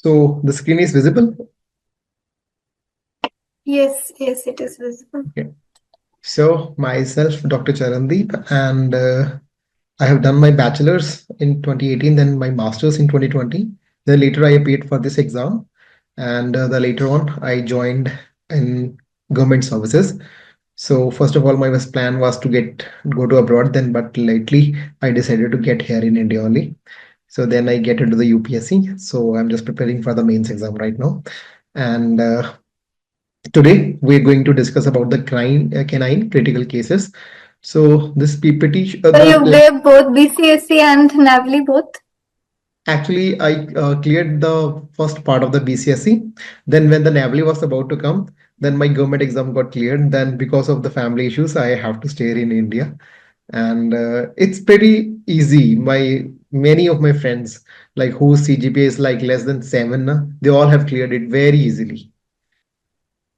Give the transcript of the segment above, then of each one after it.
So the screen is visible. Yes, it is visible. Okay. So myself, Dr. Charandeep, and I have done my bachelor's in 2018, then my master's in 2020. Then later I appeared for this exam, and the later on I joined in government services. So first of all, my plan was to go to abroad then, but lately I decided to get here in India only. So then I get into the UPSC. So I'm just preparing for the mains exam right now. And today we're going to discuss about the canine critical cases. So this PPT, So you gave both BCSE and NAVLI both? actually I cleared the first part of the BCSE. Then when the NAVLI was about to come, then my government exam got cleared. Then because of the family issues, I have to stay in India. And it's pretty easy. Many of my friends, like whose CGPA is like less than 7, they all have cleared it very easily.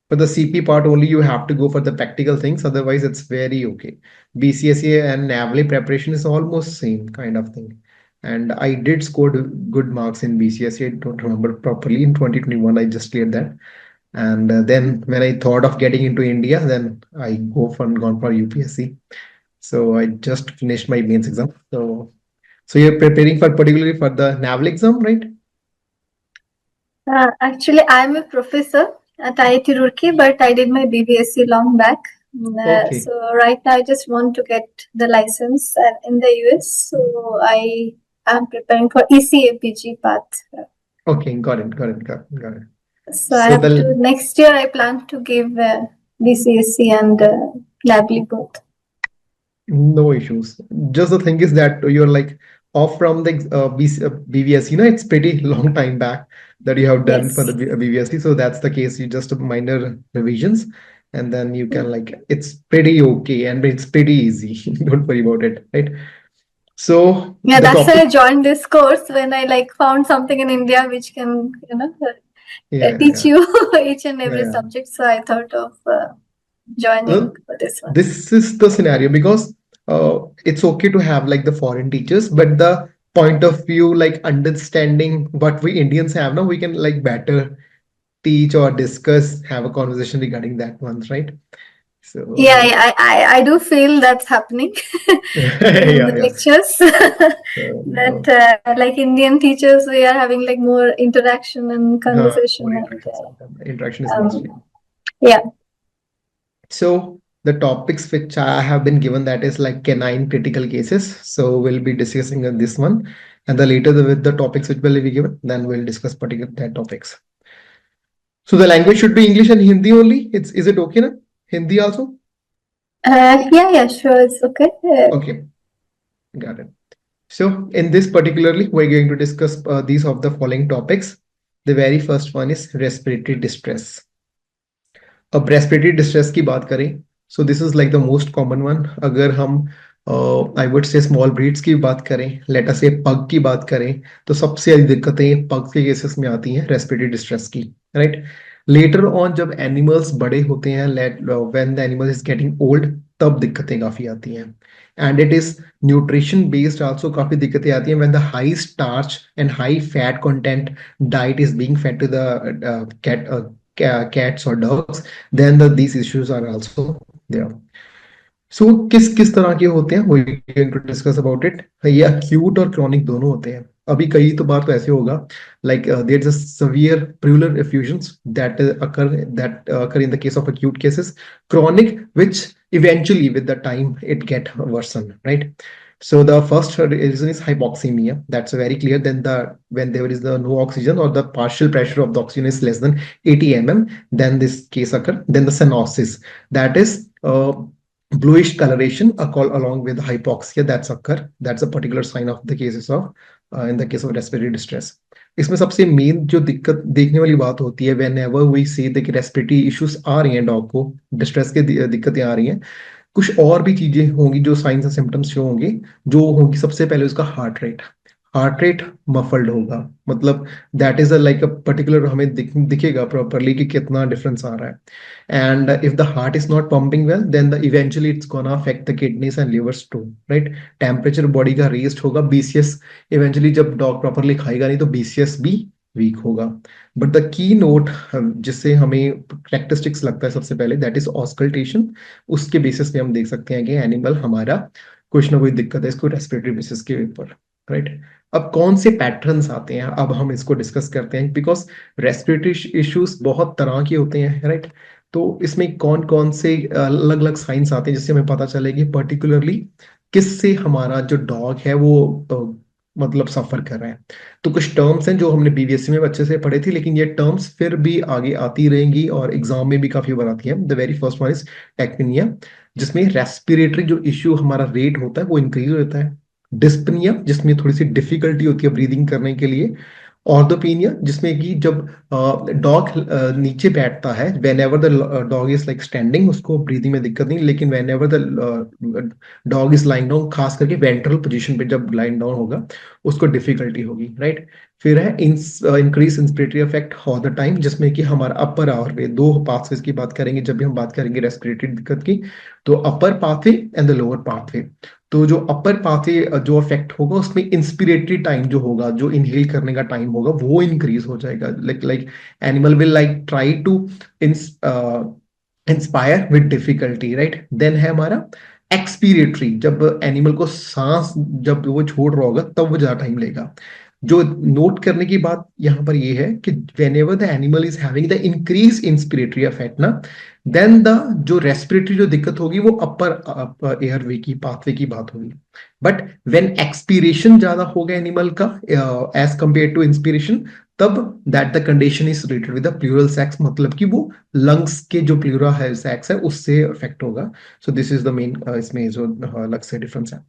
For the CP part only, you have to go for the practical things. Otherwise, it's very okay. BCSA and NAVLE preparation is almost same kind of thing. And I did score good marks in BCSA. I don't remember properly. In 2021, I just cleared that. And then when I thought of getting into India, then I gone for UPSC. So I just finished my mains exam. So you're preparing for particularly for the NAVLE exam, right? Actually, I'm a professor at IIT Roorkee, but I did my BBSc long back. Okay. So right now I just want to get the license in the US. So I am preparing for ECAPG path. Okay, got it. So I have to, next year I plan to give BCSC and NAVLI both. No issues. Just the thing is that you're like off from the BVS. It's pretty long time back that you have done for the BVSC. So that's the case. You just minor revisions, and then you can it's pretty okay and it's pretty easy. Don't worry about it, right? So yeah, that's why I joined this course when I found something in India which can teach you each and every subject. So I thought of joining for this one. This is the scenario because it's okay to have the foreign teachers, but the point of view, understanding what we Indians have now, we can better teach or discuss, have a conversation regarding that ones, right? So yeah, I do feel that's happening in the lectures. That like Indian teachers, we are having more interaction and conversation. Interaction is mostly. Yeah. So the topics which I have been given, that is canine critical cases. So we'll be discussing on this one, and the later with the topics which will be given, then we'll discuss particular that topics. So the language should be English and Hindi only. Is it okay now? Hindi also? Yeah, sure, it's okay. Okay, got it. So in this particularly, we're going to discuss these of the following topics. The very first one is respiratory distress. अब respiratory distress की बात करें, so this is the most common one. अगर हम I would say small breeds की बात करें, let us say pug की बात करें, तो सबसे अधिक दिक्कतें pug के केसेस में आती हैं respiratory distress की, right? Later on जब animals बड़े होते हैं, when the animal is getting old, तब दिक्कतें काफी आती हैं. And it is nutrition based also काफी दिक्कतें आती हैं when the high starch and high fat content diet is being fed to the cats or dogs, then these issues are also there. So किस तरह के होते हैं, we going to discuss about it. ये acute और chronic दोनों होते हैं. अभी कई तो बार तो ऐसे होगा there is a severe pleural effusions that occur in the case of acute cases, chronic which eventually with the time it get worsen, right? So the first reason is hypoxemia. That's very clear. Then when there is the no oxygen or the partial pressure of the oxygen is less than 80 mm, then this case occur. Then the cyanosis, that is bluish coloration along with hypoxia that's occur. That's a particular sign of the cases of in the case of respiratory distress. इसमें सबसे main जो दिक्कत देखने वाली बात होती है whenever we say that respiratory issues आ रही हैं डॉग को, डिस्ट्रेस के दिक्कतें आ रही हैं, कुछ और भी चीजें होंगी जो साइंस एंड सिम्टम्स शो होंगे. जो होगी सबसे पहले उसका हार्ट रेट मफल्ड होगा. मतलब that is like a particular, हमें दिखेगा प्रॉपरली कि कितना डिफरेंस आ रहा है. And if the heart is not pumping well, then eventually it's gonna affect the kidneys and livers too, right? Temperature body का रेस्ट होगा. बीसीएस इवेंचुअली जब डॉग प्रॉपरली खाएगा नहीं तो बीसीएस भी वीक होगा। बट द की नोट जिससे हमें कैरेक्टरिस्टिक्स लगता है सबसे पहले, दैट इज ऑस्कल्टेशन। उसके बेसिस पे हम देख सकते हैं कि एनिमल हमारा कुछ ना कोई दिक्कत है इसको रेस्पिरेटरी बेसिस के ऊपर, राइट। अब कौन से पैटर्न्स आते हैं, अब हम इसको डिस्कस करते हैं, बिकॉज रेस्पिरेटरी इश्यूज बहुत तरह के होते हैं, राइट। तो इसमें कौन कौन से अलग अलग साइंस आते हैं जिससे हमें पता चलेगी पर्टिकुलरली किससे हमारा जो डॉग है वो मतलब सफर कर रहा है। तो कुछ टर्म्स हैं जो हमने बीबीएससी में अच्छे से पढ़े थे, लेकिन ये टर्म्स फिर भी आगे आती रहेंगी और एग्जाम में भी काफी बार आती है। The very first one is Tecnia, जिसमें रेस्पिरेटरी जो इश्यू हमारा रेट होता है वो इंक्रीज होता है। डिस्पनिया, जिसमें थोड़ी सी डिफिकल्टी होती है ब्रीदिंग करने के लिए। ऑर्थोपेनिया, जिसमें कि जब डॉग नीचे बैठता है, when ever the dog is like standing, उसको ब्रीदिंग में दिक्कत नहीं, लेकिन when ever the dog is lying down, खास करके वेंट्रल पोजीशन पे जब लाइन डाउन होगा उसको डिफिकल्टी होगी, राइट। फिर है increase inspiratory effect all the time, जिसमें कि हमारा अपर आवर दो पाथवेज की बात करेंगे जब भी हम बात करेंगे रेस्पिरेटरी दिक्कत की। तो upper pathway and the lower pathway. तो जो अपर पाथवे जो अफेक्ट होगा उसमें इंस्पिरेटरी टाइम जो होगा, जो इनहेल करने का टाइम होगा वो इंक्रीज हो जाएगा। Like animal will like try to inspire with difficulty, right. Then है हमारा एक्सपीरेटरी, जब एनिमल को सांस जब वो छोड़ रहा होगा तब वो ज्यादा टाइम लेगा। जो नोट करने की बात यहाँ पर ये है कि whenever the animal is having the increase inspiratory effect ना, देन द जो रेस्पिरेटरी जो दिक्कत होगी वो अपर एयरवे की पाथवे की बात होगी। बट व्हेन एक्सपीरेशन ज्यादा होगा एनिमल का एज कंपेयर टू इंस्पिरेशन, तब that the condition is related with the pleural sacs, मतलब कि वो लंग्स के जो प्लूरा है सेक्स है उससे अफेक्ट होगा। सो दिस इज द मेन इसमें जो अलग से डिफरेंस है।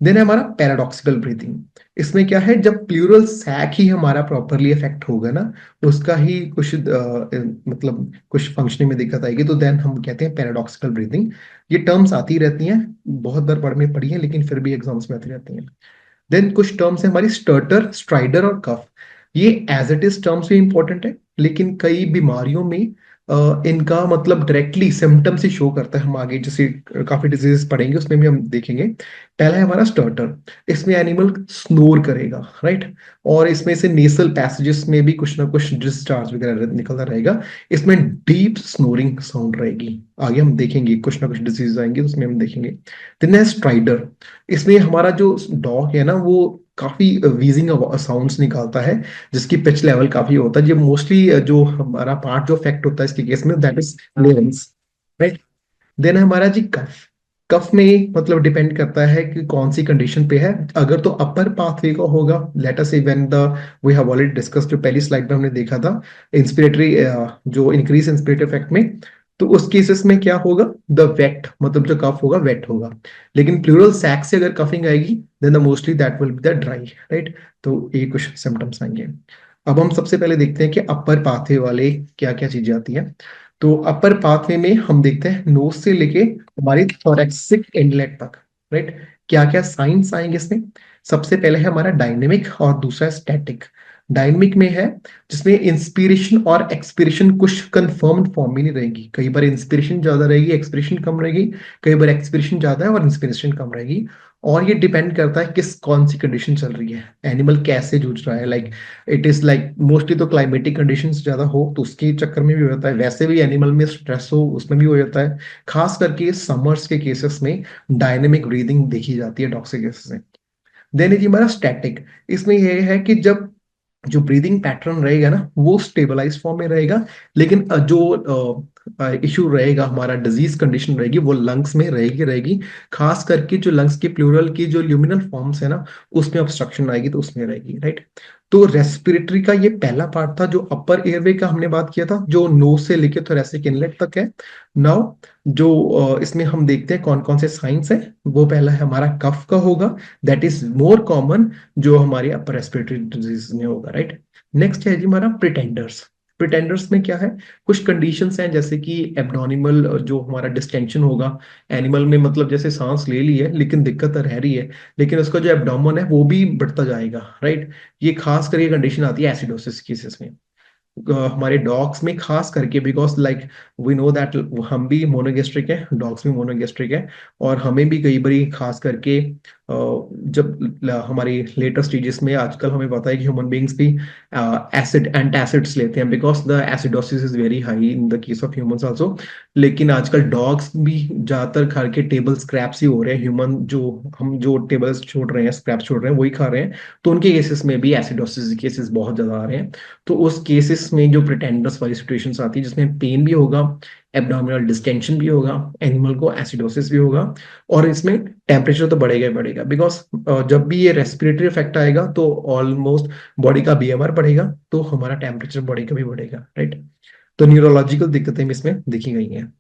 देन है हमारा पैराडॉक्सिकल ब्रीथिंग। इसमें क्या है, जब प्लूरल सैक ही हमारा प्रॉपरली इफेक्ट होगा ना, उसका ही कुछ मतलब कुछ फंक्शनिंग में दिक्कत आएगी, तो देन हम कहते हैं पैराडॉक्सिकल ब्रीथिंग। ये टर्म्स आती रहती हैं, बहुत बार पढ़ में पढ़ी है, लेकिन फिर भी एग्जाम्स में आती रहती हैं। देन कुछ टर्म्स है हमारी स्टर्टर, स्ट्राइडर और कफ। ये एज इट इज टर्म्स भी इंपॉर्टेंट है, लेकिन कई बीमारियों में इनका मतलब डायरेक्टली सिम्टम्स ही शो करता है। हम आगे जैसे काफी डिजीजेस पढ़ेंगे उसमें भी हम देखेंगे। पहला है हमारा स्टर्टर, इसमें एनिमल स्नोर करेगा, राइट। और इसमें से नेसल पैसेजेस में भी कुछ ना कुछ डिस्चार्ज वगैरह निकलता रहेगा। इसमें डीप स्नोरिंग साउंड रहेगी। आगे हम देखेंगे कुछ ना कुछ डिजीज आएंगे उसमें हम देखेंगे। देन है स्ट्राइडर, इसमें हमारा जो डॉग है ना वो काफी वीजिंग साउंड्स निकालता है, जिसकी पिच लेवल काफी होता है। जो मोस्टली जो हमारा पार्ट जो अफेक्ट होता है इसके केस में, that is lens, right. Then हमारा जी कफ। कफ में मतलब डिपेंड करता है कि कौन सी कंडीशन पे है। अगर तो अपर पाथवे का होगा, let us say when the we have already discussed, जो पहली स्लाइड में हमने देखा था इंस्पिरेटरी जो इंक्रीज इंस्पिरेटरी इफेक्ट में, तो उस केसेस में क्या होगा, द वेट, मतलब जो कफ होगा वेट होगा। लेकिन प्लूरल सैक से अगर कफिंग आएगी then the mostly that will be the dry, right. तो ये कुछ सिम्टम्स आएंगे। अब हम सबसे पहले देखते हैं कि अपर पाथवे वाले क्या क्या चीजें आती हैं। तो अपर पाथवे में हम देखते हैं नोज से लेके हमारी थोरैक्सिक इनलेट तक, राइट। क्या क्या साइंस आएंगे इसमें। सबसे पहले है हमारा डायनेमिक और दूसरा स्टैटिक। डायनेमिक में है जिसमें इंस्पिरेशन और एक्सपिरेशन कुछ कंफर्म्ड फॉर्म में नहीं रहेगी। कई बार इंस्पिरेशन ज्यादा रहेगी, एक्सपिरेशन कम रहेगी। कई बार एक्सपिरेशन ज्यादा है और इंस्पिरेशन कम रहेगी। और ये डिपेंड करता है किस कौन सी कंडीशन चल रही है, एनिमल कैसे जूझ रहा है। Like it is like mostly तो क्लाइमेटिक कंडीशंस ज्यादा हो तो उसके चक्कर में भी हो जाता है, वैसे भी एनिमल में स्ट्रेस हो उसमें भी हो जाता है। खास करके समर्स के केसेस में डायनेमिक ब्रीदिंग देखी जाती है डॉग के केसेस में। देन जी हमारा स्टैटिक, इसमें यह है कि जब जो ब्रीदिंग पैटर्न रहेगा ना वो स्टेबलाइज फॉर्म में रहेगा, लेकिन जो इशू रहेगा, हमारा डिजीज कंडीशन रहेगी वो लंग्स में रहेगी। खास करके जो लंग्स के प्लूरल की जो ल्यूमिनल फॉर्म्स है ना उसमें ऑब्स्ट्रक्शन आएगी तो उसमें रहेगी, राइट। तो रेस्पिरेटरी का ये पहला पार्ट था जो अपर एयरवे का हमने बात किया था, जो नोज से लेके थोरैसिक इनलेट तक है। नाउ जो इसमें हम देखते हैं कौन कौन से साइंस है। वो पहला है हमारा कफ का होगा, दैट इज मोर कॉमन, जो हमारी अपर रेस्पिरेटरी डिजीज में होगा, राइट। नेक्स्ट है जी हमारा प्रिटेंडर्स। प्रिटेंडर्स में क्या है, कुछ कंडीशंस हैं जैसे कि एब्डोमिनल जो हमारा डिस्टेंशन होगा एनिमल में, मतलब जैसे सांस ले ली है लेकिन दिक्कत रह रही है, लेकिन उसका जो एब्डोमेन है वो भी बढ़ता जाएगा, राइट। ये खास कर ये कंडीशन आती है एसिडोसिस केसेस में। हमारे डॉग्स में खास करके, because like we know that हम भी मोनोगेस्ट्रिक है, डॉग्स भी मोनोगेस्ट्रिक है, और हमें भी कई बार खास करके जब हमारी लेटर स्टेजेस में आजकल हमें पता है कि ह्यूमन बींग्स भी एसिड एंटासिड्स लेते हैं because the acidosis is very high in the case of humans also. लेकिन आजकल डॉग्स भी ज्यादातर खा के टेबल स्क्रैप्स ही हो रहे हैं, ह्यूमन जो हम जो टेबल्स छोड़ रहे हैं, स्क्रैप्स छोड़ रहे हैं, वही खा रहे हैं। तो उनके केसेस में भी एसिडोसिस केसेस बहुत ज्यादा आ रहे हैं। तो उस केसेस में जो प्रिटेंडर्स वाली सिचुएशंस आती है जिसमें पेन भी होगा, एब्डोमिनल डिस्टेंशन भी होगा, एनिमल को एसिडोसिस भी होगा, और इसमें टेम्परेचर तो बढ़ेगा ही बढ़ेगा बिकॉज जब भी ये रेस्पिरेटरी इफेक्ट आएगा तो ऑलमोस्ट बॉडी का बीएमआर बढ़ेगा, तो हमारा टेम्परेचर बॉडी का भी बढ़ेगा, राइट। तो न्यूरोलॉजिकल दिक्कतें भी इसमें देखी गई हैं।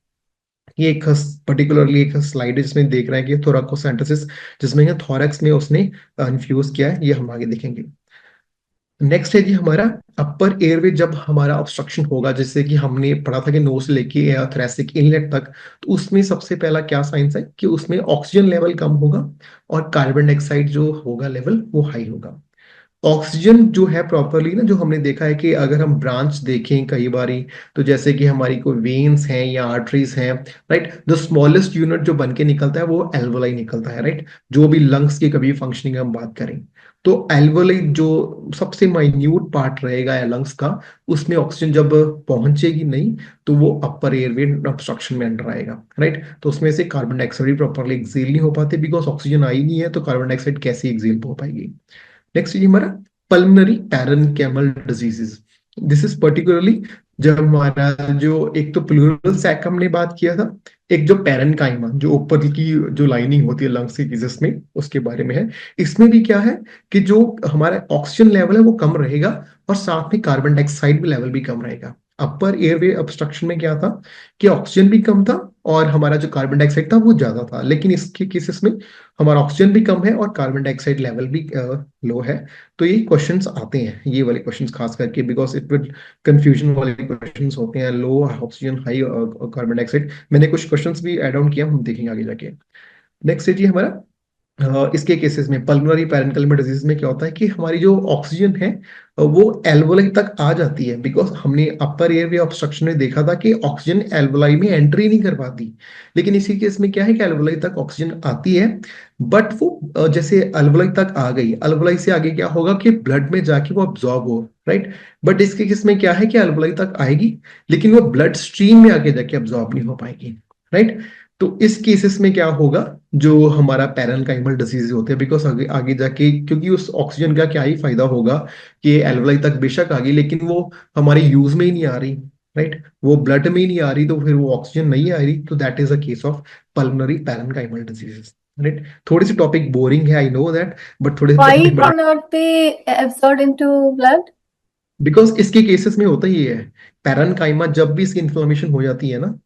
ये एक पर्टिकुलरली एक स्लाइड है जिसमें देख रहे हैं कि थोराकोसेंटेसिस, जिसमें थोरैक्स में उसने इन्फ्यूज किया है, ये हम आगे देखेंगे। नेक्स्ट है जी हमारा अपर एयरवे। जब हमारा ऑब्स्ट्रक्शन होगा, जैसे कि हमने पढ़ा था कि नोज से लेके थोरैसिक इनलेट तक, तो उसमें सबसे पहला क्या साइंस है कि उसमें ऑक्सीजन लेवल कम होगा और कार्बन डाइऑक्साइड जो होगा लेवल वो हाई होगा। ऑक्सीजन जो है प्रॉपरली ना, जो हमने देखा है कि अगर हम ब्रांच देखें कई बारी, तो जैसे कि हमारी कोई वेन्स हैं या आर्टरीज हैं, राइट, द स्मॉलेस्ट यूनिट जो बन के निकलता है वो एल्वोलाई निकलता है, राइट। जो भी लंग्स की कभी फंक्शनिंग हम बात करें, तो एल्वोलाई जो सबसे माइन्यूट पार्ट रहेगा लंग्स का, उसमें ऑक्सीजन जब पहुंचेगी नहीं तो वो अपर एयरवे ऑब्स्ट्रक्शन में अंडर आएगा, राइट। तो उसमें से कार्बन डाइऑक्साइड प्रॉपरली एक्सेल नहीं हो पाते बिकॉज ऑक्सीजन आई नहीं है, तो कार्बन डाइऑक्साइड कैसे एक्सेल हो पाएगी। नेक्स्ट ये हमारा pulmonary parenchymal diseases. This is particularly जब हमारा जो एक तो प्लूरल सैक हमने बात किया था, एक जो पैरेनकाइमा जो ऊपर की जो लाइनिंग होती है लंग्स की केसेस में, उसके बारे में है। इसमें भी क्या है कि जो हमारा ऑक्सीजन लेवल है वो कम रहेगा और साथ में कार्बन डाइऑक्साइड भी लेवल भी कम रहेगा। अपर एयरवे ऑब्स्ट्रक्शन में क्या था कि ऑक्सीजन भी कम था और हमारा जो कार्बन डाइऑक्साइड था वो ज्यादा था, लेकिन इसके केसेस में हमारा ऑक्सीजन भी कम है और कार्बन डाइऑक्साइड लेवल भी लो है। तो ये क्वेश्चंस आते हैं, ये वाले क्वेश्चंस खास करके, बिकॉज इट विल कंफ्यूजन वाले क्वेश्चंस होते हैं, लो ऑक्सीजन हाई कार्बन डाइऑक्साइड। मैंने कुछ क्वेश्चंस भी ऐड ऑन किया, हम देखेंगे आगे जाके। नेक्स्ट है जी हमारा इसके केसेस में पल्मोनरी पैरेन्काइमल डिजीज में क्या होता है कि हमारी जो ऑक्सीजन है वो एल्वोलाई तक आ जाती है, बिकॉज हमने अपर एयरवे ऑब्स्ट्रक्शन में देखा था कि ऑक्सीजन एल्वोलाई में एंट्री नहीं कर पाती। लेकिन इसी केस में क्या है कि एल्वोलाई तक ऑक्सीजन आती है, बट वो जैसे एल्वोलाई तक आ गई, एल्वोलाई से आगे क्या होगा कि ब्लड में जाके वो अब्जॉर्ब हो, राइट। बट इसके केस में क्या है कि एल्वोलाई तक आएगी लेकिन वो ब्लड स्ट्रीम में आगे जाके अब्जॉर्ब नहीं हो पाएगी, राइट। तो इस केसेस में क्या होगा, जो हमारा पैरेनकाइमल डिजीज होते हैं, बिकॉज आगे आगे जाके क्योंकि उस ऑक्सीजन का क्या ही फायदा होगा कि एल्वलाई तक बेशक आ गई लेकिन वो हमारे यूज में ही नहीं आ रही, राइट, वो ब्लड में ही नहीं आ रही, तो फिर वो ऑक्सीजन नहीं आ रही, तो that is a case of pulmonary parenchymal diseases, right. थोड़ी सी टॉपिक बोरिंग है, आई नो दैट, बट थोड़े से Why टॉपिक it बड़ा, cannot be absorbed into blood? Because इसके केसेस में होता ही है, पैरेनकाइमा जब भी इसकी इन्फ्लेमेशन हो जाती है ना,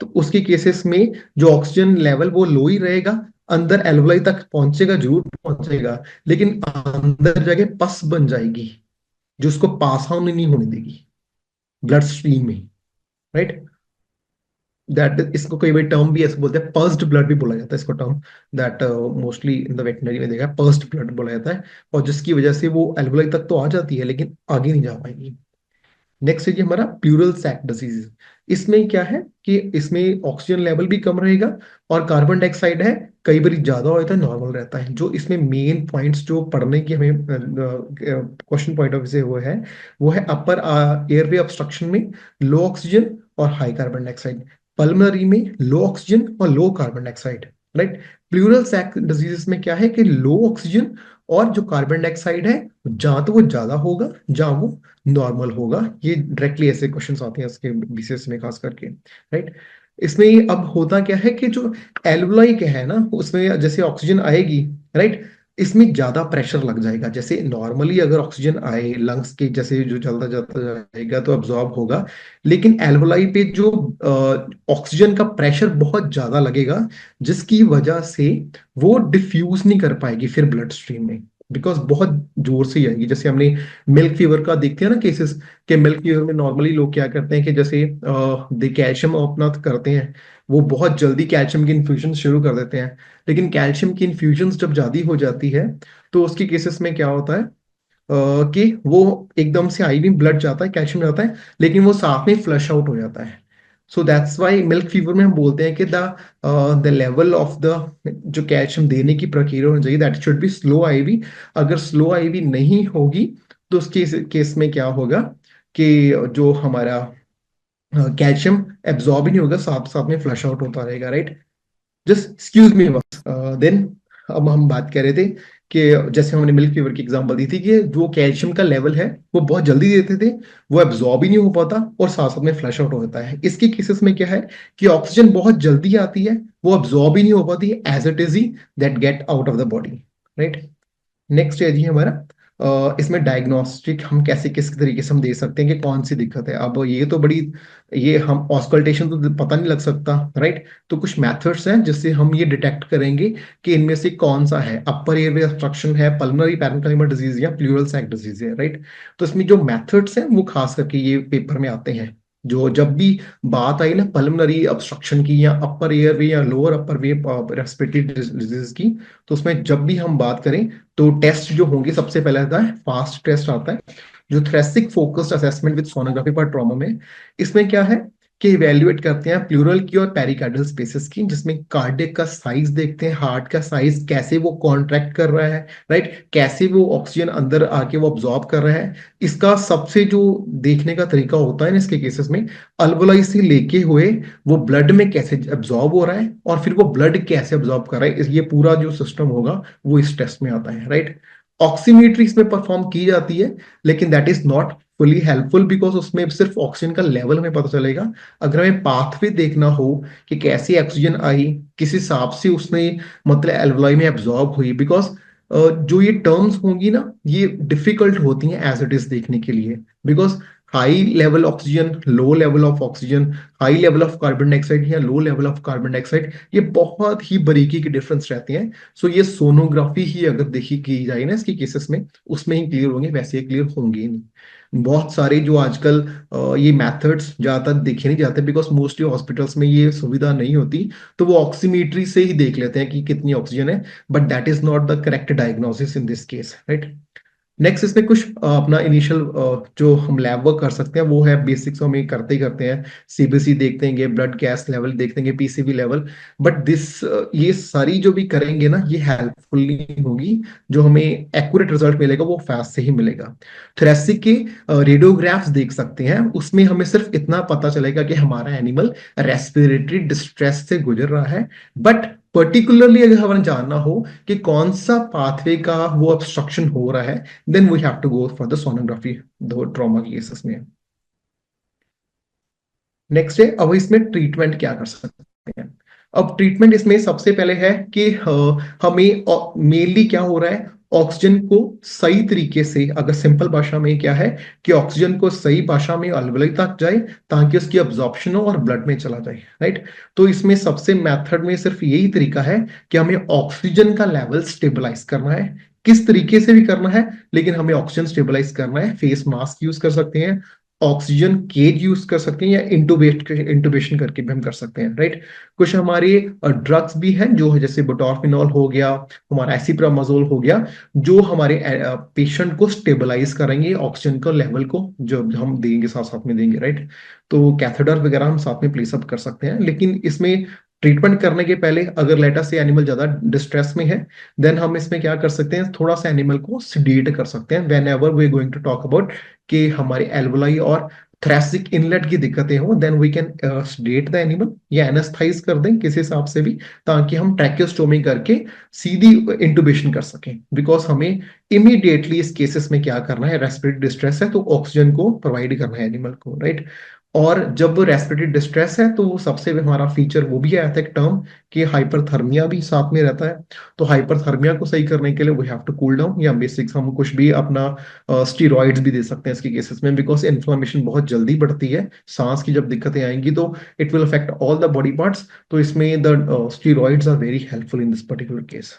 तो उसके केसेस में जो ऑक्सीजन लेवल वो लो ही रहेगा, अंदर एल्वोलाई तक पहुंचेगा, जरूर पहुंचेगा, लेकिन अंदर जाके पस बन जाएगी जो उसको पास ऑन नहीं होने देगी ब्लड स्ट्रीम में, राइट। दैट इसको कई बार टर्म भी ऐसे बोलते हैं, पर्स्ड ब्लड भी बोला जाता है इसको term, that mostly in the veterinary में देखा पर्स्ड ब्लड बोला जाता है, और जिसकी वजह से वो एल्वोलाई तक तो आ जाती है लेकिन आगे नहीं जा पाएगी। नेक्स्ट है जी हमारा प्लूरल सैक डिजीज। इसमें क्या है कि इसमें ऑक्सीजन लेवल भी कम रहेगा और कार्बन डाइऑक्साइड है कई बार ज्यादा होता है, नॉर्मल रहता है। जो इसमें मेन पॉइंट्स जो पढ़ने की हमें क्वेश्चन पॉइंट ऑफ व्यू से वो है अपर एयरवे ऑब्स्ट्रक्शन में लो ऑक्सीजन और हाई कार्बन डाइऑक्साइड, पल्मोनरी में लो ऑक्सीजन और low carbon dioxide, right. Pleural sac diseases में क्या है कि लो ऑक्सीजन और जो कार्बन डाइऑक्साइड है जहां तो वो ज्यादा होगा जहां वो नॉर्मल होगा। ये डायरेक्टली ऐसे क्वेश्चंस आते हैं इसके बीसीएस में खास करके, राइट। इसमें अब होता क्या है कि जो एल्वोलाई के है ना, उसमें जैसे ऑक्सीजन आएगी, राइट, इसमें ज्यादा प्रेशर लग जाएगा। जैसे नॉर्मली अगर ऑक्सीजन आए लंग्स के जैसे जो चलता जाता जाएगा तो अब्जॉर्ब होगा, लेकिन एल्वोलाई पे जो ऑक्सीजन का प्रेशर बहुत ज्यादा लगेगा, जिसकी वजह से वो डिफ्यूज नहीं कर पाएगी फिर ब्लड स्ट्रीम में, बिकॉज बहुत जोर से ही आएगी। जैसे हमने मिल्क फीवर का देखते हैं ना केसेस, के मिल्क फीवर में नॉर्मली लोग क्या करते हैं कि जैसे दे कैल्शियम अपना करते हैं, वो बहुत जल्दी कैल्शियम की इन्फ्यूजन शुरू कर देते हैं, लेकिन कैल्शियम की इन्फ्यूजन जब ज्यादा हो जाती है तो उसके केसेस में क्या होता है कि वो एकदम से आईवी ब्लड जाता है, कैल्शियम जाता है, लेकिन वो साथ में फ्लश आउट हो जाता है। So that's why milk fever में हम बोलते हैं कि द लेवल ऑफ द जो कैल्शियम देने की प्रक्रिया होनी चाहिए that should be slow IV. अगर स्लो आईवी नहीं होगी तो उस केस में क्या होगा कि जो हमारा कैल्शियम एब्जॉर्ब ही नहीं होगा, साथ साथ में फ्लश आउट होता रहेगा, right. Just excuse me once. Then अब हम बात कर रहे थे कि जैसे हमने मिल्क फीवर की एग्जांपल दी थी कि जो कैल्शियम का लेवल है वो बहुत जल्दी देते थे, वो एब्जॉर्ब ही नहीं हो पाता और साथ साथ में फ्लश आउट होता है। इसके केसेस में क्या है कि ऑक्सीजन बहुत जल्दी आती है, वो एब्जॉर्ब ही नहीं हो पाती as it is he that get out of the body, right. Next है जी हमारा इसमें डायग्नोस्टिक हम कैसे किस तरीके से हम दे सकते हैं कि कौन सी दिक्कत है। अब ये तो बड़ी, ये हम ऑस्कल्टेशन तो पता नहीं लग सकता, राइट। तो कुछ मेथड्स हैं जिससे हम ये डिटेक्ट करेंगे कि इनमें से कौन सा है, अपर एयरवे ऑब्स्ट्रक्शन है, पल्मोनरी पैरेन्काइमल डिजीज या प्लूरल सैक डिजीज है, राइट। तो इसमें जो मेथड्स हैं वो खास करके ये पेपर में आते हैं। जो जब भी बात आई ना पल्मोनरी ऑब्स्ट्रक्शन की या अपर एयरवे या लोअर अपर वे रेस्पिरेटरी डिजीज की, तो उसमें जब भी हम बात करें तो टेस्ट जो होंगे सबसे पहले आता है फास्ट टेस्ट आता है, जो thoracic focused assessment with sonography पर ट्रॉमा में। इसमें क्या है कि इवेल्युएट करते हैं प्लूरल की और पेरिकार्डियल स्पेसेस की, जिसमें कार्डियक का साइज देखते हैं, हार्ट का साइज कैसे वो कॉन्ट्रैक्ट कर रहा है, राइट, कैसे वो ऑक्सीजन अंदर आके वो ऑब्जॉर्ब कर रहा है। इसका सबसे जो देखने का तरीका होता है ना इसके केसेस में, अल्वोलाई से लेके हुए वो ब्लड में कैसे एब्जॉर्ब हो रहा है और फिर वो ब्लड कैसे एब्जॉर्ब कर रहा है, ये पूरा जो सिस्टम होगा वो इस टेस्ट में आता है, राइट। ऑक्सीमीट्री इसमें परफॉर्म की जाती है लेकिन that is not fully helpful because उसमें सिर्फ ऑक्सीजन का लेवल हमें पता चलेगा। अगर हमें पाथवे देखना हो कि कैसे ऑक्सीजन आई, किस हिसाब से उसने मतलब एल्वोलाई में एब्जॉर्ब हुई, बिकॉज जो ये टर्म्स होंगी ना ये डिफिकल्ट होती हैं एज इट इज देखने के लिए, because high level oxygen, low level of oxygen, high level of carbon dioxide या low level of carbon dioxide, ये बहुत ही बारीकी के डिफरेंस रहते हैं। सो ये सोनोग्राफी ही अगर देखी की जाए ना इसके केसेस में, उसमें ही क्लियर होंगे, वैसे ही क्लियर होंगे ही नहीं। बहुत सारे जो आजकल ये मेथड्स ज्यादातर देखे नहीं जाते बिकॉज मोस्टली हॉस्पिटल्स में ये सुविधा नहीं होती, तो वो ऑक्सीमीट्री से ही देख लेते हैं कि कितनी ऑक्सीजन है, but that is not the correct diagnosis in this case, right. Next इसमें कुछ अपना इनिशियल जो हम लैब वर्क कर सकते हैं वो है बेसिक्स, हमें करते ही करते हैं, सीबीसी देखते हैं, ब्लड गैस लेवल देखते हैं, पीसीबी लेवल, बट दिस ये सारी जो भी करेंगे ना ये हेल्पफुल नहीं होगी, जो हमें एक्यूरेट रिजल्ट मिलेगा वो फास्ट से ही मिलेगा। थोरेसिक के रेडियोग्राफ्स देख सकते हैं, उसमें हमें सिर्फ इतना पता चलेगा कि हमारा एनिमल रेस्पिरेटरी डिस्ट्रेस से गुजर रहा है, बट पर्टिकुलरली अगर हमें जानना हो कि कौन सा पाथवे का वो ऑब्स्ट्रक्शन हो रहा है, then we have to go for the sonography दो ट्रॉमा केसेस में। नेक्स्ट है अब इसमें ट्रीटमेंट क्या कर सकते हैं। अब ट्रीटमेंट इसमें सबसे पहले है कि हमें मेनली क्या हो रहा है, ऑक्सीजन को सही तरीके से, अगर सिंपल भाषा में क्या है कि ऑक्सीजन को सही भाषा में अलवेलाई तक जाए ताकि उसकी अब्जॉर्प्शन हो और ब्लड में चला जाए, राइट। तो इसमें सबसे मेथड में सिर्फ यही तरीका है कि हमें ऑक्सीजन का लेवल स्टेबलाइज करना है, किस तरीके से भी करना है लेकिन हमें ऑक्सीजन स्टेबलाइज करना है। फेस मास्क यूज कर सकते हैं, ऑक्सीजन केज यूज कर सकते हैं या इंटुबेशन करके भी हम कर सकते हैं, राइट। कुछ हमारे ड्रग्स भी हैं जो है जैसे बुटारफिनॉल हो गया, हमारा एसिप्रामाजोल हो गया, जो हमारे पेशेंट को स्टेबलाइज करेंगे, ऑक्सीजन का लेवल को जो हम देंगे साथ साथ में देंगे, राइट। तो कैथेटर वगैरह हम साथ में प्लेस अप कर सकते हैं, लेकिन इसमें ट्रीटमेंट करने के पहले अगर लेटर से एनिमल ज्यादा डिस्ट्रेस में है देन हम इसमें क्या कर सकते हैं, थोड़ा सा एनिमल को सीडेट कर सकते हैं whenever we going to talk about कि हमारे एल्वोलाई और थ्रेसिक इनलेट की दिक्कतें हो, then we can sedate the animal या एनेस्थाइज कर दें किसी हिसाब से भी, ताकि हम ट्रैकेस्टोमी करके सीधी इंटुबेशन कर सकें। बिकॉज हमें इमीडिएटली इस केसेस में क्या करना है, रेस्पिरेटरी डिस्ट्रेस है तो ऑक्सीजन को प्रोवाइड करना है एनिमल को, राइट। और जब रेस्पिरेटरी डिस्ट्रेस है तो सबसे हमारा फीचर वो भी आया था एक टर्म कि हाइपरथर्मिया भी साथ में रहता है। तो हाइपरथर्मिया को सही करने के लिए we have to cool down, या बेसिक्स हम कुछ भी अपना स्टीरॉइड्स भी दे सकते हैं इसके केसेस में, बिकॉज इन्फ्लेमेशन बहुत जल्दी बढ़ती है, सांस की जब दिक्कतें आएंगी तो it will affect all the body parts, तो इसमें the steroids are very helpful in this particular case.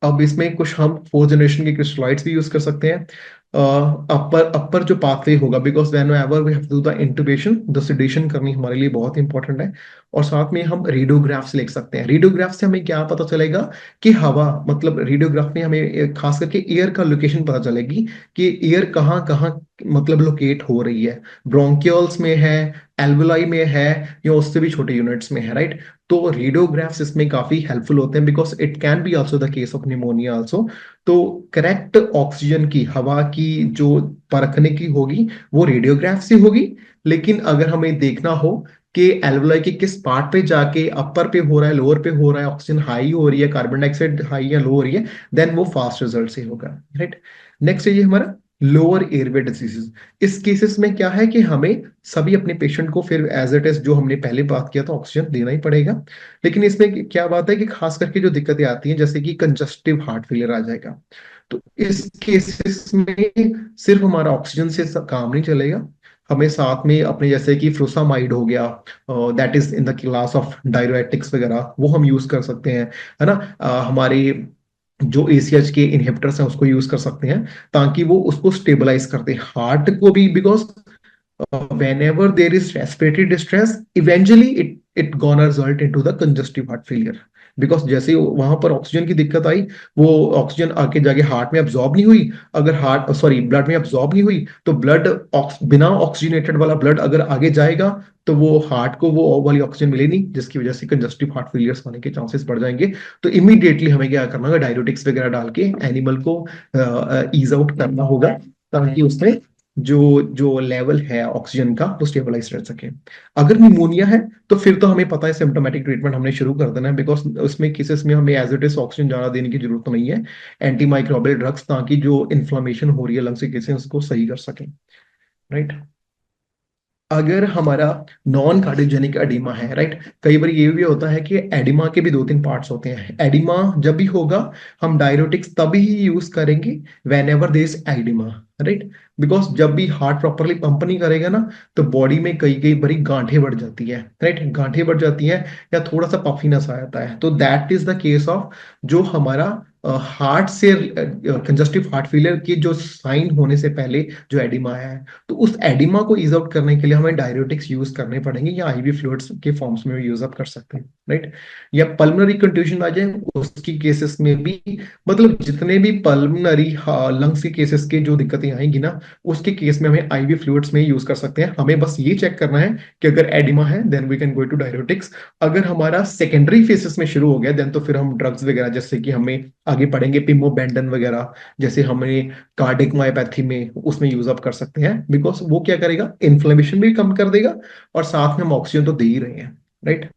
अब इसमें कुछ हम फोर्थ जनरेशन के क्रिस्टलॉइड्स भी यूज कर सकते हैं। अपर जो पाथवे होगा, because whenever we have to do the intubation, the sedation करनी हमारे लिए बहुत इंपॉर्टेंट है। और साथ में हम रेडियोग्राफ्स लिख सकते हैं। रेडियोग्राफ से हमें क्या पता चलेगा कि हवा, मतलब रेडियोग्राफ में हमें खास करके एयर का लोकेशन पता चलेगी कि एयर कहाँ कहाँ मतलब लोकेट हो रही है, ब्रोंकियल्स में है, एल्वुलाई में है, या उससे भी छोटे यूनिट्स में है, राइट। तो रेडियोग्राफ्स इसमें काफी हेल्पफुल होते हैं because it can be also the case of pneumonia also. तो करेक्ट ऑक्सीजन की, हवा की जो परखने की होगी वो रेडियोग्राफ से होगी। लेकिन अगर हमें देखना हो कि एल्वुलाई के किस पार्ट पे जाके अपर पे हो रहा है, लोअर पे हो रहा है, ऑक्सीजन हाई हो रही है, कार्बन डाइऑक्साइड हाई या लो हो रही है, देन वो फास्ट रिजल्ट से होगा, राइट। नेक्स्ट है ये हमारा लोअर एयरवे डिजीजेस। इस केसेस में क्या है कि हमें सभी अपने पेशेंट को फिर एज इट इज जो हमने पहले बात किया था ऑक्सीजन देना ही पड़ेगा। लेकिन इसमें क्या बात है कि खास करके जो दिक्कतें आती हैं जैसे कि कंजस्टिव हार्ट फेलियर आ जाएगा, तो इस केसेस में सिर्फ हमारा ऑक्सीजन से काम नहीं चलेगा, हमें साथ में अपने जैसे कि फ्लोसामाइड हो गया, that is in the class of diuretics वगैरह, वो हम यूज कर सकते हैं, है ना। हमारे जो एसीएच के इनहिबिटर्स हैं उसको यूज कर सकते हैं ताकि वो उसको स्टेबलाइज करते हैं हार्ट को भी, because whenever there is respiratory distress, eventually it gonna result into the congestive heart failure। Because जैसे वहां पर ऑक्सीजन की दिक्कत आई, वो ऑक्सीजन आके जाके हार्ट में अब्जॉर्ब नहीं हुई, अगर हार्ट सॉरी ब्लड में अब्जॉर्ब नहीं हुई, तो ब्लड बिना ऑक्सीजनेटेड वाला ब्लड अगर आगे जाएगा तो वो हार्ट को वो वाली ऑक्सीजन मिले नहीं, जिसकी वजह से कंजस्टिव हार्ट फेलियर्स होने के चांसेस बढ़ जाएंगे। तो इमीडिएटली हमें क्या करना होगा, डायरेटिक्स वगैरह डाल के एनिमल को ईज आउट करना होगा ताकि उसमें जो जो लेवल है ऑक्सीजन का वो स्टेबलाइज रह सके। अगर निमोनिया है तो फिर तो हमें पता है सिम्टोमेटिक ट्रीटमेंट हमने शुरू कर देना है, बिकॉज उसमें केसेस में हमें एज इट इज ऑक्सीजन ज्यादा देने की जरूरत नहीं है, एंटी माइक्रोबियल ड्रग्स, ताकि जो इन्फ्लामेशन हो रही है लंग्स के केसेस उसको सही कर सके, राइट। अगर हमारा नॉन कार्डियोजेनिक एडिमा है, राइट, कई बार ये भी होता है कि एडिमा के भी दो तीन पार्ट्स होते हैं। एडिमा जब भी होगा हम डायरेटिक्स तभी ही यूज करेंगे when ever there is oedema, right. Because जब भी हार्ट प्रॉपरली पंप नहीं करेगा ना, तो बॉडी में कई कई बड़ी गांठें बढ़ जाती है, राइट, गांठें बढ़ जाती है या थोड़ा सा पफीनेस आ जाता है, तो that is the case of जो हमारा हार्ट से कंजस्टिव हार्ट फेलियर की जो साइन होने से पहले जो एडिमा आया है। तो उस एडिमा को ईज आउट करने के लिए हमें डायरेटिक्स यूज करने पड़ेंगे या आईवी फ्लूइड्स के फॉर्म्स में यूज अप कर सकते हैं, राइट। या पल्मोनरी कंट्यूजन आ जाए उसकी केसेस में भी, मतलब जितने भी पल्मोनरी लंग्स के केसेस के जो दिक्कतें आएंगी ना, उसके केस में हमें आईवी फ्लूइड्स में यूज कर सकते हैं। हमें बस ये चेक करना है कि अगर एडिमा है then we can go to diuretics. अगर हमारा सेकेंडरी फेसेस में शुरू हो गया देन तो फिर हम ड्रग्स वगैरह जैसे कि हमें आगे पढ़ेंगे पिमोबेंडन वगैरह, जैसे हमें कार्डिक मायोपैथी में उसमें यूज अप कर सकते हैं, बिकॉज वो क्या करेगा, इन्फ्लेमेशन भी कम कर देगा और साथ में हम ऑक्सीजन तो दे ही रहे हैं, राइट।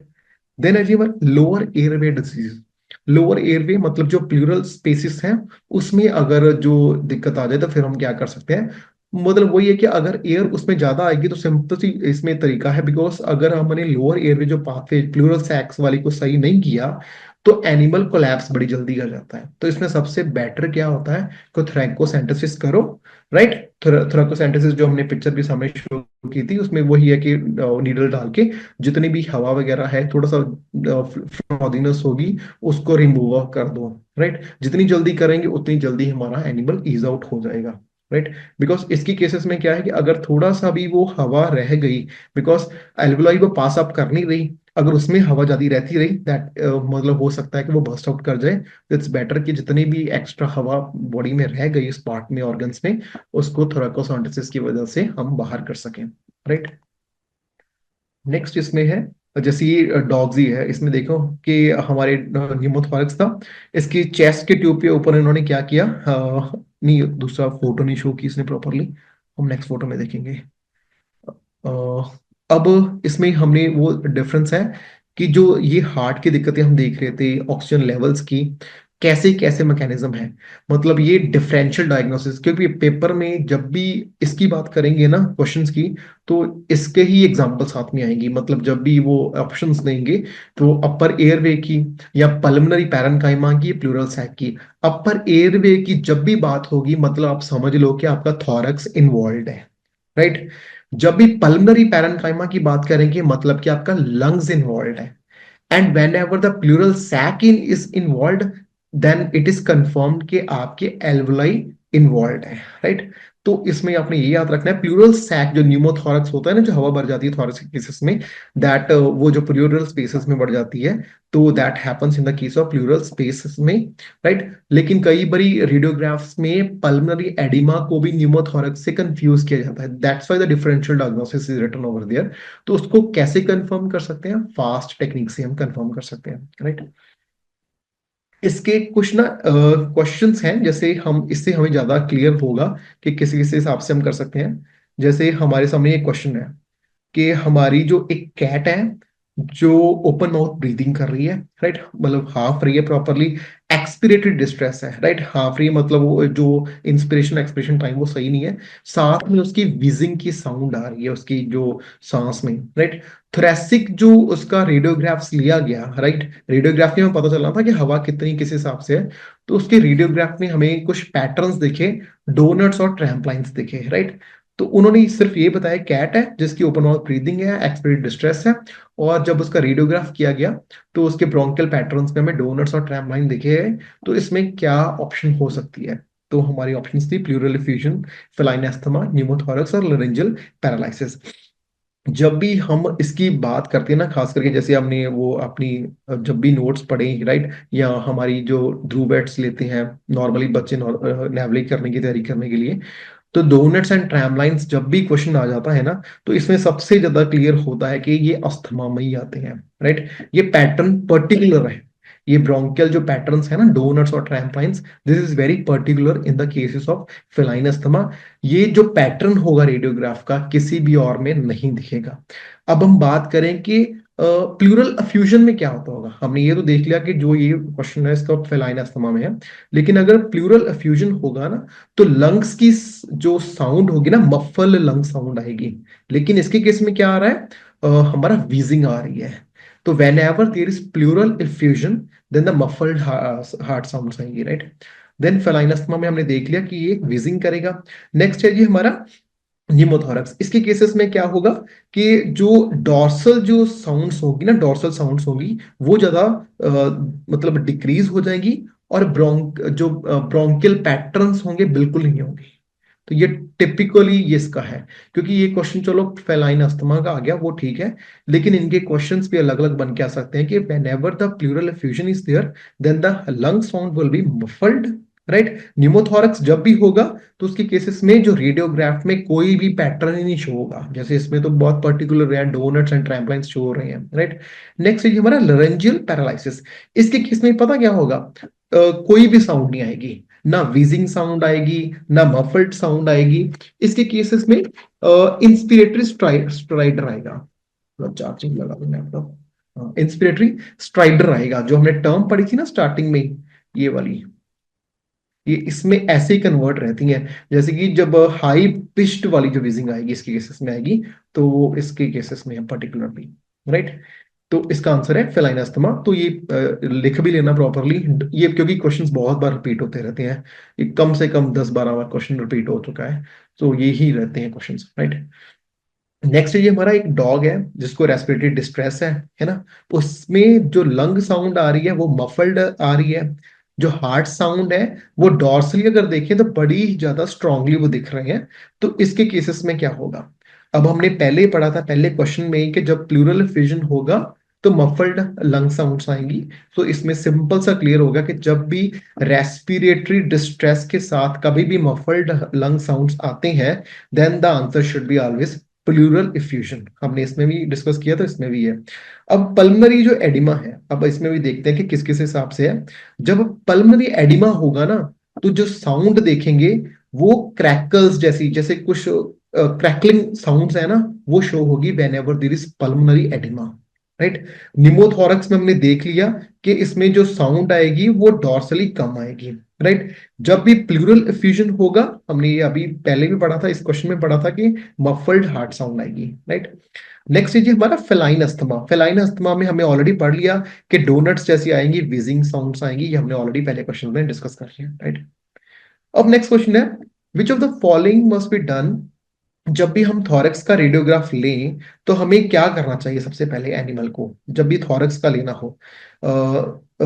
देन है जी lower airway disease. Lower airway मतलब जो प्लूरल स्पेसिस है उसमें अगर जो दिक्कत आ जाए तो फिर हम क्या कर सकते हैं, मतलब वही है कि अगर एयर उसमें ज्यादा आएगी तो सिंपल सी इसमें तरीका है, बिकॉज अगर हमने लोअर एयरवे जो पाथवे प्लूरल सैक्स वाली को सही नहीं किया तो एनिमल कोलैप्स बड़ी जल्दी कर जाता है। तो इसमें सबसे बेटर क्या होता है कि थ्रैकोसेंटेसिस करो, राइट। थ्रैकोसेंटेसिस जो हमने पिक्चर भी सामने शो की थी उसमें वही है कि नीडल डाल के जितनी भी हवा वगैरह है थोड़ा सा फ्रॉदीनेस होगी उसको रिमूव कर दो, राइट। जितनी जल्दी करेंगे उतनी जल्दी हमारा एनिमल ईज आउट हो जाएगा, राइट। बिकॉज इसकी केसेस में क्या है कि अगर थोड़ा सा भी वो हवा रह गई, बिकॉज एल्वुलाई वो पास अप कर नहीं रही, अगर उसमें हवा ज्यादा रहती रही दैट मतलब हो सकता है कि वो बर्स्ट आउट कर जाए। तो इट्स बेटर कि जितनी भी एक्स्ट्रा हवा बॉडी में रह गई इस पार्ट में ऑर्गन्स में उसको थोरैकोसेंटेसिस की वजह से हम बाहर कर सकें, राइट। नेक्स्ट इसमें है जैसे ये डॉग्स ही है, इसमें देखो कि हमारे न्यूमोथोरैक्स था, इसकी चेस्ट के ट्यूब के ऊपर इन्होंने क्या किया, नहीं दूसरा फोटो नहीं शो की इसने प्रॉपरली, हम नेक्स्ट फोटो में देखेंगे। अब इसमें हमने वो डिफरेंस है कि जो ये हार्ट की दिक्कतें हम देख रहे थे ऑक्सीजन लेवल्स की, कैसे कैसे मैकेनिज्म है, मतलब ये डिफरेंशियल डायग्नोसिस, क्योंकि पेपर में जब भी इसकी बात करेंगे ना क्वेश्चंस की, तो इसके ही एग्जांपल साथ में आएंगी, मतलब जब भी वो ऑप्शंस देंगे तो अपर एयरवे की या पल्मोनरी पैरेन्काइमा की प्लूरल सैक की। अपर एयरवे की जब भी बात होगी मतलब आप समझ लो कि आपका थॉरक्स इन्वॉल्व है, राइट। जब भी पल्मोनरी पैरेन्काइमा की बात करेंगे मतलब कि आपका लंग्स इन्वॉल्व है। And whenever the pleural sac in is involve then it is confirmed कि आपके एल्वुलाई इन्वॉल्व है, राइट। तो इसमें आपने ये याद रखना है, प्लूरल सैक जो न्यूमोथोरक्स होता है ना, जो हवा भर जाती है थोरक्स के केसेस में, दैट वो जो प्लूरल स्पेसेस में बढ़ जाती है, तो that happens in the case of pleural spaces में, राइट। लेकिन कई बारी रेडियोग्राफ्स में पल्मोनरी एडिमा को भी न्यूमोथोरक्स से कंफ्यूज किया जाता है, that's why the differential diagnosis is written over there. तो उसको कैसे कंफर्म कर सकते हैं? फास्ट टेक्निक से हम कंफर्म कर सकते हैं, राइट। इसके कुछ ना क्वेश्चंस हैं, जैसे हम इससे हमें ज्यादा क्लियर होगा कि किस किस हिसाब से हम कर सकते हैं। जैसे हमारे सामने एक क्वेश्चन है कि हमारी जो एक कैट है जो ओपन माउथ ब्रीदिंग कर रही है, राइट, मतलब हाफ रही है प्रॉपरली, एक्सपिरेटेड डिस्ट्रेस है, राइट, हाफ रही है मतलब वो जो इंस्पिरेशन एक्सपिरेशन टाइम वो सही नहीं है, साथ में उसकी विजिंग की साउंड आ रही है उसकी जो सांस में, राइट। थोरेसिक जो उसका रेडियोग्राफ्स लिया गया, राइट, रेडियोग्राफ में हमें पता चला था कि हवा कितनी किस हिसाब से है, तो उसके रेडियोग्राफ में हमें कुछ पैटर्न्स दिखे, डोनट्स और ट्रैम्पलाइंस दिखे, राइट। तो उन्होंने सिर्फ ये बताया कैट है जिसकी ओपन माउथ ब्रीदिंग है, एक्सपिरेटेड डिस्ट्रेस है, और जब उसका रेडियोग्राफ किया गया तो उसके ब्रोंकियल पैटर्न्स में हमें डोनट्स और ट्रैम्पलाइन दिखे हैं। तो इसमें क्या ऑप्शन हो सकती है? तो हमारी ऑप्शन थी प्लूरल एफ्यूजन, फेलाइन एस्थमा, न्यूमोथोरक्स और लारिंजियल पैरालिसिस। जब भी हम इसकी बात करते हैं ना, खास करके जैसे हमने वो अपनी जब भी नोट्स पढ़े, राइट, या हमारी जो ध्रुव बैट्स लेते हैं नॉर्मली बच्चे नेवलिंग करने की तैयारी करने के लिए, तो डोनट्स एंड ट्रैमलाइंस जब भी क्वेश्चन आ जाता है ना, तो इसमें सबसे ज्यादा क्लियर होता है कि ये अस्थमा में ही आते हैं, राइट। ये पैटर्न पर्टिकुलर है, ये ब्रोंकियल जो पैटर्न्स है ना, डोनट्स और trampolines, this is very particular in the cases of feline asthma. ये जो पैटर्न होगा रेडियोग्राफ का किसी भी और में नहीं दिखेगा। अब हम बात करें कि प्लूरल अफ्यूजन में क्या होता होगा। हमने ये तो देख लिया कि जो ये क्वेश्चन है इसका फेलाइन अस्थमा में है, लेकिन अगर प्लूरल अफ्यूजन होगा ना, तो लंग्स की जो साउंड होगी ना, मफल लंग साउंड आएगी। लेकिन इसके केस में क्या आ रहा है? हमारा वीजिंग आ रही है। तो when ever there is pleural effusion, then the muffled heart sound आएंगी, राइट। देन फेलाइन अस्थमा में हमने देख लिया कि ये विजिंग करेगा। नेक्स्ट है जी हमारा न्यूमोथोरक्स। इसके केसेस में क्या होगा कि जो डॉर्सल जो साउंड्स होगी ना, डॉर्सल साउंड्स होगी वो ज्यादा मतलब डिक्रीज हो जाएंगी, और ब्रोंकियल पैटर्न्स होंगे बिल्कुल नहीं होंगे। तो ये टिपिकली ये इसका है, क्योंकि ये क्वेश्चन चलो फेलाइन अस्थमा का आ गया वो ठीक है, लेकिन इनके क्वेश्चंस भी अलग अलग बन के आ सकते हैं कि whenever the pleural effusion is there, then the lung sound will be muffled, right. Pneumothorax जब भी होगा तो उसके केसेस में जो रेडियोग्राफ में कोई भी पैटर्न ही नहीं शो होगा, जैसे इसमें तो बहुत पर्टिकुलर है, डोनट्स एंड ट्रैम्पलाइंस शो हो रहे हैं, राइट। नेक्स्ट है हमारा लारिंजियल पैरालिसिस। इसके केस में पता क्या होगा? कोई भी साउंड नहीं आएगी, ना व्हीजिंग साउंड आएगी, ना मफल्ड साउंड आएगी। इसके केसेस में इंस्पिरेटरी स्ट्राइडर आएगा, चार्जिंग लगा दो लैपटॉप। इंस्पिरेटरी स्ट्राइडर आएगा, जो हमने टर्म पढ़ी थी ना स्टार्टिंग में, ये वाली, ये इसमें ऐसे ही कन्वर्ट रहती हैं। जैसे कि जब हाई पिच्ड वाली जो व्हीजिंग आएगी इसके केसेस में आएगी, तो वो इसके केसेस में है पर्टिकुलरली, राइट। तो इसका आंसर है फेलाइन अस्थमा। तो ये लिख भी लेना प्रॉपरली, ये क्योंकि क्वेश्चंस बहुत बार रिपीट होते रहते हैं, ये कम से कम 10-12 बार क्वेश्चन रिपीट हो चुका है, तो ये ही रहते हैं क्वेश्चंस, राइट। नेक्स्ट ये हमारा एक डॉग है जिसको रेस्पिरेटरी डिस्ट्रेस है ना, उसमें जो लंग साउंड आ रही है वो मफल्ड आ रही है, जो हार्ट साउंड है वो डॉर्सली अगर देखें तो बड़ी ज्यादा स्ट्रांगली वो दिख रहे हैं। तो इसके केसेस में क्या होगा? अब हमने पहले ही पढ़ा था पहले क्वेश्चन में ही कि जब प्लूरल फिजन होगा तो मफल्ड लंग साउंड्स आएंगी। तो इसमें सिंपल सा क्लियर होगा कि जब भी रेस्पिरेटरी डिस्ट्रेस के साथ कभी भी मफल्ड लंग साउंड्स आते हैं, then the answer should be always pleural effusion. हमने इसमें भी डिस्कस किया तो इसमें भी है। अब पल्मनरी जो एडिमा है, अब इसमें भी देखते हैं कि किस किस हिसाब से है। जब पल्मनरी एडिमा होगा ना, तो जो साउंड देखेंगे वो क्रैकल्स जैसी, जैसे कुछ क्रैकलिंग साउंड्स है ना, वो शो होगी when ever there is pulmonary oedema, right. Pneumothorax में हमने देख लिया कि इसमें जो साउंड आएगी वो डॉर्सली कम आएगी, राइट। जब भी प्लूरल एफ्यूजन होगा, हमने ये अभी पहले भी पढ़ा था, इस क्वेश्चन में पढ़ा था कि मफल्ड हार्ट साउंड आएगी, राइट। नेक्स्ट है जी हमारा फेलाइन अस्थमा। फेलाइन अस्थमा में हमने ऑलरेडी पढ़ लिया कि डोनट्स जैसी आएंगी, विजिंग साउंड्स आएंगी, ये हमने ऑलरेडी पहले क्वेश्चन में डिस्कस कर लिया, राइट। अब नेक्स्ट क्वेश्चन है, विच of the following must be done जब भी हम थॉरक्स का रेडियोग्राफ लें तो हमें क्या करना चाहिए सबसे पहले एनिमल को, जब भी थॉरक्स का लेना हो,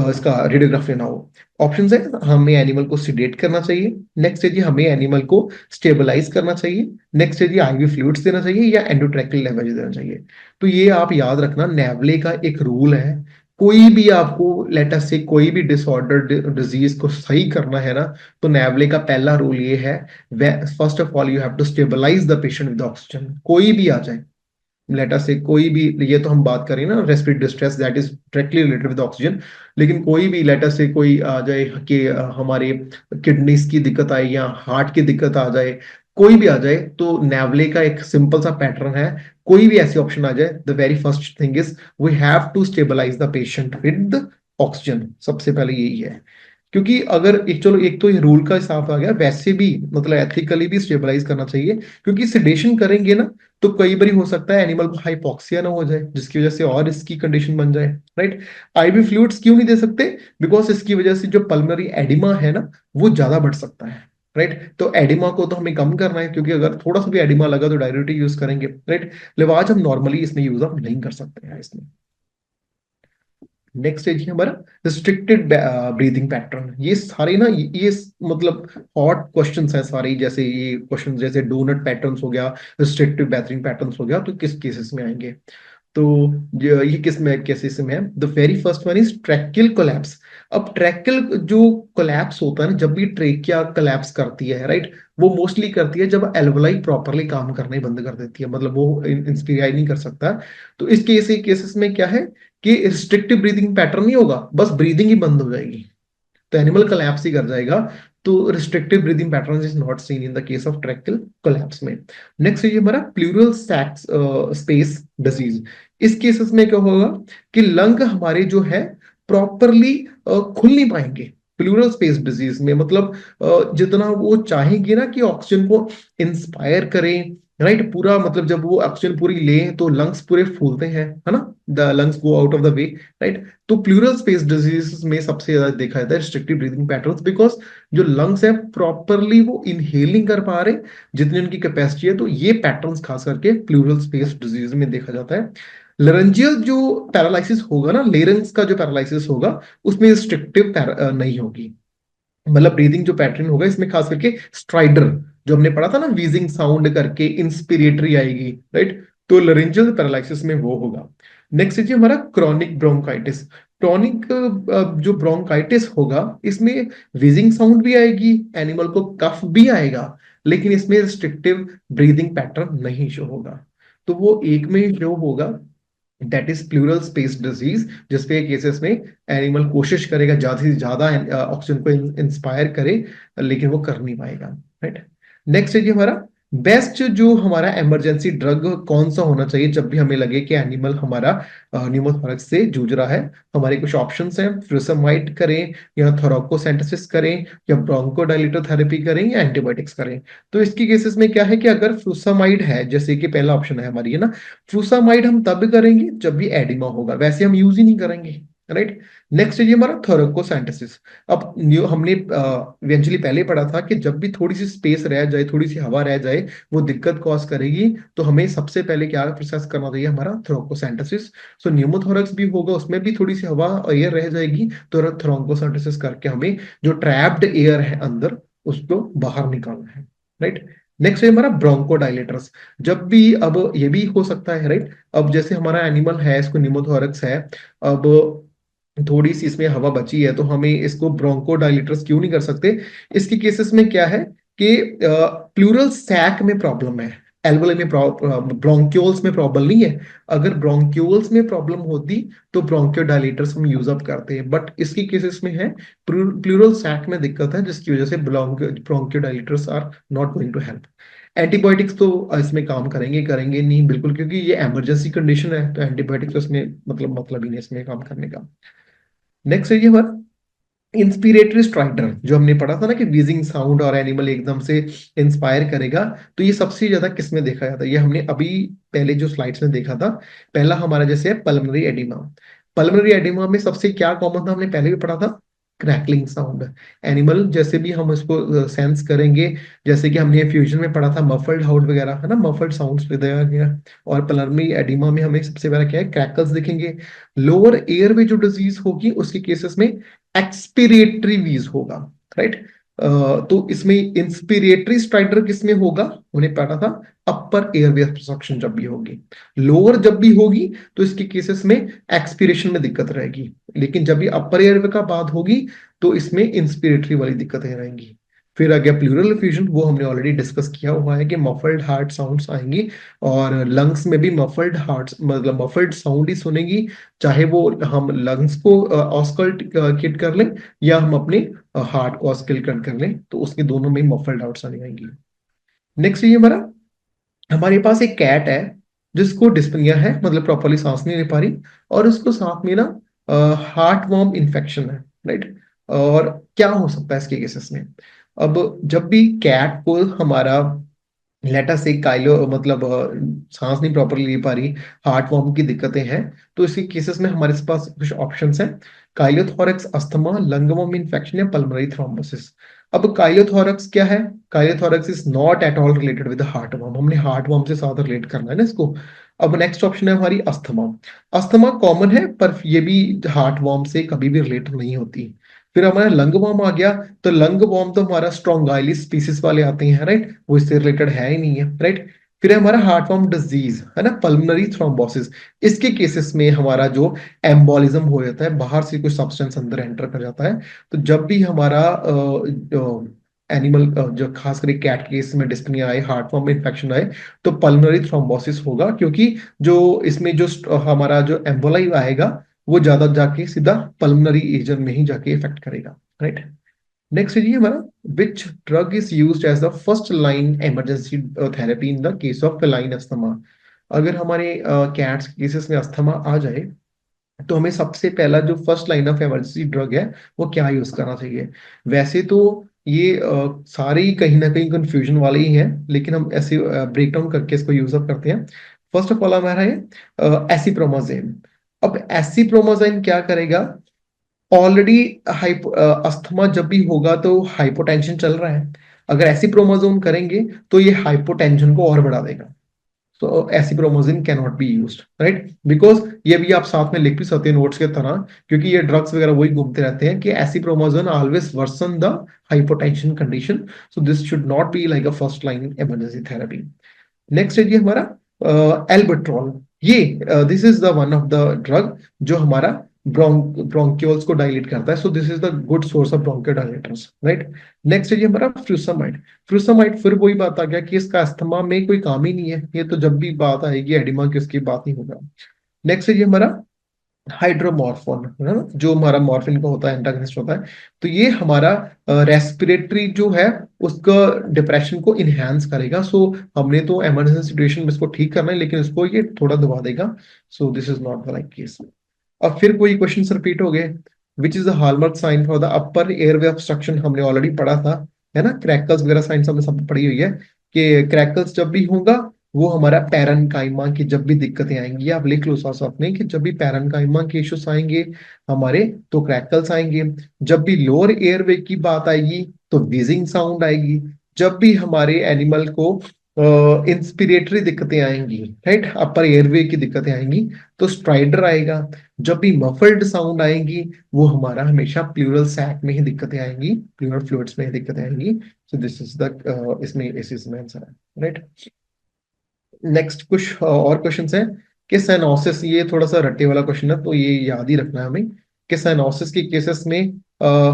इसका रेडियोग्राफ लेना हो। ऑप्शन है, हमें एनिमल को सिडेट करना चाहिए, नेक्स्ट है जी हमें एनिमल को स्टेबलाइज करना चाहिए, नेक्स्ट है जी आईवी फ्लूइड्स देना चाहिए, या एंडोट्रैकियल लेवल देना चाहिए। तो ये आप याद रखना, नेवले का एक रूल है, कोई भी आपको लेट अस से कोई भी डिसऑर्डर डिजीज को सही करना है ना, तो नेवले का पहला रूल ये है, first of all you have to stabilise the patient with oxygen. कोई भी आ जाए, लेट अस से कोई भी, ये तो हम बात करें ना respiratory distress that is directly related with oxygen, लेकिन कोई भी लेट अस से कोई आ जाए कि हमारे किडनीज की दिक्कत आए या हार्ट की दिक्कत आ जाए, कोई भी आ जाए, तो नेवले का एक सिंपल सा पैटर्न है, कोई भी ऐसी ऑप्शन आ जाए, the very first thing is we have to stabilise the patient with oxygen. सबसे पहले यही है, क्योंकि अगर एक, चलो एक तो ये रूल का हिसाब आ गया, वैसे भी मतलब एथिकली भी स्टेबलाइज करना चाहिए, क्योंकि सिडेशन करेंगे ना तो कई बार हो सकता है एनिमल को हाइपोक्सिया ना हो जाए, जिसकी वजह से और इसकी कंडीशन बन जाए, राइट। आईवी फ्लूइड्स क्यों नहीं दे सकते, बिकॉज इसकी वजह से जो पल्मोनरी एडिमा है ना वो ज्यादा बढ़ सकता है, राइट। तो एडिमा को तो हमें कम करना है, क्योंकि अगर थोड़ा सा भी एडिमा लगा तो डायरेक्टली यूज करेंगे, राइट। लिवाज हम नॉर्मली इसमें यूज अप नहीं कर सकते हैं इसमें। नेक्स्ट है जी हमारा रिस्ट्रिक्टेड ब्रीदिंग पैटर्न। ये सारे ना ये मतलब हॉट क्वेश्चंस हैं सारे, जैसे ये क्वेश्चन जैसे डोनट पैटर्न्स हो गया, रिस्ट्रिक्टिव ब्रीदिंग पैटर्न्स हो गया, तो किस केसेस में आएंगे। तो ये किस में केसेस में है, the very first one is tracheal collapse. अब ट्रैकियल जो कोलैप्स होता है ना, जब भी ट्रेकिया कोलैप्स करती है, राइट, वो मोस्टली करती है जब एल्वोलाई प्रॉपरली काम करने बंद कर देती है, मतलब वो इंस्पिराई नहीं कर सकता। तो इस केसेस में क्या है कि रिस्ट्रिक्टिव ब्रीदिंग पैटर्न नहीं होगा, बस ब्रीदिंग ही बंद हो जाएगी, तो एनिमल कोलैप्स ही कर जाएगा। तो restrictive breathing pattern is not seen in the case of tracheal collapse में। नेक्स्ट है ये हमारा प्लूरल सैक्स स्पेस डिजीज। इस केसेस में क्या होगा कि लंग हमारे जो है प्रॉपरली खुल नहीं पाएंगे प्लूरल स्पेस डिजीज में, मतलब जितना वो चाहेंगे ना कि ऑक्सीजन को इंस्पायर करें, राइट, पूरा मतलब जब वो ऑक्सीजन पूरी लें तो लंग्स पूरे फूलते हैं, है ना, the lungs go out of the way, right. तो प्लूरल स्पेस डिजीज में सबसे ज्यादा देखा जाता है रिस्ट्रिक्टिव ब्रीदिंग पैटर्न्स, बिकॉज जो लंग्स है प्रॉपरली वो इनहेलिंग कर पा रहे जितनी उनकी कैपेसिटी है, तो ये पैटर्न्स खास करके प्लूरल स्पेस डिजीज में देखा जाता है। लेरेंजियल जो पैरालिसिस होगा ना, लेरेंस का जो पैरालिसिस होगा, उसमें रिस्ट्रिक्टिव नहीं होगी, मतलब ब्रीदिंग जो पैटर्न होगा इसमें खास करके स्ट्राइडर जो हमने पढ़ा था ना, वीजिंग साउंड करके इंस्पिरेटरी आएगी, राइट। तो लरेंजियल पैरालिसिस में वो होगा। नेक्स्ट है जी हमारा क्रॉनिक ब्रोंकाइटिस। क्रॉनिक जो ब्रोंकाइटिस होगा इसमें वीजिंग साउंड भी आएगी, एनिमल को कफ भी आएगा, लेकिन इसमें रिस्ट्रिक्टिव ब्रीदिंग पैटर्न नहीं शो होगा। तो वो एक में शो होगा, that is plural space disease, जिसपे केसेस में एनिमल कोशिश करेगा ज्यादा से ज्यादा ऑक्सीजन को इंस्पायर करे, लेकिन वो कर नहीं पाएगा, राइट। नेक्स्ट है जी हमारा बेस्ट जो हमारा इमरजेंसी ड्रग कौन सा होना चाहिए जब भी हमें लगे कि एनिमल हमारा न्यूमोथोरक्स से जूझ रहा है। हमारे कुछ ऑप्शंस हैं, फ्यूरोसमाइड करें या थोराकोसेंटेसिस करें या ब्रोंकोडायलेटर थेरेपी करें या एंटीबायोटिक्स करें। तो इसकी केसेस में क्या है कि अगर फ्यूरोसमाइड है, जैसे कि पहला ऑप्शन है हमारी, है ना, फ्लूसामाइड हम तब करेंगे जब भी एडिमा होगा, वैसे हम यूज ही नहीं करेंगे, राइट। नेक्स्ट है ये हमारा थोरकोसेंटेसिस। अब न्यू हमने इवेंचुअली पहले पढ़ा था कि जब भी थोड़ी सी स्पेस रह जाए, थोड़ी सी हवा रह जाए, वो दिक्कत कॉज करेगी, तो हमें सबसे पहले क्या प्रोसेस करना चाहिए, हमारा थोरकोसेंटेसिस। सो न्यूमोथोरक्स भी होगा, उसमें भी थोड़ी सी हवा एयर रह जाएगी, तो थोरकोसेंटेसिस करके हमें जो ट्रैप्ड एयर है अंदर उसको बाहर निकालना है, राइट। नेक्स्ट है हमारा ब्रोंकोडायलेटर्स। जब भी, अब ये भी हो सकता है, राइट, अब जैसे हमारा एनिमल है, इसको निमोथोरक्स है, अब थोड़ी सी इसमें हवा बची है, तो हमें इसको ब्रोंकोडायलेटर्स क्यों नहीं कर सकते। इसके केसेस में क्या है कि प्लूरल सैक में प्रॉब्लम है, एल्वोलाई में ब्रोंक्यूल्स में प्रॉब्लम नहीं है। अगर ब्रोंक्यूल्स में प्रॉब्लम होती तो ब्रोंकोडायलेटर्स हम यूज अप करते हैं, बट इसकी केसेस में है प्लूरल सैक में दिक्कत है, जिसकी वजह से bronchodilators are not going to help. Antibiotics तो इसमें काम करेंगे करेंगे नहीं बिल्कुल, क्योंकि ये इमरजेंसी कंडीशन है, तो एंटीबायोटिक्स तो इसमें मतलब ही नहीं इसमें काम करने का। नेक्स्ट है ये हमारा इंस्पिरेटरी स्ट्राइडर, जो हमने पढ़ा था ना कि वीजिंग साउंड और एनिमल एकदम से इंस्पायर करेगा, तो ये सबसे ज्यादा किस में देखा जाता है, ये हमने अभी पहले जो स्लाइड्स में देखा था। पहला हमारा जैसे है पल्मोनरी एडिमा। पल्मोनरी एडिमा में सबसे क्या कॉमन था, हमने पहले भी पढ़ा था, क्रैकलिंग साउंड। एनिमल जैसे भी हम इसको सेंस करेंगे, जैसे कि हमने फ्यूजन में पढ़ा था मफल्ड हाउट वगैरह, है ना, मफल्ड साउंड्स विद एयर। और पल्मोनरी एडिमा में हमें सबसे पहले क्या है, क्रैकल्स दिखेंगे। लोअर एयर में जो डिजीज होगी उसके केसेस में एक्सपीरिएटरी वीज होगा, राइट। तो इसमें इंस्पिरेटरी स्ट्राइडर किसमें होगा, उन्हें पता था अपर एयरवे ऑब्स्ट्रक्शन जब भी होगी। लोअर जब भी होगी तो इसके केसेस में एक्सपीरेशन में दिक्कत रहेगी, लेकिन जब भी अपर एयरवे का बात होगी तो इसमें इंस्पिरेटरी वाली दिक्कतें रहेंगी। फिर आ गया प्लूरल एफ्यूजन, वो हमने ऑलरेडी डिस्कस किया हुआ है कि मफल्ड हार्ट साउंड्स आएंगी, और लंग्स में भी मफल्ड हार्ट मतलब मफल्ड साउंड ही सुनेगी, चाहे वो हम लंग्स को ऑस्कल्टेट कर लें या हम अपने हार्ट को ऑस्कल्टेट कर लें, तो उसके दोनों में मफल्ड आउट्स आएंगी। नेक्स्ट ये हमारे पास एक कैट है जिसको डिस्पनिया है, मतलब प्रॉपरली सांस नहीं ले पा रही, और उसको साथ में ना हार्ट वर्म इन्फेक्शन है, राइट। और क्या हो सकता है इसके केसेस में, अब जब भी कैट को हमारा लेटा से काइलो मतलब सांस नहीं प्रॉपरली ले पा रही, हार्ट वर्म की दिक्कतें हैं, तो इसके केसेस में हमारे पास कुछ ऑप्शंस हैं, chylothorax asthma, lung worm infection या पल्मोनरी थ्रोम्बोसिस। अब काइलोथोरैक्स क्या है, chylothorax is not at all related with heart worm, हमने हार्ट वर्म से साथ रिलेट करना है ना इसको। अब नेक्स्ट ऑप्शन है हमारी अस्थमा। अस्थमा कॉमन है पर ये भी हार्ट वर्म से कभी भी रिलेट नहीं होती। फिर हमारा लंग वर्म आ गया, तो लंग वर्म तो हमारा स्ट्रोंगाइलिस स्पीसीज वाले आते हैं, राइट, वो इससे रिलेटेड है ही नहीं है, राइट। फिर है हमारा हार्ट वर्म डिजीज, है ना, पल्मोनरी थ्रोम्बोसिस। इसके केसेस में हमारा जो एम्बोलिज्म हो जाता है, बाहर से कुछ सब्सटेंस अंदर एंटर कर जाता है, तो जब भी हमारा एनिमल जो खास करके कैट केस में डिस्पनिया आए, हार्ट वर्म इन्फेक्शन आए, तो पल्मोनरी थ्रोम्बोसिस होगा, क्योंकि जो इसमें जो हमारा जो एम्बोलाई आएगा वो ज्यादा जाके सीधा पल्मोनरी रीजन में ही जाके इफेक्ट करेगा, राइट। नेक्स्ट है जी हमारा, which drug is used as the first line emergency therapy in the case of feline asthma. अगर हमारे कैट्स केसेस में अस्थमा आ जाए तो हमें सबसे पहला जो first line of emergency drug है वो क्या यूज करना चाहिए। वैसे तो ये सारे ही कहीं ना कहीं कंफ्यूजन वाले ही हैं, लेकिन हम ऐसे ब्रेक डाउन करके इसको यूज अप करते हैं। फर्स्ट ऑफ ऑल हमारा है एसिप्रोमाजेन। अब एसिप्रोमाजेन क्या करेगा, ऑलरेडी अस्थमा जब भी होगा तो हाइपोटेंशन चल रहा है, अगर एसिप्रोमाजोन करेंगे तो ये हाइपोटेंशन को और बढ़ा देगा। So acepromazine can not be used, right, because ये भी आप साथ में लिख भी सकते हैं नोट्स के तरह, क्योंकि ये ड्रग्स वगैरह वही घूमते रहते हैं कि acepromazine always worsen the hypotension condition, so this should not be like a first line emergency therapy. Next है जी हमारा एल्बेट्रॉल। ये this is the one of the drug जो हमारा ब्रोंक्यूल्स को डायलेट करता है, so this is the good source of bronchodilators, right. Next है जी हमारा फ्रूसामाइड। फ्रूसामाइड फिर वही बात आ गया कि इसका अस्थमा में कोई काम ही नहीं है, ये तो जब भी बात आएगी एडिमा की उसकी बात नहीं होगा। नेक्स्ट है जी हमारा हाइड्रोमॉर्फोन, है ना, जो हमारा मॉर्फिन का होता है, एंटागनिस्ट होता है, तो ये हमारा रेस्पिरेटरी जो है उसका डिप्रेशन को इनहेंस करेगा। सो हमने तो इमरजेंसी सिचुएशन में इसको ठीक करना है, लेकिन इसको ये थोड़ा दबा देगा, so this is not the right case. अब फिर कोई क्वेश्चन रिपीट हो गए, which is the hallmark sign for the upper airway obstruction, हमने ऑलरेडी पढ़ा था, है ना, क्रैकल्स वगैरह साइंस हमने सब पढ़ी हुई है कि क्रैकल्स जब भी होगा वो हमारा पैरनकाइमा की जब भी दिक्कतें आएंगी, आप लिख लो साथ साथ में कि जब भी पैरनकाइमा के इश्यूज आएंगे हमारे तो क्रैकल्स आएंगे। जब भी लोअर एयरवे की बात आएगी तो व्हीजिंग साउंड आएगी। जब भी हमारे एनिमल को इंस्पिरेटरी दिक्कतें आएंगी, राइट, अपर एयरवे की दिक्कतें आएंगी तो स्ट्राइडर आएगा। जब भी मफल्ड साउंड आएंगी वो हमारा हमेशा प्लूरल सैक में ही दिक्कतें आएंगी, प्लूरल फ्लूइड्स में ही दिक्कतें आएंगी। सो दिस इज द इसमें इसमें आंसर है, राइट। नेक्स्ट कुछ और क्वेश्चंस हैं कि साइनोसिस, ये थोड़ा सा रट्टे वाला क्वेश्चन है तो ये याद ही रखना है हमें कि साइनोसिस के केसेस में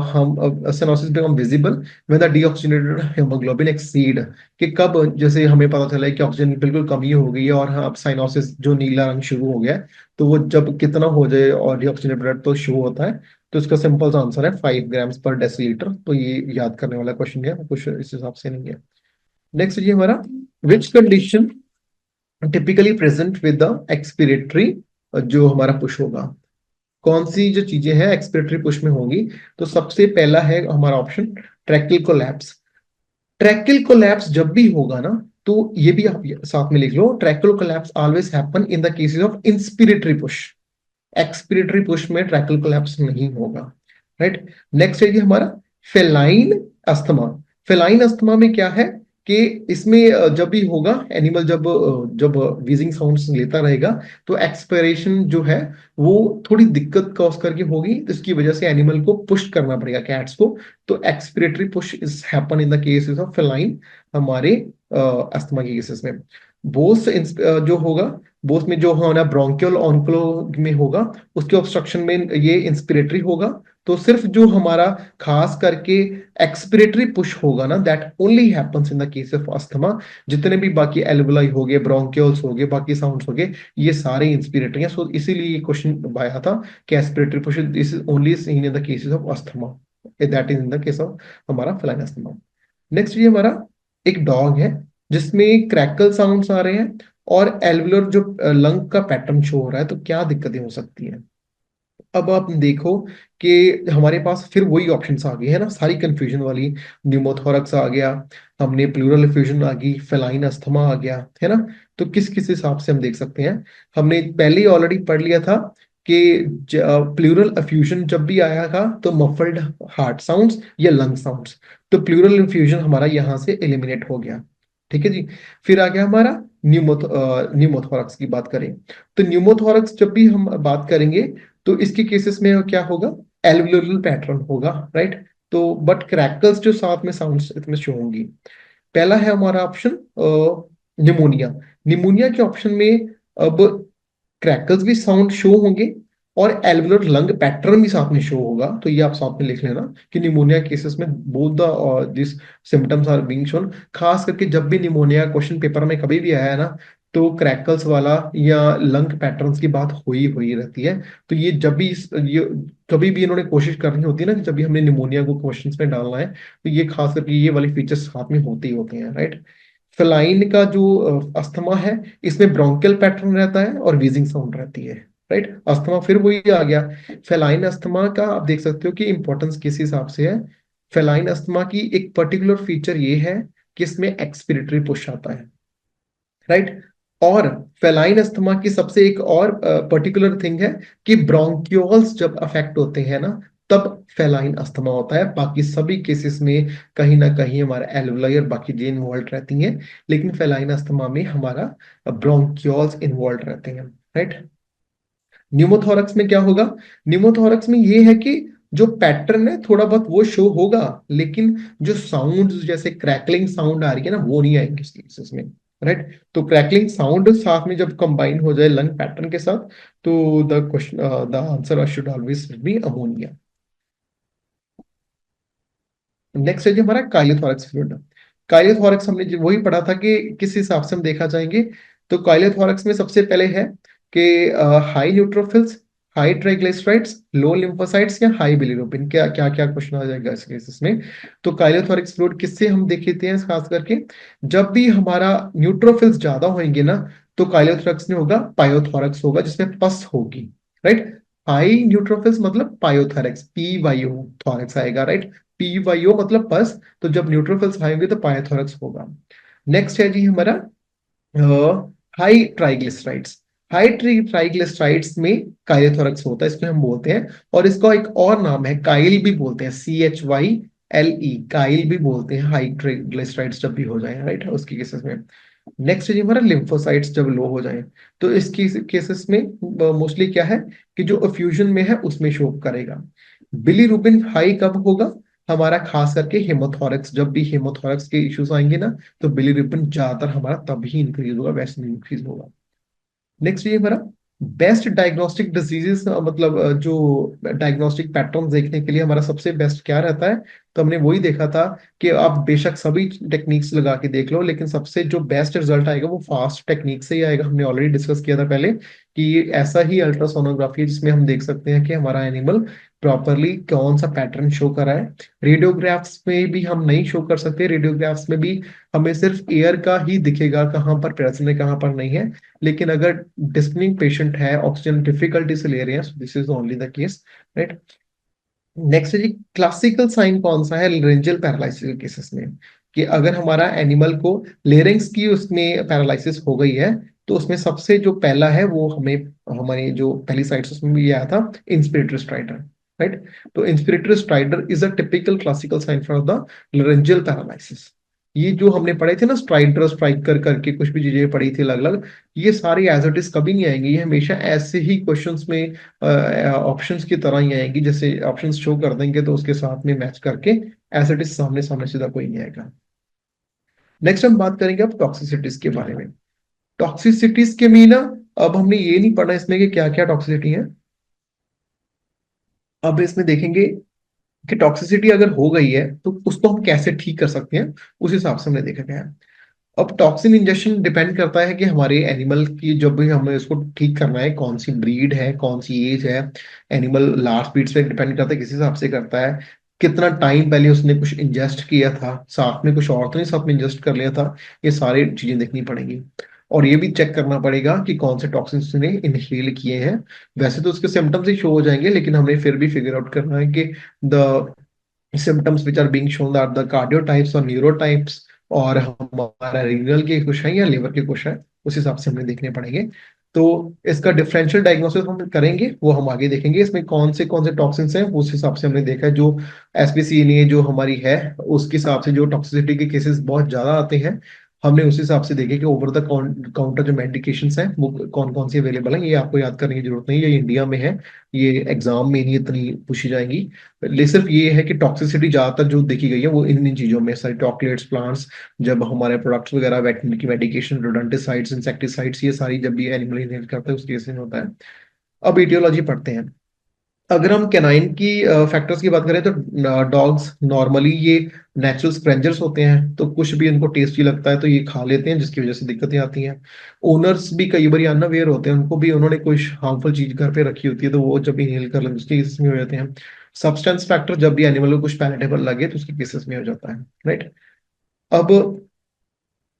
हम cyanosis become visible when the deoxygenated haemoglobin exceed, कि कब जैसे हमें पता चला है कि ऑक्सीजन बिल्कुल कमी हो गई है और हाँ अब साइनोसिस जो नीला रंग शुरू हो गया है, तो वो जब कितना हो जाए और डीऑक्सीजनेटेड ब्लड तो शो होता है, तो इसका सिंपल आंसर है 5 ग्राम्स पर डेसीलीटर। तो ये याद करने वाला क्वेश्चन है, कुछ इस हिसाब से नहीं है। नेक्स्ट ये हमारा, which condition typically present with the expiratory, जो हमारा पुश होगा, कौन सी जो चीजें हैं एक्सपिरेटरी पुश में होंगी, तो सबसे पहला है हमारा ऑप्शन ट्रैकिल कोलैप्स। ट्रैकिल कोलैप्स जब भी होगा ना, तो ये भी आप साथ में लिख लो, tracheal collapse always happen in the cases of inspiratory push, expiratory push में ट्रैकिल कोलैप्स नहीं होगा, राइट। नेक्स्ट है जी हमारा फेलाइन अस्थमा। फेलाइन अस्थमा में क्या है कि इसमें जब भी होगा एनिमल, जब वीजिंग साउंड्स लेता रहेगा तो एक्सपिरेशन जो है वो थोड़ी दिक्कत कॉज करके होगी, तो इसकी वजह से एनिमल को पुश करना पड़ेगा कैट्स को। तो expiratory push is happen in the cases of feline, हमारे अस्थमा के केसेस में। बोस जो होगा, बोस में जो हमारा ब्रोंकियल ऑन्क्लो में होगा, उसके ऑब्स्ट्रक्शन में ये इंस्पिरेटरी होगा। तो सिर्फ जो हमारा खास करके एक्सपिरेटरी पुश होगा ना, that only happens in the case of asthma. जितने भी बाकी एल्वुलाई हो गए, ब्रोंकियल्स हो गए, बाकी साउंड्स हो गए, ये सारे इंस्पिरेटरी हैं। सो इसीलिए ये क्वेश्चन आया था कि expiratory push this is only seen in the cases of asthma, that is in the case of हमारा फेलाइन अस्थमा। नेक्स्ट ये हमारा एक डॉग है जिसमें क्रैकल साउंड्स आ रहे हैं और एल्वुलर जो लंग का पैटर्न शो हो रहा है, तो क्या दिक्कतें हो सकती हैं। अब आप देखो कि हमारे पास फिर वही ऑप्शंस आ गए हैं ना, सारी कंफ्यूजन वाली। न्यूमोथोरक्स आ गया, हमने प्लूरल एफ्यूजन आ गई, फेलाइन अस्थमा आ गया, है ना। तो किस किस हिसाब से हम देख सकते हैं, हमने पहले ही ऑलरेडी पढ़ लिया था कि प्लूरल एफ्यूजन जब भी आया था तो मफल्ड हार्ट साउंड्स या लंग साउंड्स, तो प्लूरल एफ्यूजन हमारा यहाँ से एलिमिनेट हो गया। ठीक है जी। फिर आ गया हमारा न्यूमोथोरक्स की बात करें, तो न्यूमोथोरक्स जब भी हम बात करेंगे तो इसके केसेस में क्या होगा, एल्वुलर पैटर्न होगा, राइट। तो बट क्रैकल्स जो साथ में साउंड्स इसमें शो होंगी। पहला है हमारा ऑप्शन निमोनिया। निमोनिया के ऑप्शन में अब क्रैकल्स भी साउंड शो होंगे और एल्वुलर लंग पैटर्न भी साथ में शो होगा। तो ये आप साथ में लिख लेना कि निमोनिया केसेस में both the this symptoms are being shown. खास करके जब भी निमोनिया क्वेश्चन पेपर में कभी भी आया है ना, तो क्रैकल्स वाला या लंग पैटर्न्स की बात हुई रहती है। तो ये जब भी ये कभी भी इन्होंने कोशिश करनी होती है ना कि जब भी हमने निमोनिया को क्वेश्चंस में डालना है, तो ये खास करके ये वाले फीचर्स साथ में होते ही होते हैं, राइट। फेलाइन का जो अस्थमा है, इसमें ब्रोंकियल पैटर्न रहता है और वीजिंग साउंड रहती है, राइट। अस्थमा फिर वही आ गया। फेलाइन अस्थमा का आप देख सकते हो कि इंपॉर्टेंस किस हिसाब से है। फेलाइन अस्थमा की एक पर्टिकुलर फीचर ये है कि इसमें एक्सपिरेटरी पुश आता है, राइट। और फेलाइन अस्थमा की सबसे एक और पर्टिकुलर थिंग है कि ब्रोंक्यूल्स जब अफेक्ट होते हैं ना, तब फेलाइन अस्थमा होता है। बाकी सभी केसेस में कहीं ना कहीं हमारा एल्वुलाई और बाकी चीजें इन्वॉल्व रहती हैं, लेकिन फेलाइन अस्थमा में हमारा ब्रोंक्यूल्स इन्वॉल्व रहते हैं, राइट। न्यूमोथोरक्स में क्या होगा, न्यूमोथोरक्स में ये है कि जो पैटर्न है थोड़ा बहुत वो शो होगा, लेकिन जो साउंड जैसे क्रैकलिंग साउंड आ रही है ना, वो नहीं आएंगे इस केसेस में, राइट। तो क्रैकलिंग साउंड साथ में जब कंबाइन हो जाए लंग पैटर्न के साथ, तो the question the answer should always be ammonia. Next है जी हमारा काइलोथोरैक्स फ्लूइड। काइलोथोरैक्स हमने वही पढ़ा था कि किस हिसाब से हम देखा जाएंगे। तो काइलोथोरैक्स में सबसे पहले है कि हाई न्यूट्रोफिल्स, हाई ट्राइग्लिसराइड्स, लो लिम्फोसाइट्स या हाई बिलिरुबिन, क्या क्या क्या क्वेश्चन आ जाएगा इस केसेस में। तो काइलोथोरैक्स फ्लूइड किससे हम देख हैं खास करके, जब भी हमारा न्यूट्रोफिल्स ज्यादा होंगे ना, तो काइलोथोरैक्स में होगा पायोथोरैक्स होगा जिसमें पस होगी, राइट। हाई न्यूट्रोफिल्स मतलब पायोथोरैक्स, पी वाई ओ थोरैक्स आएगा, राइट। पीवाईओ मतलब पस, तो जब न्यूट्रोफिल्स हाई होंगे तो पायोथोरैक्स होगा। नेक्स्ट है जी हमारा हाई ट्राइग्लिसराइड्स। हाई ट्राइग्लिसराइड्स में काइलोथोरैक्स होता है, इसको हम बोलते हैं। और इसका एक और नाम है काइल भी बोलते हैं, CHYLE, काइल भी बोलते हैं हाई ट्राइग्लिसराइड्स जब भी हो जाए, राइट, उसकी केसेस में। नेक्स्ट है जी हमारा लिम्फोसाइट्स जब लो हो जाए, तो इसकी केसेस में मोस्टली क्या है कि जो फ्यूजन में है उसमें शो करेगा। बिलीरुबिन हाई कब होगा, हमारा खास करके हेमोथोरैक्स, जब भी हेमोथोरैक्स के इश्यूज आएंगे ना, तो बिलीरुबिन ज्यादातर हमारा तभी इंक्रीज होगा, वैसे नहीं इंक्रीज होगा। नेक्स्ट ये हमारा बेस्ट डायग्नोस्टिक डिजीजेस, मतलब जो डायग्नोस्टिक पैटर्न देखने के लिए हमारा सबसे बेस्ट क्या रहता है। तो हमने वही देखा था कि आप बेशक सभी टेक्निक्स लगा के देख लो, लेकिन सबसे जो बेस्ट रिजल्ट आएगा वो फास्ट टेक्निक से ही आएगा। हमने ऑलरेडी डिस्कस किया था पहले कि ये ऐसा ही अल्ट्रासोनोग्राफी है जिसमें हम देख सकते हैं कि हमारा एनिमल प्रॉपरली कौन सा पैटर्न शो कर रहा है। रेडियोग्राफ्स में भी हम नहीं शो कर सकते, रेडियोग्राफ्स में भी हमें सिर्फ एयर का ही दिखेगा कहाँ पर प्रेजेंट है कहाँ पर नहीं है। लेकिन अगर डिस्पनिंग पेशेंट है, ऑक्सीजन डिफिकल्टी से ले रहे हैं, this is only the case, right. Next है जी क्लासिकल साइन कौन सा है लेरेंजियल पैरालिसिस के केसेस में, कि अगर हमारा एनिमल को लेरिंग्स की उसमें पैरालिसिस हो गई है, तो उसमें सबसे जो पहला है वो हमें, हमारी जो पहली साइड उसमें भी आया था इंस्पिरेटरी स्ट्राइटर, राइट। तो inspiratory stridor is a typical classical sign for the laryngeal paralysis. ये जो हमने पढ़े थे ना, स्ट्राइडर स्ट्राइकर करके कुछ भी चीजें पढ़ी थी अलग अलग, ये सारी एज इट इज कभी नहीं आएंगी, ये हमेशा ऐसे ही क्वेश्चंस में ऑप्शंस की तरह ही आएंगी, जैसे ऑप्शंस शो कर देंगे तो उसके साथ में मैच करके एज इट इज सामने सामने सीधा कोई नहीं आएगा। नेक्स्ट हम बात करेंगे अब टॉक्सिसिटीज के बारे में। टॉक्सिसिटीज के में ना, अब हमने ये नहीं पढ़ा इसमें कि क्या क्या टॉक्सिसिटी है। अब इसमें देखेंगे कि टॉक्सिसिटी अगर हो गई है तो उसको हम कैसे ठीक कर सकते हैं, उस हिसाब से हमने देखा गया है। अब टॉक्सिन इंजेक्शन डिपेंड करता है कि हमारे एनिमल की, जब भी हमें उसको ठीक करना है, कौन सी ब्रीड है, कौन सी एज है। एनिमल लार्ज ब्रीड्स पे डिपेंड करता है, किस हिसाब से करता है, कितना टाइम पहले उसने कुछ इंजेस्ट किया था, साथ में कुछ और तो नहीं साथ में इंजेस्ट कर लिया था। ये सारी चीजें देखनी पड़ेंगी। और ये भी चेक करना पड़ेगा कि कौन से टॉक्सिन उसने इनहेल किए हैं। वैसे तो उसके सिम्टम्स ही शो हो जाएंगे, लेकिन हमें फिर भी फिगर आउट करना है कि the symptoms which are being shown are the cardiotypes और neurotypes, और हमारा रीनल के कुछ है या लिवर के कुछ है, उस हिसाब से हमें देखने पड़ेंगे। तो इसका डिफरेंशियल डायग्नोसिस हम करेंगे, वो हम आगे देखेंगे। इसमें कौन से टॉक्सिन्स हैं उस हिसाब से हमने देखा है। जो एसपीसीएनए जो हमारी है, उसके हिसाब से जो टॉक्सिसिटी के केसेस बहुत ज्यादा आते हैं, हमने उस हिसाब से देखे कि ओवर द काउंटर जो मेडिकेशंस हैं वो कौन कौन सी अवेलेबल हैं। ये आपको याद करने की जरूरत नहीं है, ये इंडिया में है, ये एग्जाम में नहीं इतनी पूछी जाएंगी। ले सिर्फ ये है कि टॉक्सिसिटी ज्यादातर जो देखी गई है वो इन इन चीजों में, सारी चॉकलेट्स, प्लांट्स, जब हमारे प्रोडक्ट्स वगैरह, वेटरनरी की मेडिकेशन, रोडेंटिसाइड्स, इंसेक्टिसाइड्स, ये सारी जब भी एनिमल इनहेल करता है उस केस में होता है। अब ईटियोलॉजी पढ़ते हैं। अगर हम कैनाइन की फैक्टर्स की बात करें तो डॉग्स नॉर्मली ये नेचुरल स्प्रेंजर्स होते हैं, तो कुछ भी उनको टेस्टी लगता है तो ये खा लेते हैं, जिसकी वजह से दिक्कतें आती हैं। ओनर्स भी कई बार अनअवेयर होते हैं, उनको भी उन्होंने कोई हार्मफुल चीज घर पे रखी होती है, तो वो जब इनहेल कर लेते हैं उसके केसेस में हो जाते हैं। सब्सटेंस फैक्टर जब भी एनिमल को कुछ पैलेटेबल लगे तो उसके केसेस में हो जाता है, राइट। अब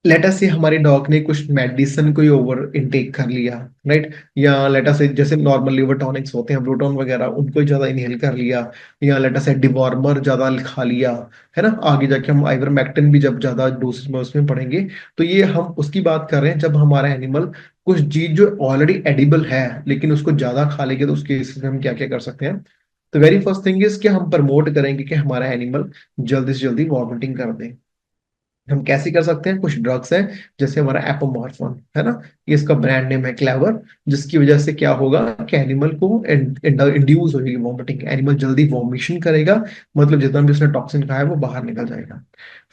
लेट अस से हमारे डॉग ने कुछ मेडिसिन कोई ओवर इनटेक कर लिया, राइट। या लेट अस से जैसे नॉर्मल लिवर टॉनिक्स होते हैं, ब्रोटोन वगैरह, उनको ही ज्यादा इनहेल कर लिया, या लेट अस से डिवॉर्मर ज्यादा खा लिया, है ना। आगे जाके हम आइवरमेक्टिन भी जब ज्यादा डोसेज में उसमें पढ़ेंगे। तो ये हम उसकी बात कर रहे हैं जब हमारा एनिमल कुछ चीज जो ऑलरेडी एडिबल है लेकिन उसको ज्यादा खा लेंगे, तो उसके केसेस में हम क्या क्या कर सकते हैं। तो वेरी फर्स्ट थिंग इज कि हम प्रमोट करेंगे कि हमारा एनिमल जल्दी से जल्दी वॉमिटिंग कर दे। हम कैसे कर सकते हैं, कुछ ड्रग्स हैं, जैसे हमारा एपोमॉर्फन है ना, ये इसका ब्रांड नेम है क्लेवर, जिसकी वजह से क्या होगा कि एनिमल को इंड्यूस होगी वॉमिटिंग, एनिमल जल्दी वॉमिशन करेगा, मतलब जितना भी उसने टॉक्सिन खाया है वो बाहर निकल जाएगा।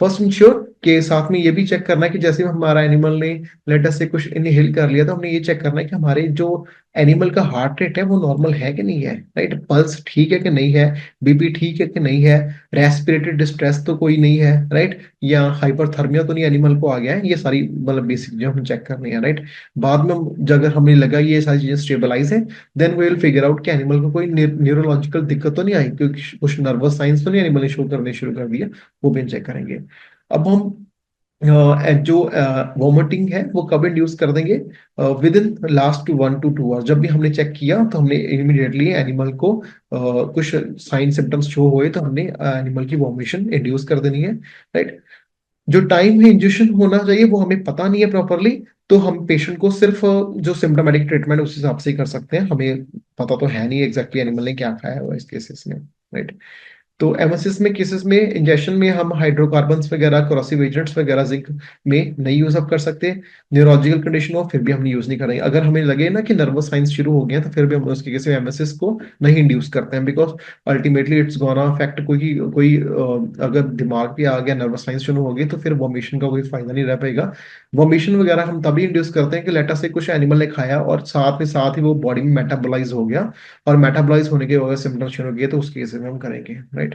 फर्स्ट इंश्योर के साथ में ये भी चेक करना है कि जैसे हमारा एनिमल ने लेटस से कुछ इनहेल कर लिया, तो हमने ये चेक करना है कि हमारे जो एनिमल का हार्ट रेट है वो नॉर्मल है कि नहीं है, राइट। पल्स ठीक है कि नहीं है, बीपी ठीक है कि नहीं है, रेस्पिरेटरी डिस्ट्रेस तो कोई नहीं है, राइट, या हाइपरथर्मिया तो नहीं एनिमल को आ गया है। ये सारी मतलब बेसिक जो हम चेक करनी है, राइट। बाद में अगर हमें लगा ये सारी चीजें स्टेबलाइज है, then we will figure out कि एनिमल को कोई न्यूरोलॉजिकल दिक्कत तो नहीं आई, क्योंकि कुछ नर्वस साइंस तो नहीं एनिमल ने शो करने शुरू कर दिया, वो भी चेक करेंगे। अब हम जो वॉमिटिंग है वो कब इंड्यूस कर देंगे, with in last 1 to 2 hours. जब भी हमने चेक किया तो हमने इमीडिएटली एनिमल को कुछ साइन सिम्टम्स शो हुए तो हमने एनिमल की वॉमिशन इंड्यूस कर देनी है, राइट। जो टाइम है इंजेक्शन होना चाहिए वो हमें पता नहीं है प्रॉपरली, तो हम पेशेंट को सिर्फ जो सिम्टोमेटिक ट्रीटमेंट उस हिसाब से ही कर सकते हैं, हमें पता तो है नहीं एग्जैक्टली एनिमल ने क्या खाया हुआ इस केसेस में, राइट। तो एमएसएस में केसेस में इंजेक्शन में हम हाइड्रोकार्बन्स वगैरह, कोरोसिव एजेंट्स वगैरह जिंक में नहीं यूज अप कर सकते। न्यूरोलॉजिकल कंडीशन हो फिर भी हम यूज नहीं करेंगे। अगर हमें लगे ना कि नर्वस साइंस शुरू हो गया तो फिर भी हम उसके केस में एमएसएस को नहीं इंड्यूस करते हैं, because ultimately it's gonna affect कोई कोई अगर दिमाग पे आ गया, नर्वस साइंस शुरू हो गई, तो फिर वॉमिशन का कोई फायदा नहीं रह पाएगा। वॉमिशन वगैरह हम तभी इंड्यूस करते हैं कि लेटा से कुछ एनिमल ने खाया और साथ ही वो बॉडी में मेटाबोलाइज हो गया, और मेटाबोलाइज होने के वजह सिम्टम्स शुरू हो गए, तो उस केस में हम करेंगे, राइट।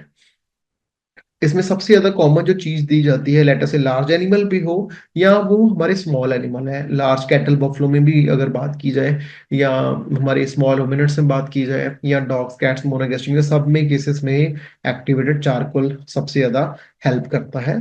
इसमें सबसे ज्यादा कॉमन जो चीज दी जाती है, लेटर से लार्ज एनिमल भी हो या वो हमारे स्मॉल एनिमल है, लार्ज कैटल बफलो में भी अगर बात की जाए, या हमारे स्मॉल होमिनिड्स में बात की जाए, या डॉग्स, कैट्स, मोनागेस्ट्रियन, सब में केसेस में एक्टिवेटेड चारकोल सबसे ज्यादा हेल्प करता है।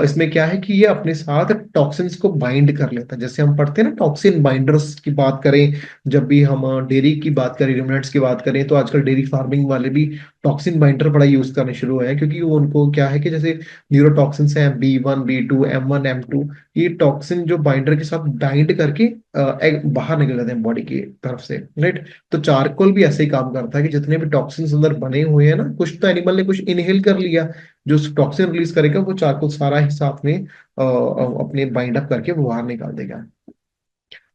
इसमें क्या है कि ये अपने साथ टॉक्सिन्स को बाइंड कर लेता है। जैसे हम पढ़ते हैं ना टॉक्सिन बाइंडर्स की बात करें, जब भी हम डेयरी की बात करें, रुमिनेंट्स की बात करें, तो आजकल डेयरी फार्मिंग वाले भी टॉक्सिन बाइंडर बड़ा यूज करने शुरू हुए हैं, क्योंकि वो उनको क्या है कि जैसे न्यूरोटॉक्सिन्स हैं B1 B2 M1 M2, ये टॉक्सिन जो बाइंडर के साथ बाइंड करके बाहर निकल जाते हैं बॉडी की तरफ से, राइट। तो चारकोल भी ऐसे ही काम करता है कि जितने भी टॉक्सिन्स अंदर बने हुए हैं ना, कुछ तो एनिमल ने कुछ इनहेल कर लिया, जो टॉक्सिन रिलीज करेगा वो चारकोल सारा ही साथ में अपने बाइंड अप करके वो बाहर निकाल देगा।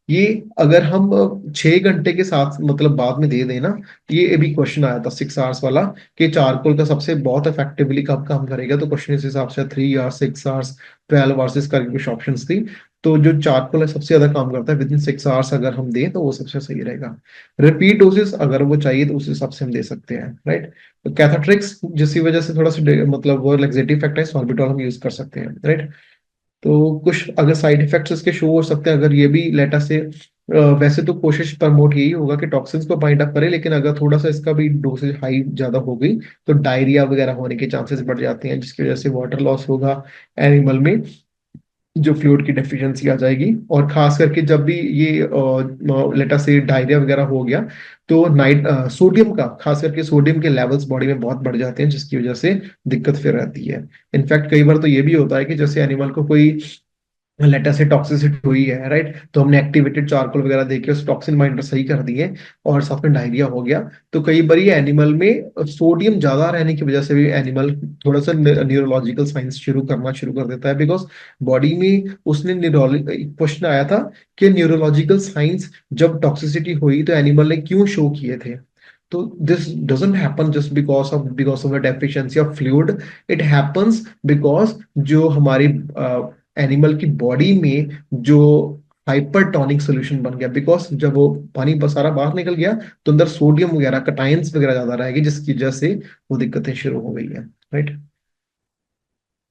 ये अगर हम 6 घंटे के साथ मतलब बाद में दे देना, ये भी क्वेश्चन आया था 6 आवर्स वाला, कि चारकोल का सबसे बहुत इफेक्टिवली कब काम करेगा, तो क्वेश्चन इस हिसाब से 3 आवर्स, 6 आवर्स, 12 आवर्स करके कुछ ऑप्शन थी। तो जो चारकोल है सबसे ज्यादा काम करता है विद इन 6 आवर्स, अगर हम दें तो वो सबसे सही रहेगा। रिपीट डोजेस अगर वो चाहिए तो उस हिसाब से हम दे सकते हैं, राइट। तो कैथेट्रिक्स जिसकी वजह से थोड़ा सा मतलब वो लैक्सेटिव इफेक्ट है, सॉर्बिटॉल हम यूज कर सकते हैं, राइट। तो कुछ अगर साइड इफेक्ट्स इसके शो हो सकते हैं, अगर ये भी लेटा से वैसे तो कोशिश प्रमोट यही होगा कि टॉक्सिन्स को बाइंड अप करे, लेकिन अगर थोड़ा सा इसका भी डोसेज हाई ज्यादा हो गई तो डायरिया वगैरह होने के चांसेस बढ़ जाते हैं, जिसकी वजह से वाटर लॉस होगा एनिमल में, जो फ्लूइड की डेफिशिएंसी आ जाएगी। और खास करके जब भी ये लेटा से डायरिया वगैरह हो गया, तो नाइट सोडियम का, खास करके सोडियम के लेवल्स बॉडी में बहुत बढ़ जाते हैं, जिसकी वजह से दिक्कत फिर रहती है। इनफैक्ट कई बार तो ये भी होता है कि जैसे एनिमल को कोई लेटर से टॉक्सिसिटी हुई है, राइट, तो हमने एक्टिवेटेड चारकोल वगैरह देके उस टॉक्सिन बाइंडर सही कर दिए और साथ में डायरिया हो गया, तो कई बार ये एनिमल में सोडियम ज्यादा रहने की वजह से भी एनिमल थोड़ा सा न्यूरोलॉजिकल साइंस शुरू कर देता है, बिकॉज बॉडी में उसने क्वेश्चन आया था कि न्यूरोलॉजिकल साइंस जब टॉक्सिसिटी हुई तो एनिमल ने क्यों शो किए थे। तो this doesn't happen just because of the deficiency of fluid, it happens because जो हमारी एनिमल की बॉडी में जो हाइपरटोनिक सोल्यूशन बन गया, बिकॉज जब वो पानी सारा बाहर निकल गया तो अंदर सोडियम वगैरह कटायंस वगैरह ज्यादा रहेगी, जिसकी वजह से वो दिक्कतें शुरू हो गई है, राइट।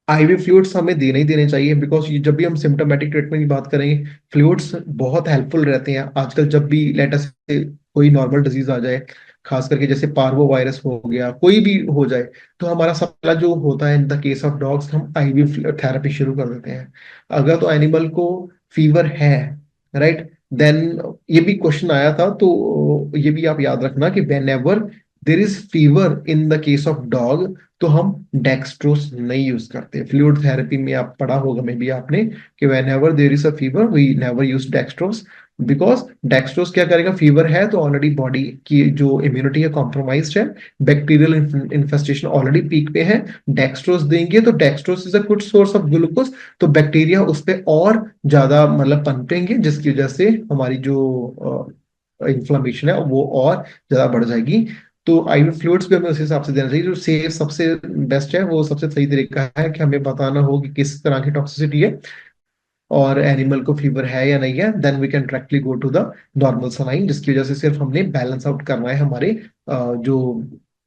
आईवी फ्लूइड्स हमें देने ही देने चाहिए, बिकॉज जब भी हम सिम्टोमेटिक ट्रीटमेंट की बात करें, फ्लूइड्स बहुत हेल्पफुल रहते हैं। आजकल जब भी लेटेस्ट कोई नॉर्मल डिजीज आ जाए, खास करके जैसे पार्वो वायरस हो गया, कोई भी हो जाए, तो हमारा सब पहला जो होता है in the case of dogs, हम आईवी थेरेपी शुरू कर देते हैं। अगर तो एनिमल को फीवर है, राइट, देन ये भी क्वेश्चन आया था, तो ये भी आप याद रखना कि whenever there is fever in the case of dog, तो हम डेक्सट्रोस नहीं यूज करते। फ्लूइड थेरेपी में आप पढ़ा होगा मे बी आपने कि whenever there is a fever we never use dextrose, because dextrose क्या करेगा, फीवर है तो ऑलरेडी बॉडी की जो इम्यूनिटी है कॉम्प्रोमाइज्ड है, बैक्टीरियल इन्फेस्टेशन ऑलरेडी पीक पे है। डेक्सट्रोस देंगे तो dextrose is a good source of glucose, तो बैक्टीरिया उस पर और ज्यादा मतलब पनपेंगे, जिसकी वजह से हमारी जो इन्फ्लामेशन है वो और ज्यादा बढ़ जाएगी। तो आईवी फ्लूइड्स भी हमें उस हिसाब से देना चाहिए। जो सेफ सबसे बेस्ट है, वो सबसे सही तरीका है कि हमें बताना हो कि किस तरह की टॉक्सिसिटी है और एनिमल को फीवर है या नहीं है, then we can directly go to the normal saline, जिसकी वजह से सिर्फ हमने बैलेंस आउट करना है हमारे जो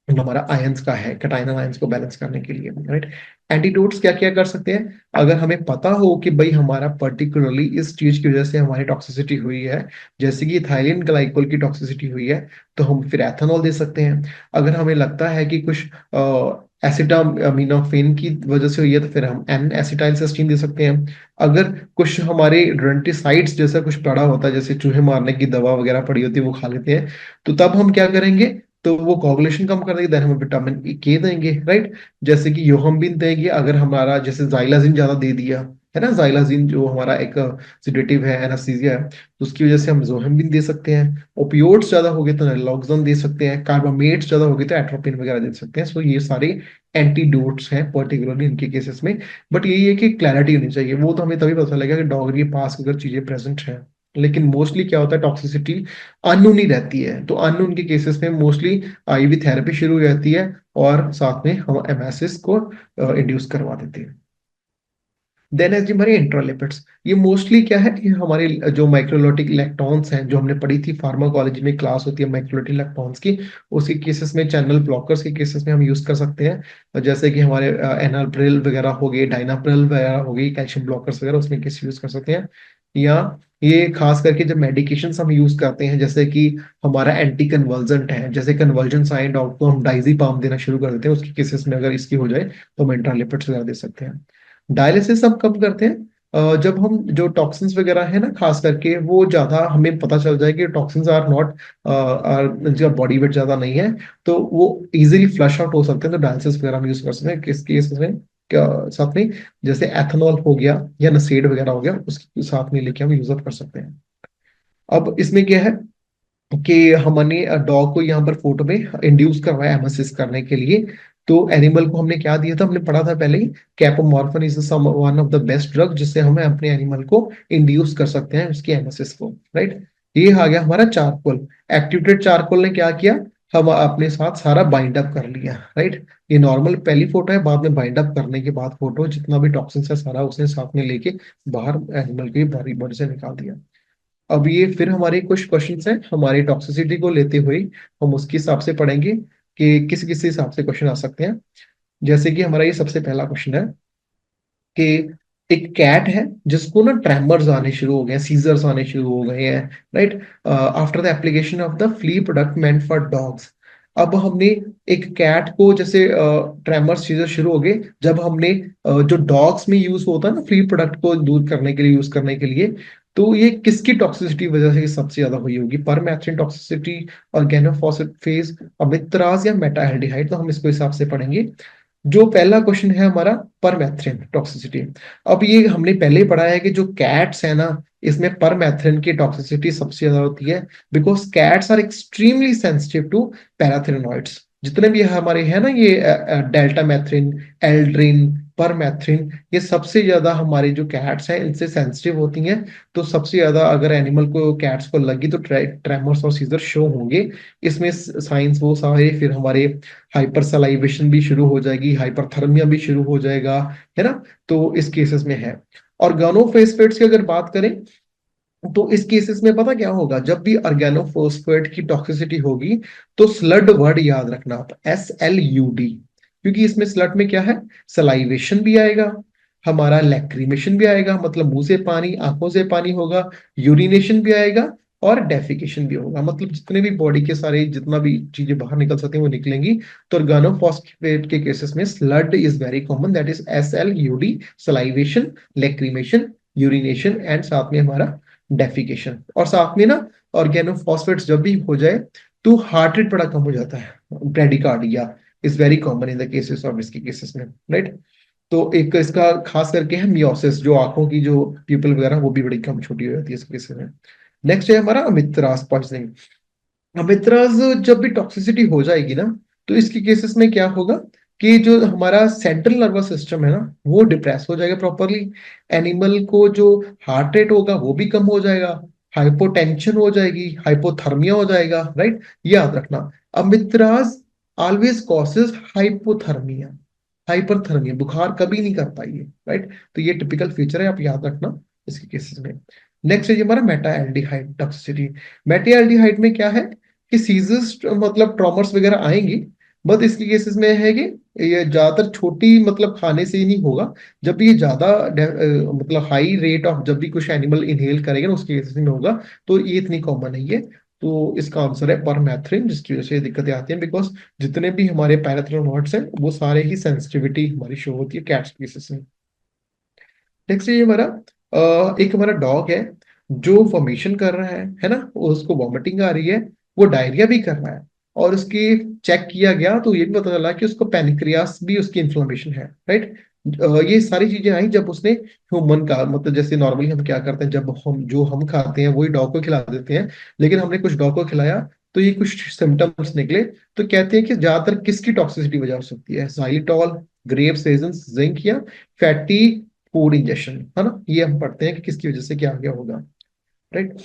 हमारा आयंस का है, कैटायन आयंस को बैलेंस करने के लिए, राइट। एंटीडोट्स क्या क्या कर सकते हैं, अगर हमें पता हो कि भाई हमारा पर्टिकुलरली इस चीज की वजह से हमारी टॉक्सिसिटी हुई है, जैसे कि इथाइलिन ग्लाइकोल की टॉक्सिसिटी हुई है, तो हम फिर एथेनॉल दे सकते हैं। अगर हमें लगता है कि कुछ एसिटामिनोफेन की वजह से हुई है, तो फिर हम एन एसिटाइल सिस्टीन दे सकते हैं। अगर कुछ हमारे रोडेंटिसाइड्स जैसा कुछ पड़ा होता है, जैसे चूहे मारने की दवा वगैरह पड़ी होती है, वो खा लेते हैं, तो तब हम क्या करेंगे, तो वो कोगुलेशन कम कर देंगे, देन हमें विटामिन के देंगे, राइट। जैसे कि योहम्बिन देंगे, अगर हमारा जैसे जाइलाजिन ज्यादा दे दिया है ना, जाइलाजिन जो हमारा एक सिडेटिव है, एनास्थीसिया है, तो उसकी वजह से हम जोहम्बिन दे सकते हैं। ओपियोइड्स ज्यादा हो गए तो नलोक्सोन दे सकते हैं। कार्बामेट्स ज्यादा हो गए तो एट्रोपिन वगैरह दे सकते हैं। सो ये सारे एंटीडोट्स हैं पर्टिकुलरली इनके केसेस में। बट यही है कि क्लैरिटी होनी चाहिए, वो तो हमें तभी पता लगेगा कि डॉग के पास अगर चीजें प्रेजेंट हैं। लेकिन मोस्टली क्या होता है, टॉक्सिसिटी अननोन ही रहती है, तो अननोन के केसेस में मोस्टली आईवी थेरेपी शुरू हो जाती है और साथ में हम एमएसएस को इंड्यूस करवा देते हैं। देन है जी हमारे इंट्रालिपिड्स। ये मोस्टली क्या है कि हमारे जो माइक्रोलोटिक इलेक्ट्रॉन्स हैं, जो हमने पढ़ी थी फार्माकोलॉजी में क्लास होती है माइक्रोलोटिक इलेक्ट्रॉन्स की, उसके केसेस में चैनल ब्लॉकर्स के केसेस में हम यूज कर सकते हैं। जैसे कि हमारे एनाप्रिल वगैरह हो गए, डाइनाप्रिल वगैरह हो गई, कैल्शियम ब्लॉकर्स वगैरह, उसमें केस यूज कर सकते हैं। या ये खास करके जब मेडिकेशन हम यूज करते हैं, जैसे कि हमारा एंटी कन्वर्जेंट है, जैसे कन्वर्जन साइन डॉग को हम डाइजीपाम देना शुरू कर देते हैं, उसकी केसेस में अगर इसकी हो जाए तो हम इंट्रालिपिड्स वगैरह दे सकते हैं। डायलिसिस हम कब करते हैं? जब हम जो टॉक्सिन्स वगैरह है ना, खास करके वो ज्यादा हमें पता चल जाए कि टॉक्सिन्स आर नॉट, जिनका बॉडी वेट ज्यादा नहीं है, तो वो इजीली फ्लश आउट हो सकते हैं, तो डायलिसिस वगैरह हम यूज कर सकते हैं किस केस में, साथ में जैसे एथेनॉल हो गया या नसेड वगैरह हो गया, उसके साथ में लेके हम यूज अप कर सकते हैं। अब इसमें क्या है कि हमने डॉग को यहाँ पर फोटो में इंड्यूस करवाया एमएसएस करने के लिए। तो एनिमल को हमने क्या दिया था, हमने पढ़ा था पहले ही, apomorphine is one of the best drug जिससे हमें अपने एनिमल को इंड्यूस कर सकते हैं उसकी एमएसएस को, राइट। ये आ गया हमारा चारकोल। एक्टिवेटेड चारकोल ने क्या किया, हम अपने साथ सारा बाइंड अप कर लिया, राइट। ये नॉर्मल पहली फोटो है, बाद में बाइंड अप करने के बाद फोटो जितना भी टॉक्सिन है सारा उसने साथ में लेके बाहर एनिमल की बॉडी से निकाल दिया। अब ये फिर हमारे कुछ क्वेश्चंस हैं, हमारी टॉक्सिसिटी को लेते हुए हम उसके हिसाब से पढ़ेंगे कि किस किस हिसाब से क्वेश्चन आ सकते हैं। जैसे कि हमारा ये सबसे पहला क्वेश्चन है कि एक कैट है जिसको ना ट्रेमर्स आने शुरू हो गए, सीजर्स आने शुरू हो गए हैं, right, after the application of the flea product meant for dogs. अब हमने एक कैट को जैसे ट्रेमर्स सीजर शुरू हो गए जब हमने जो डॉग्स में यूज होता है ना फ्ली प्रोडक्ट को दूर करने के लिए, यूज करने के लिए, तो ये किसकी टॉक्सिसिटी वजह से सबसे ज्यादा हुई होगी? परमेथ्रिन टॉक्सिसिटी, ऑर्गेनोफॉस्फेट, अमित्राज या मेटाएल्डिहाइड? तो हम इसको हिसाब से पढ़ेंगे। जो पहला क्वेश्चन है हमारा, परमेथ्रिन टॉक्सिसिटी। अब ये हमने पहले ही पढ़ा है कि जो कैट्स है ना, इसमें परमेथ्रिन की टॉक्सिसिटी सबसे ज्यादा होती है, because cats are extremely sensitive to pyrethroids. जितने भी हमारे हैं ना ये डेल्टा मैथ्रिन, एल्ड्रिन, परमेथ्रिन, ये सबसे ज्यादा हमारे जो कैट्स हैं इनसे सेंसिटिव होती हैं। तो सबसे ज्यादा अगर एनिमल को, कैट्स को लगी तो ट्रेमर्स और सीजर शो होंगे। इसमें साइंस वो सारे, फिर हमारे हाइपर सलाइवेशन भी शुरू हो जाएगी, हाइपरथर्मिया भी शुरू हो जाएगा, है ना। तो इस केसेस में है। ऑर्गेनोफॉस्फेट्स की अगर बात करें तो इस केसेस में पता क्या होगा, जब भी ऑर्गेनोफॉस्फेट की टॉक्सिसिटी होगी तो स्लड वर्ड याद रखना आप, SLUD, क्योंकि इसमें स्लड में क्या है, सलाइवेशन भी आएगा, हमारा लैक्रिमेशन भी आएगा, मतलब मुंह से पानी, आंखों से पानी होगा, यूरिनेशन भी आएगा और डेफिकेशन भी होगा, मतलब जितने भी बॉडी के सारे जितना भी चीजें बाहर निकल सकती हैं वो निकलेंगी। तो ऑर्गेनोफॉस्फेट के केसेस में SLUD is very common, that is SLUD, salivation, lacrimation, urination and साथ में हमारा डेफिकेशन। और साथ में ना ऑर्गेनोफॉस्फेट्स जब भी हो जाए तो हार्ट रेट बड़ा कम हो जाता है, bradycardia is very common in the cases of इसकी केसेस में, राइट। तो एक इसका खास करके है मियोसिस, जो आंखों की जो पीपल वगैरह वो भी बड़ी कम छोटी हो जाती है इस केसेस में। नेक्स्ट है हमारा अमित्रास पॉइजनिंग। अमित्रास जब भी टॉक्सिसिटी हो जाएगी ना, तो इसके केसेस में क्या होगा कि जो हमारा सेंट्रल नर्वस सिस्टम है ना वो डिप्रेस हो जाएगा प्रॉपरली, एनिमल को जो हार्ट रेट होगा वो भी कम हो जाएगा, हाइपोटेंशन हो जाएगी, हाइपोथर्मिया हो जाएगा, राइट। याद रखना, अमित्रास ऑलवेज कॉसेस हाइपोथर्मिया, हाइपरथर्मिया, बुखार कभी नहीं कर पाएगी, राइट। तो ये टिपिकल फीचर है, आप याद रखना इसके केसेस में। नेक्स्ट है ये हमारा Meta aldehyde toxicity. Meta aldehyde में क्या है कि सीजर्स मतलब ट्रॉमर्स वगैरह आएंगी, बट इसके केसेस में है कि ये ज्यादातर छोटी मतलब खाने से ही नहीं होगा, जब भी ये ज्यादा मतलब हाई रेट ऑफ जब भी कुछ एनिमल इनहेल करेगा ना उसके केसेस में होगा। तो ये इतनी कॉमन नहीं है। तो इसका आंसर है परमेथ्रिन, जिसकी वजह से ये दिक्कतें आती हैं, बिकॉज जितने भी हमारे पैराथेनोइड्स हैं वो सारे ही सेंसिटिविटी हमारी शो होती है कैट्स केसेस में। नेक्स्ट ये हमारा एक हमारा डॉग है जो फॉर्मेशन कर रहा है ना, उसको वॉमिटिंग आ रही है, वो डायरिया भी कर रहा है, और उसकी चेक किया गया तो ये भी पता चला कि उसको पैनिक्रियास भी उसकी इन्फ्लेमेशन है, राइट। ये सारी चीजें आई जब उसने ह्यूमन का, मतलब जैसे नॉर्मली हम क्या करते हैं, जब हम खाते हैं वही डॉग को खिला देते हैं, लेकिन हमने कुछ डॉग को खिलाया तो ये कुछ सिम्टम्स निकले। तो कहते हैं कि ज्यादातर किसकी टॉक्सिसिटी वजह हो सकती है, साइलिटॉल, ग्रेप्स, रेजन्स, जिंक या फैटी फूड इंजेक्शन, है ना। ये हम पढ़ते हैं कि किसकी वजह से क्या आ गया होगा, राइट।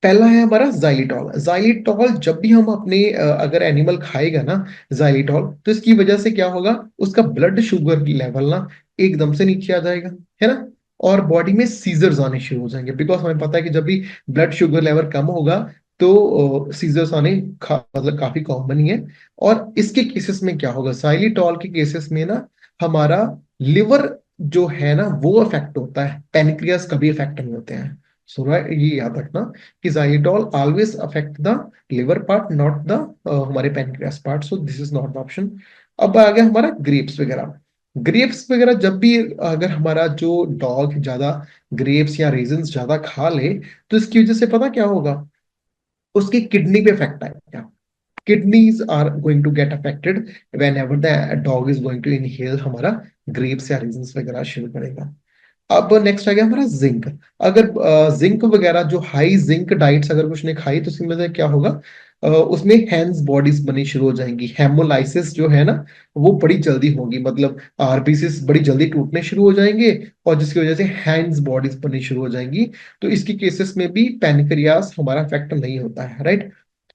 पहला है हमारा जाइलिटॉल। जाइलिटॉल जब भी हम अपने अगर एनिमल खाएगा ना जाइलिटॉल, तो इसकी वजह से क्या होगा, उसका ब्लड शुगर लेवल ना एकदम से नीचे आ जाएगा, है ना। और बॉडी में सीजर्स आने शुरू हो जाएंगे, बिकॉज हमें पता है कि जब भी ब्लड शुगर लेवल कम होगा तो सीजर्स आने मतलब काफी कॉमन ही है। और इसके केसेस में क्या होगा, साइलिटॉल के केसेस में ना हमारा लिवर जो है ना वो अफेक्ट होता है, पैनक्रियास कभी अफेक्ट नहीं होते हैं। सो ये याद रखना कि xylitol always affect the liver part, not the हमारे pancreas part. So this is not the option. अब आ गया हमारा ग्रेप्स वगैरह। ग्रेप्स वगैरह जब भी अगर हमारा जो डॉग ज्यादा ग्रेप्स या रेजन्स ज्यादा खा ले, तो इसकी वजह से पता क्या होगा, उसकी किडनी पे इफेक्ट आएगा। Kidneys are going to get affected whenever the dog is going to inhale हमारा ग्रेप्स या रेजन्स वगैरह शुरू करेगा। अब नेक्स्ट आ गया हमारा जिंक। अगर जिंक वगैरह जो हाई जिंक डाइट्स अगर कुछ ने खाई, तो उसमें से क्या होगा, उसमें हैंड्स बॉडीज बनी शुरू हो जाएंगी। हेमोलाइसिस जो है ना वो बड़ी जल्दी होगी, मतलब आरबीसीज बड़ी जल्दी टूटने शुरू हो जाएंगे, और जिसकी वजह से हैंड्स बॉडीज बननी शुरू हो जाएंगी। तो इसकी केसेस में भी पैनक्रियास हमारा अफेक्ट नहीं होता है, राइट।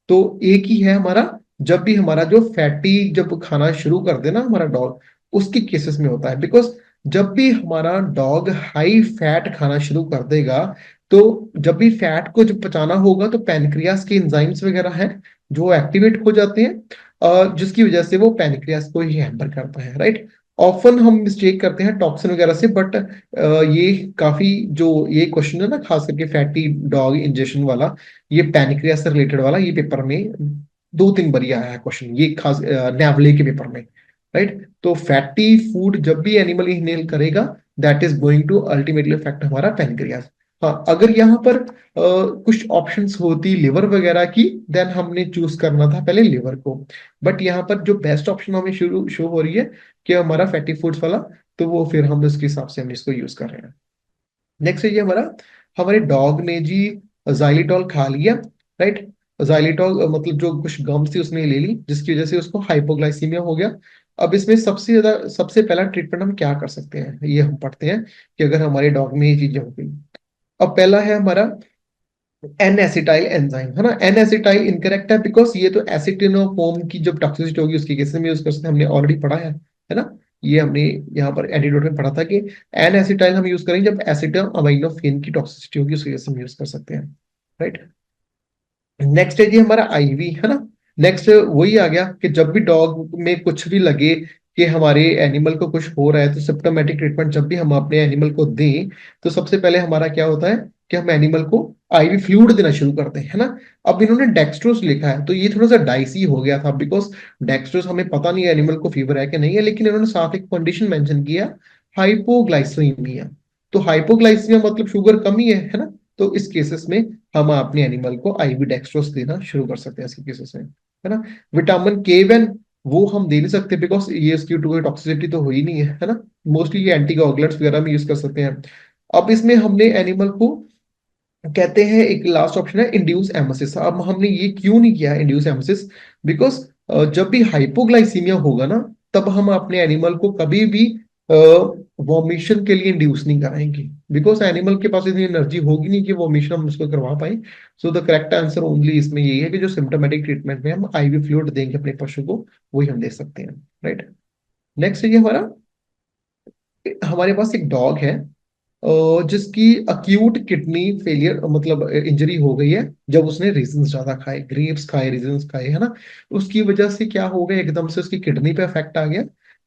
तो एक ही है हमारा, जब भी हमारा जो फैटी जब खाना शुरू कर देना हमारा डॉग, उसकी केसेस में होता है। बिकॉज जब भी हमारा डॉग हाई फैट खाना शुरू कर देगा, तो जब भी फैट को जब पचाना होगा, तो पैनक्रियास के एंजाइम्स वगैरह हैं जो एक्टिवेट हो जाते हैं, जिसकी वजह से वो पैनक्रियास को ही हैम्पर करता है, राइट। ऑफन हम मिस्टेक करते हैं टॉक्सिन वगैरह से, बट ये काफी जो ये क्वेश्चन है ना, खास करके फैटी डॉग इंजेक्शन वाला, ये पैनक्रियास से रिलेटेड वाला, ये पेपर में 2-3 बार आया है क्वेश्चन, ये खास नेवले के पेपर में, राइट। तो फैटी फूड जब भी एनिमल इनहेल करेगा, that is going to ultimately affect हमारा पैनक्रियास। हाँ, अगर यहाँ पर कुछ ऑप्शंस होती लिवर वगैरह की, देन हमने चूज करना था पहले लिवर को। बट यहाँ पर जो बेस्ट ऑप्शन हमें शुरू शो हो रही है कि हमारा फैटी फूड्स वाला, तो वो फिर हम उसके हिसाब से हम इसको यूज कर रहे हैं। नेक्स्ट है ये हमारा, हमारे डॉग ने जी जाइलिटॉल खा लिया, राइट। जाइलिटॉल मतलब जो कुछ गम्स थी उसने ले ली, जिसकी वजह से उसको हाइपोग्लाइसीमिया हो गया। अब इसमें सबसे पहला ट्रीटमेंट हम क्या कर सकते हैं, ये हम पढ़ते हैं कि अगर हमारे डॉग में ये चीजें हो गई। अब पहला है हमारा एन एसिटाइल एंजाइम, है ना। एन एसिटाइल इनकरेक्ट है, बिकॉज ये तो एसिटिनोफोम की जब टॉक्सिसिटी होगी उसके केसेस में यूज कर सकते हैं, हमने ऑलरेडी पढ़ा है ना। ये हमने यहाँ पर एंटीडोट में पढ़ा था कि एन एसिटाइल हम यूज करेंगे जब एसिटम अमाइनोफेन की टॉक्सिसिटी होगी, उसकी वजह से हम यूज कर सकते हैं, राइट। नेक्स्ट है जी हमारा आईवी, है ना। नेक्स्ट वही आ गया कि जब भी डॉग में कुछ भी लगे कि हमारे एनिमल को कुछ हो रहा है, तो सिम्प्टोमेटिक ट्रीटमेंट जब भी हम अपने एनिमल को दें, तो सबसे पहले हमारा क्या होता है कि हम एनिमल को आईवी फ्लूइड देना शुरू करते हैं, है ना। अब इन्होंने डेक्सट्रोस लिखा है, तो ये थोड़ा सा डाइसी हो गया था, बिकॉज डेक्सट्रोस हमें पता नहीं है एनिमल को फीवर है कि नहीं है, लेकिन इन्होंने साफ एक कंडीशन मेंशन किया, हाइपोग्लाइसीमिया। तो हाइपोग्लाइसीमिया मतलब शुगर कम ही है ना। तो इस केसेस में हम अपने एनिमल को आईवी डेक्सट्रोस देना शुरू कर सकते हैं इसके केसेस में, है ना। विटामिन के वन वो हम दे नहीं सकते, बिकॉज ये इसकी टॉक्सिसिटी तो हुई नहीं है ना। मोस्टली ये एंटीकोगुलेंट्स वगैरह में यूज कर सकते हैं। अब इसमें हमने एनिमल को कहते हैं, एक लास्ट ऑप्शन है इंड्यूस एमोसिस। अब हमने ये क्यों नहीं किया इंड्यूस एमोसिस, बिकॉज जब भी हाइपोग्लाइसीमिया होगा ना, तब हम अपने एनिमल को कभी भी वॉमिशन के लिए इंड्यूस नहीं कराएंगे, बिकॉज एनिमल के पास इतनी एनर्जी होगी नहीं कि वॉमिशन हम उसको करवा पाए। सो द करेक्ट आंसर ओनली इसमें यही है कि जो सिम्टोमेटिक ट्रीटमेंट में हम आईवी फ्लूइड देंगे अपने पशु को, वही हम दे सकते हैं, राइट। नेक्स्ट है ये हमारा, हमारे पास एक डॉग है जिसकी अक्यूट किडनी फेलियर मतलब इंजरी हो गई है, जब उसने रेजिन्स ज्यादा खाए, ग्रेप्स खाए, रेजिन्स खाए, है ना। उसकी वजह से क्या हो गया, एकदम से उसकी किडनी पे इफेक्ट आ गया।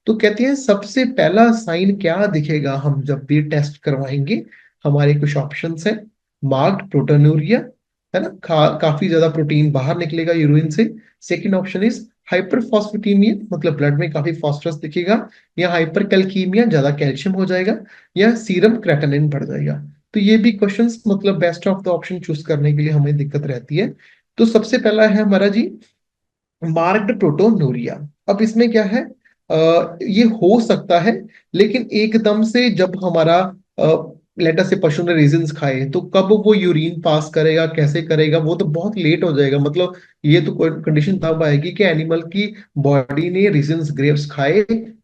तो कहते हैं सबसे पहला साइन क्या दिखेगा हम जब भी टेस्ट करवाएंगे, हमारे कुछ ऑप्शंस है। मार्क्ड प्रोटोनूरिया, है ना, काफी ज्यादा प्रोटीन बाहर निकलेगा यूरिन से। सेकेंड ऑप्शन इज हाइपरफॉस्फेटेमिया, मतलब ब्लड में काफी फास्फोरस दिखेगा, या हाइपरकैल्कीमिया, ज्यादा कैल्शियम हो जाएगा, या सीरम क्रेटिनिन बढ़ जाएगा। तो ये भी क्वेश्चंस मतलब best of the option choose करने के लिए हमें दिक्कत रहती है। तो सबसे पहला है हमारा जी मार्क्ड प्रोटोनूरिया। अब इसमें क्या है, ये हो सकता है, लेकिन एकदम से जब हमारा लेटर से पशु ने रेजिन्स खाए, तो कब वो यूरिन पास करेगा, कैसे करेगा, वो तो बहुत लेट हो जाएगा। मतलब ये तो कंडीशन तब आएगी कि एनिमल की बॉडी ने रेजिन्स ग्रेप्स खाए,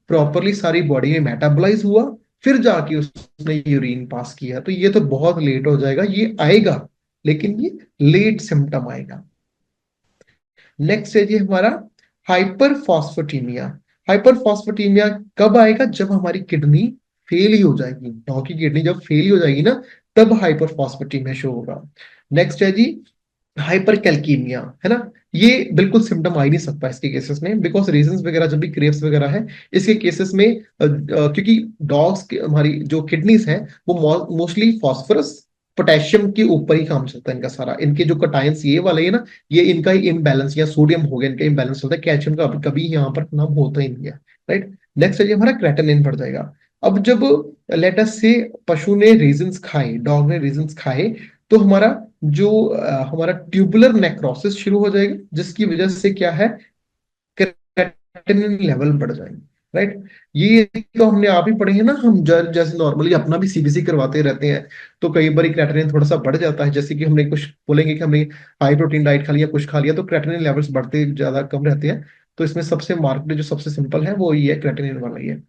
प्रॉपरली सारी बॉडी में मेटाबोलाइज हुआ, फिर जाके उसने यूरिन पास किया। तो ये तो बहुत लेट हो जाएगा, ये आएगा लेकिन ये लेट सिम्टम आएगा। नेक्स्ट है जी हमारा हाइपर फॉस्फेटीमिया। हाइपर फॉस्फेटीमिया कब आएगा, जब हमारी किडनी फेल ही हो जाएगी, डॉग की किडनी जब फेल ही हो जाएगी ना, तब हाइपर फॉस्फेटीमिया शो होगा। नेक्स्ट है जी हाइपर कैल्कीमिया, है ना। ये बिल्कुल सिम्टम आ ही नहीं सकता इसके केसेस में, बिकॉज रीजंस वगैरह जब भी क्रेव्स वगैरह है इसके केसेस में क्योंकि डॉग्स की हमारी जो किडनीज है वो मोस्टली फॉस्फोरस पोटेशियम के ऊपर ही काम चलता है इनका सारा। इनके जो कटायंस ये वाले है ना, ये इनका ही इम्बैलेंस या सोडियम हो गया इनका इम्बैलेंस होता है, कैल्शियम का कभी यहाँ पर नाम होता ही नहीं है, राइट। नेक्स्ट है ये हमारा क्रेटिनिन बढ़ जाएगा। अब जब लेट अस से पशु ने रीजंस खाए, डॉग ने रीजंस खाए, तो हमारा जो हमारा ट्यूबुलर नेक्रोसिस शुरू हो जाएगा, जिसकी वजह से क्या है, क्रेटिनिन लेवल बढ़ जाएंगे, राइट। ये तो हमने आप ही पढ़े हैं ना, हम जैसे नॉर्मली अपना भी सीबीसी करवाते रहते हैं, तो कई बार क्रेटिनिन थोड़ा सा बढ़ जाता है, जैसे कि हमने कुछ बोलेंगे कि हमने हाई प्रोटीन डाइट खा लिया, कुछ खा लिया, तो क्रेटिनिन लेवल्स बढ़ते ज्यादा कम रहते हैं। तो इसमें सबसे मार्केट जो सबसे सिंपल है वो ये है, क्रेटिनिन वाला ही है।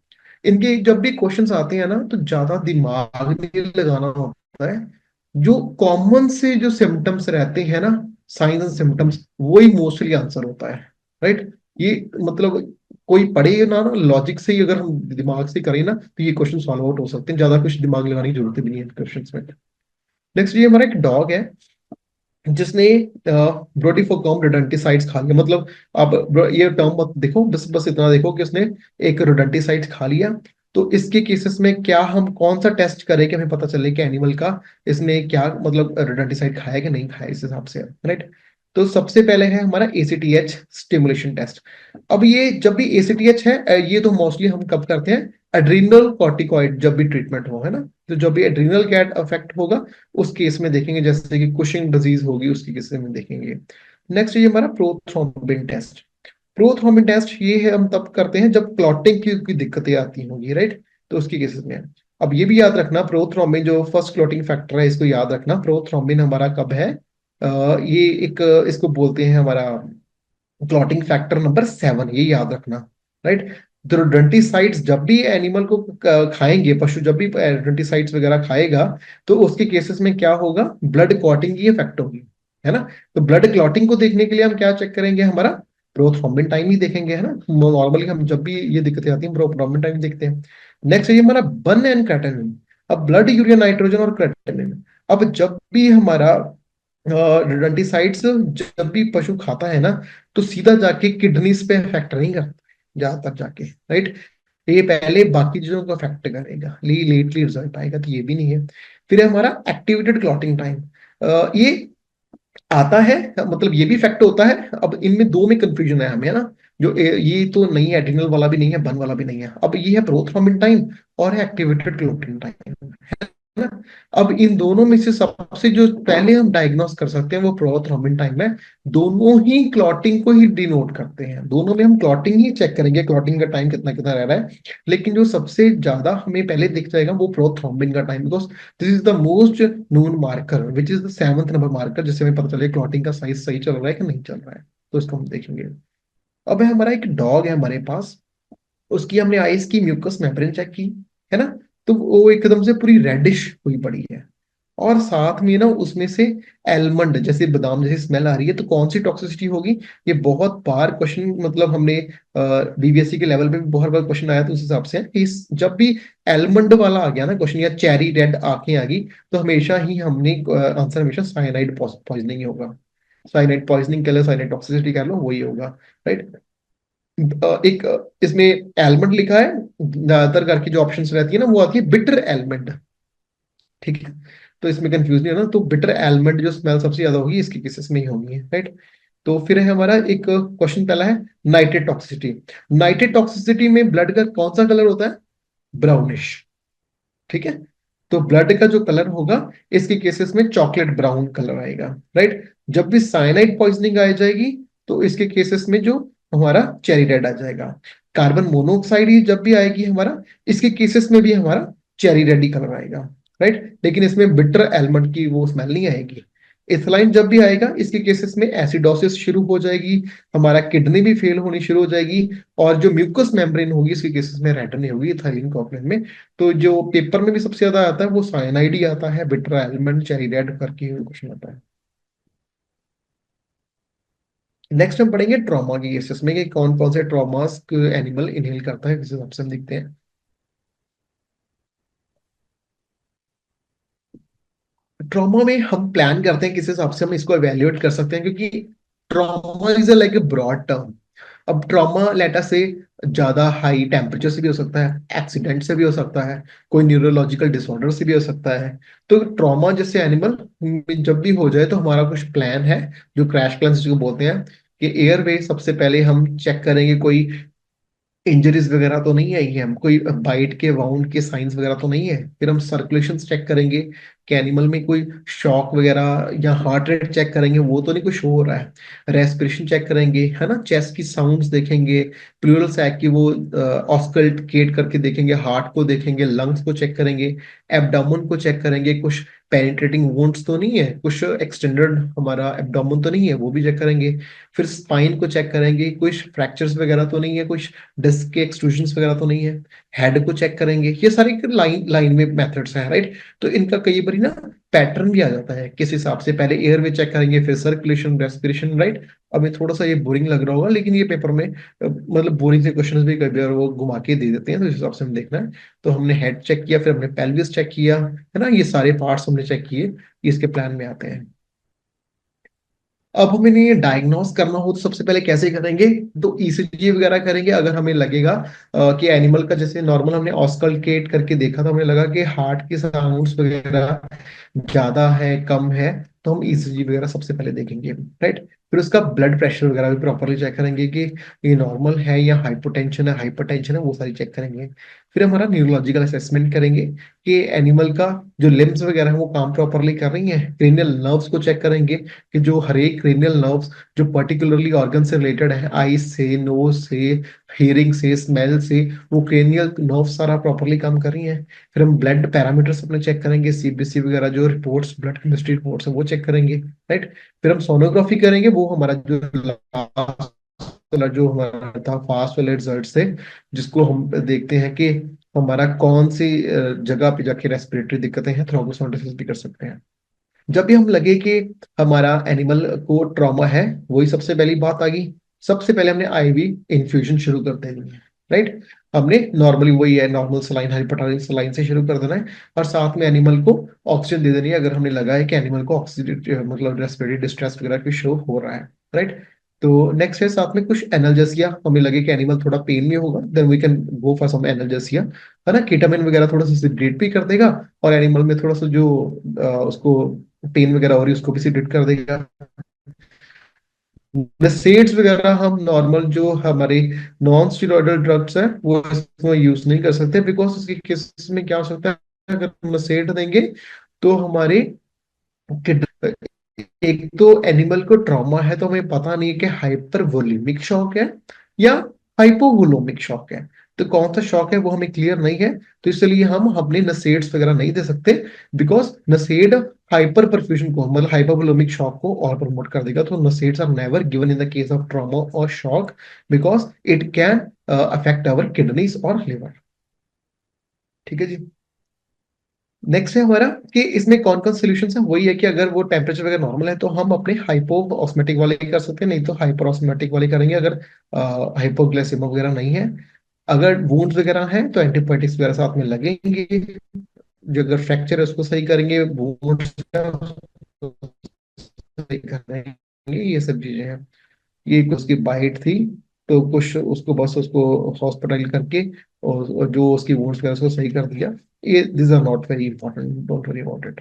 इनके जब भी क्वेश्चंस आते हैं ना, तो ज्यादा दिमाग नहीं लगाना होता है, जो कॉमन से जो सिम्टम्स रहते हैं ना, साइंस एंड सिम्टम्स, वही मोस्टली आंसर होता है, राइट। ये मतलब कोई पढ़े ना लॉजिक से ही अगर हम दिमाग से करें ना, तो ये क्वेश्चन सॉल्व आउट हो सकते हैं, ज्यादा कुछ दिमाग लगाने की जरूरत भी नहीं है क्वेश्चन में। नेक्स्ट ये हमारा एक डॉग है जिसने ब्रोडीफोकॉम रोडेंटिसाइड्स खा लिया, मतलब अब ये टर्म मत देखो, बस बस इतना देखो कि उसने एक रोडेंटिसाइड्स खा लिया। तो इसके केसेस में क्या हम कौन सा टेस्ट करें कि हमें पता चले कि एनिमल का इसने क्या मतलब रोडेंटिसाइड खाया कि नहीं खाया, इस हिसाब से, राइट। तो सबसे पहले है हमारा एसीटीएच स्टिमुलेशन टेस्ट। अब ये जब भी एसीटीएच है, ये तो मोस्टली हम कब करते हैं, एड्रीनल कॉर्टिकॉइड जब भी ट्रीटमेंट हो, है ना। तो जब भी एड्रीनल कैट अफेक्ट होगा उस केस में देखेंगे, जैसे कि कुशिंग डिजीज होगी उसकी केस में देखेंगे। नेक्स्ट ये हमारा प्रोथ्रोम्बिन टेस्ट। प्रोथ्रोम्बिन टेस्ट ये है हम तब करते हैं जब क्लॉटिंग की दिक्कतें आती होंगी, राइट। तो उसकी केसेस में अब ये भी याद रखना, प्रोथ्रोम्बिन जो फर्स्ट क्लॉटिंग फैक्टर है, इसको याद रखना, प्रोथ्रोम्बिन हमारा कब है, ये एक इसको बोलते हैं हमारा क्लॉटिंग फैक्टर नंबर 7, ये याद रखना, राइट। तो रोडेंटिसाइड्स जब भी एनिमल को खाएंगे, पशु जब भी रोडेंटिसाइड्स वगैरह खाएगा, तो उसके केसेस में क्या होगा, ब्लड क्लॉटिंग की इफेक्ट होगी, है ना। तो ब्लड क्लॉटिंग को देखने के लिए हम क्या चेक करेंगे, हमारा प्रोथ्रोम्बिन टाइम ही देखेंगे, है ना। नॉर्मली हम जब भी ये दिक्कतें आती हैं प्रोथ्रोम्बिन टाइम देखते हैं। नेक्स्ट है ये हमारा बर्न एंड क्रेटिनिन। अब ब्लड यूरिया नाइट्रोजन और क्रेटिनिन, अब जब भी हमारा रोडेंटिसाइड्स जब भी पशु खाता है ना, तो सीधा जाके किडनीज पे इफेक्ट नहीं करता ज्यादातर जाके, राइट। ये पहले बाकी चीजों को अफेक्ट करेगा, लेटली रिजल्ट आएगा, तो ये भी नहीं है। फिर है हमारा एक्टिवेटेड क्लॉटिंग टाइम, ये आता है, मतलब ये भी फैक्ट होता है। अब इनमें दो में कंफ्यूजन है हमें, है ना। जो ये तो नहीं है, एड्रिनल वाला भी नहीं है, बन वाला भी नहीं है। अब ये है प्रोथ्रोम्बिन टाइम और है एक्टिवेटेड क्लोटिन टाइम, है ना। अब इन दोनों में से सबसे जो पहले हम डायग्नोस कर सकते हैं वो प्रोथ्रोम्बिन टाइम है। दोनों ही क्लॉटिंग को ही डिनोट करते हैं, दोनों में हम क्लॉटिंग ही चेक करेंगे, क्लॉटिंग का टाइम कितना कितना रह रहा है। लेकिन जो सबसे ज्यादा हमें पहले दिख जाएगा वो प्रोथ्रोम्बिन का time, because this is the most known marker which is the 7th number marker, जिससे हमें पता चले क्लॉटिंग का साइज सही चल रहा है कि नहीं चल रहा है। तो इसको हम देखेंगे। अब है हमारा एक डॉग है हमारे पास, उसकी हमने आईज की म्यूकस मेम्ब्रेन चेक की, है ना। तो वो एकदम से पूरी रेडिश हुई पड़ी है, और साथ में ना उसमें से एलमंड जैसे बादाम जैसी स्मेल आ रही है। तो कौन सी टॉक्सिसिटी होगी, ये बहुत बार क्वेश्चन, मतलब हमने बीबीएससी के लेवल पे भी बहुत बार क्वेश्चन आया, तो उस हिसाब से इस जब भी एलमंड वाला आ गया ना क्वेश्चन, या चेरी रेड आंखें आ गई, तो हमेशा ही हमने आंसर हमेशा साइनाइड पॉइजनिंग ही होगा। साइनाइड पॉइजनिंग कह लो, साइनाइड टॉक्सिसिटी कह लो, वही होगा, राइट। एक इसमें एलमंड लिखा है, ज्यादातर करके जो ऑप्शंस रहती है ना वो आती है बिटर एलमंड, ठीक है। तो इसमें कंफ्यूज नहीं है ना, तो बिटर एलमंड जो स्मेल सबसे ज्यादा होगी इसके केसेस में ही होगी, राइट। तो फिर है हमारा एक क्वेश्चन पहला है नाइट्रेट टॉक्सिसिटी। नाइट्रेट टॉक्सिसिटी में ब्लड का कौन सा कलर होता है, ब्राउनिश, ठीक है। तो ब्लड का जो कलर होगा इसके केसेस में चॉकलेट ब्राउन कलर आएगा, राइट। जब भी साइनाइड पॉइजनिंग आ जाएगी तो इसके केसेस में जो हमारा चेरी रेड आ जाएगा। कार्बन मोनोऑक्साइड ही जब भी आएगी हमारा, इसके केसेस में भी हमारा चेरी रेड ही कलर आएगा, राइट। लेकिन इसमें बिटर एलमंड की वो स्मेल नहीं आएगी। इथाइल जब भी आएगा इसके केसेस में एसिडोसिस शुरू हो जाएगी, हमारा किडनी भी फेल होनी शुरू हो जाएगी, और जो म्यूकस मेम्ब्रेन होगी इसके केसेस में रेड नहीं होगी इथाइलिन कॉम्प्लेक्स में। तो जो पेपर में भी सबसे ज्यादा आता है वो साइनाइड ही आता है, बिटर एलिमेंट चेरी रेड करके क्वेश्चन आता है। नेक्स्ट हम पढ़ेंगे ट्रॉमा की केसेस में कि कौन कौन से ट्रॉमास एनिमल इनहेल करता है, किस हिसाब से हम देखते हैं। ट्रॉमा में हम प्लान करते हैं किस हिसाब से हम इसको एवेल्युएट कर सकते हैं, क्योंकि trauma is like a broad term. अब ट्रॉमा लेटा से ज्यादा हाई टेम्परेचर से भी हो सकता है, एक्सीडेंट से भी हो सकता है, कोई न्यूरोलॉजिकल डिसऑर्डर से भी हो सकता है। तो ट्रॉमा जैसे एनिमल जब भी हो जाए तो हमारा कुछ प्लान है, जो क्रैश प्लान जिसको बोलते हैं, कि एयरवे सबसे पहले हम चेक करेंगे कोई इंजरीज वगैरह तो नहीं आई है, हम कोई बाइट के वाउंड के साइंस वगैरह तो नहीं है। फिर हम सर्कुलेशन चेक करेंगे कि एनिमल में कोई शॉक वगैरह या हार्ट रेट चेक करेंगे, वो तो नहीं कुछ शो हो रहा है। रेस्पिरेशन चेक करेंगे, है ना, चेस्ट की साउंड्स देखेंगे, प्लूरल सैक की वो ऑस्कल्टेट करके देखेंगे, हार्ट को देखेंगे, लंग्स को चेक करेंगे, एब्डोमेन को चेक करेंगे, कुछ पेनिट्रेटिंग वुंड्स तो नहीं है, कुछ एक्सटेंडेड हमारा एब्डोमेन तो नहीं है, वो भी चेक करेंगे। फिर स्पाइन को चेक करेंगे, कुछ फ्रैक्चर्स वगैरह तो नहीं है, कुछ डिस्क के एक्सट्रूजन्स वगैरह तो नहीं है। हेड को चेक करेंगे। ये सारी लाइन लाइन में मेथड्स हैं, राइट। तो इनका कई बार ना पैटर्न भी आ जाता है किस हिसाब से, पहले एयरवे चेक करेंगे, फिर सर्कुलेशन, रेस्पिरेशन, राइट। अब ये थोड़ा सा ये बोरिंग लग रहा होगा, लेकिन ये पेपर में मतलब बोरिंग से क्वेश्चंस भी कई बार वो घुमा के दे देते हैं, तो इस हिसाब से हम देखना है। तो हमने हेड चेक किया, फिर हमने पेल्विस चेक किया, है ना, ये सारे पार्ट्स हमने चेक किए, ये इसके प्लान में आते हैं। अब हमें ये डायग्नोस करना हो तो सबसे पहले कैसे करेंगे, तो ईसीजी वगैरह करेंगे। अगर हमें लगेगा कि एनिमल का जैसे नॉर्मल हमने ऑस्कल्टेट करके देखा था, हमें लगा कि हार्ट की साउंड्स वगैरह ज्यादा है, कम है, तो हम ईसीजी वगैरह सबसे पहले देखेंगे, राइट। फिर उसका ब्लड प्रेशर वगैरह भी प्रॉपरली चेक करेंगे कि ये नॉर्मल है या हाइपोटेंशन है, हाइपरटेंशन है, वो सारी चेक करेंगे। फिर हमारा न्यूरोलॉजिकल असेसमेंट करेंगे कि एनिमल का जो लिम्स वगैरह है वो काम प्रॉपरली कर रही है। क्रेनियल नर्व्स को चेक करेंगे कि जो हर एक क्रेनियल नर्व्स जो पर्टिकुलरली ऑर्गन से रिलेटेड है, आई से, नोज से, हियरिंग से, स्मेल से, वो क्रेनियल नर्व सारा प्रॉपरली काम कर रही हैं। फिर हम ब्लड पैरामीटर्स अपने चेक करेंगे, सीबीसी वगैरह जो रिपोर्ट्स, ब्लड केमिस्ट्री रिपोर्ट्स है वो चेक करेंगे, राइट। फिर हम सोनोग्राफी करेंगे, वो हमारा जो last वाला जो हमारा था फास्ट वाले रिजल्ट से, जिसको हम देखते हैं कि हमारा कौन सी जगह पे जाके रेस्पिरेटरी दिक्कतें हैं, थ्रोम्बोसिस भी कर सकते हैं। जब भी हम लगे कि हमारा एनिमल को ट्रॉमा है, वही सबसे पहली बात आ गई, सबसे पहले हमने आईवी इन्फ्यूजन शुरू कर देनी है, राइट। हमने नॉर्मली वही है, नॉर्मल सलाइन, हाइपोटोनिक सलाइन से शुरू कर देना है, और साथ में एनिमल को ऑक्सीजन दे देनी है अगर हमने लगा है कि एनिमल को ऑक्सीजन मतलब रेस्पिरेटरी डिस्ट्रेस वगैरह की शो हो रहा है, राइट। तो नेक्स्ट है साथ में कुछ एनाल्जेसिया, हमें लगे कि एनिमल थोड़ा पेन में होगा, then we can go for some analgesia, है ना, केटामिन वगैरह थोड़ा सा सिगरेट भी कर देगा, और एनिमल में थोड़ा सा जो उसको पेन वगैरह हो रही है उसको भी सिगरेट कर देगा। नसेड्स वगैरह हम नॉर्मल जो हमारे नॉन स्टेरॉयडल ड्रग्स हैं वो इसमें यूज नहीं कर सकते, बिकॉज उसके केसेस में क्या हो सकता है, अगर हम नसेड देंगे तो हमारे एक तो एनिमल को ट्रॉमा है तो हमें पता नहीं है कि हाइपर वोलेमिक शॉक है या हाइपोवोलेमिक शॉक है, तो कौन सा शॉक है वो हमें क्लियर नहीं है। तो इसलिए हम अपने नसेड्स वगैरह नहीं दे सकते, बिकॉज नसेड हाइपर परफ्यूजन को मतलब हाइपोवोलेमिक शॉक को और प्रमोट कर देगा। तो NSAIDs are never given in the case of trauma और shock, because it can affect our kidneys और लिवर। ठीक है जी। नेक्स्ट है हमारा कि इसमें कौन कौन सोल्यूशन है, वही है कि अगर वो टेम्परेचर वगैरह नॉर्मल है तो हम अपने हाइपो ऑस्मेटिक वाले कर सकते हैं, नहीं तो हाइपर ऑस्मेटिक वाले करेंगे अगर हाइपोग्लाइसेमिया वगैरह नहीं है। अगर वुंड वगैरह है तो एंटीबायोटिक्स वगैरह साथ में लगेंगे। जो अगर फ्रैक्चर है उसको सही करेंगे, वुंड सही करेंगे, ये सब चीजें हैं। ये उसकी बाइट थी, तो कुछ उसको बस उसको हॉस्पिटल करके और जो उसकी वुंड्स वगैरह उसको सही कर दिया। ये this are not very important, don't worry about it.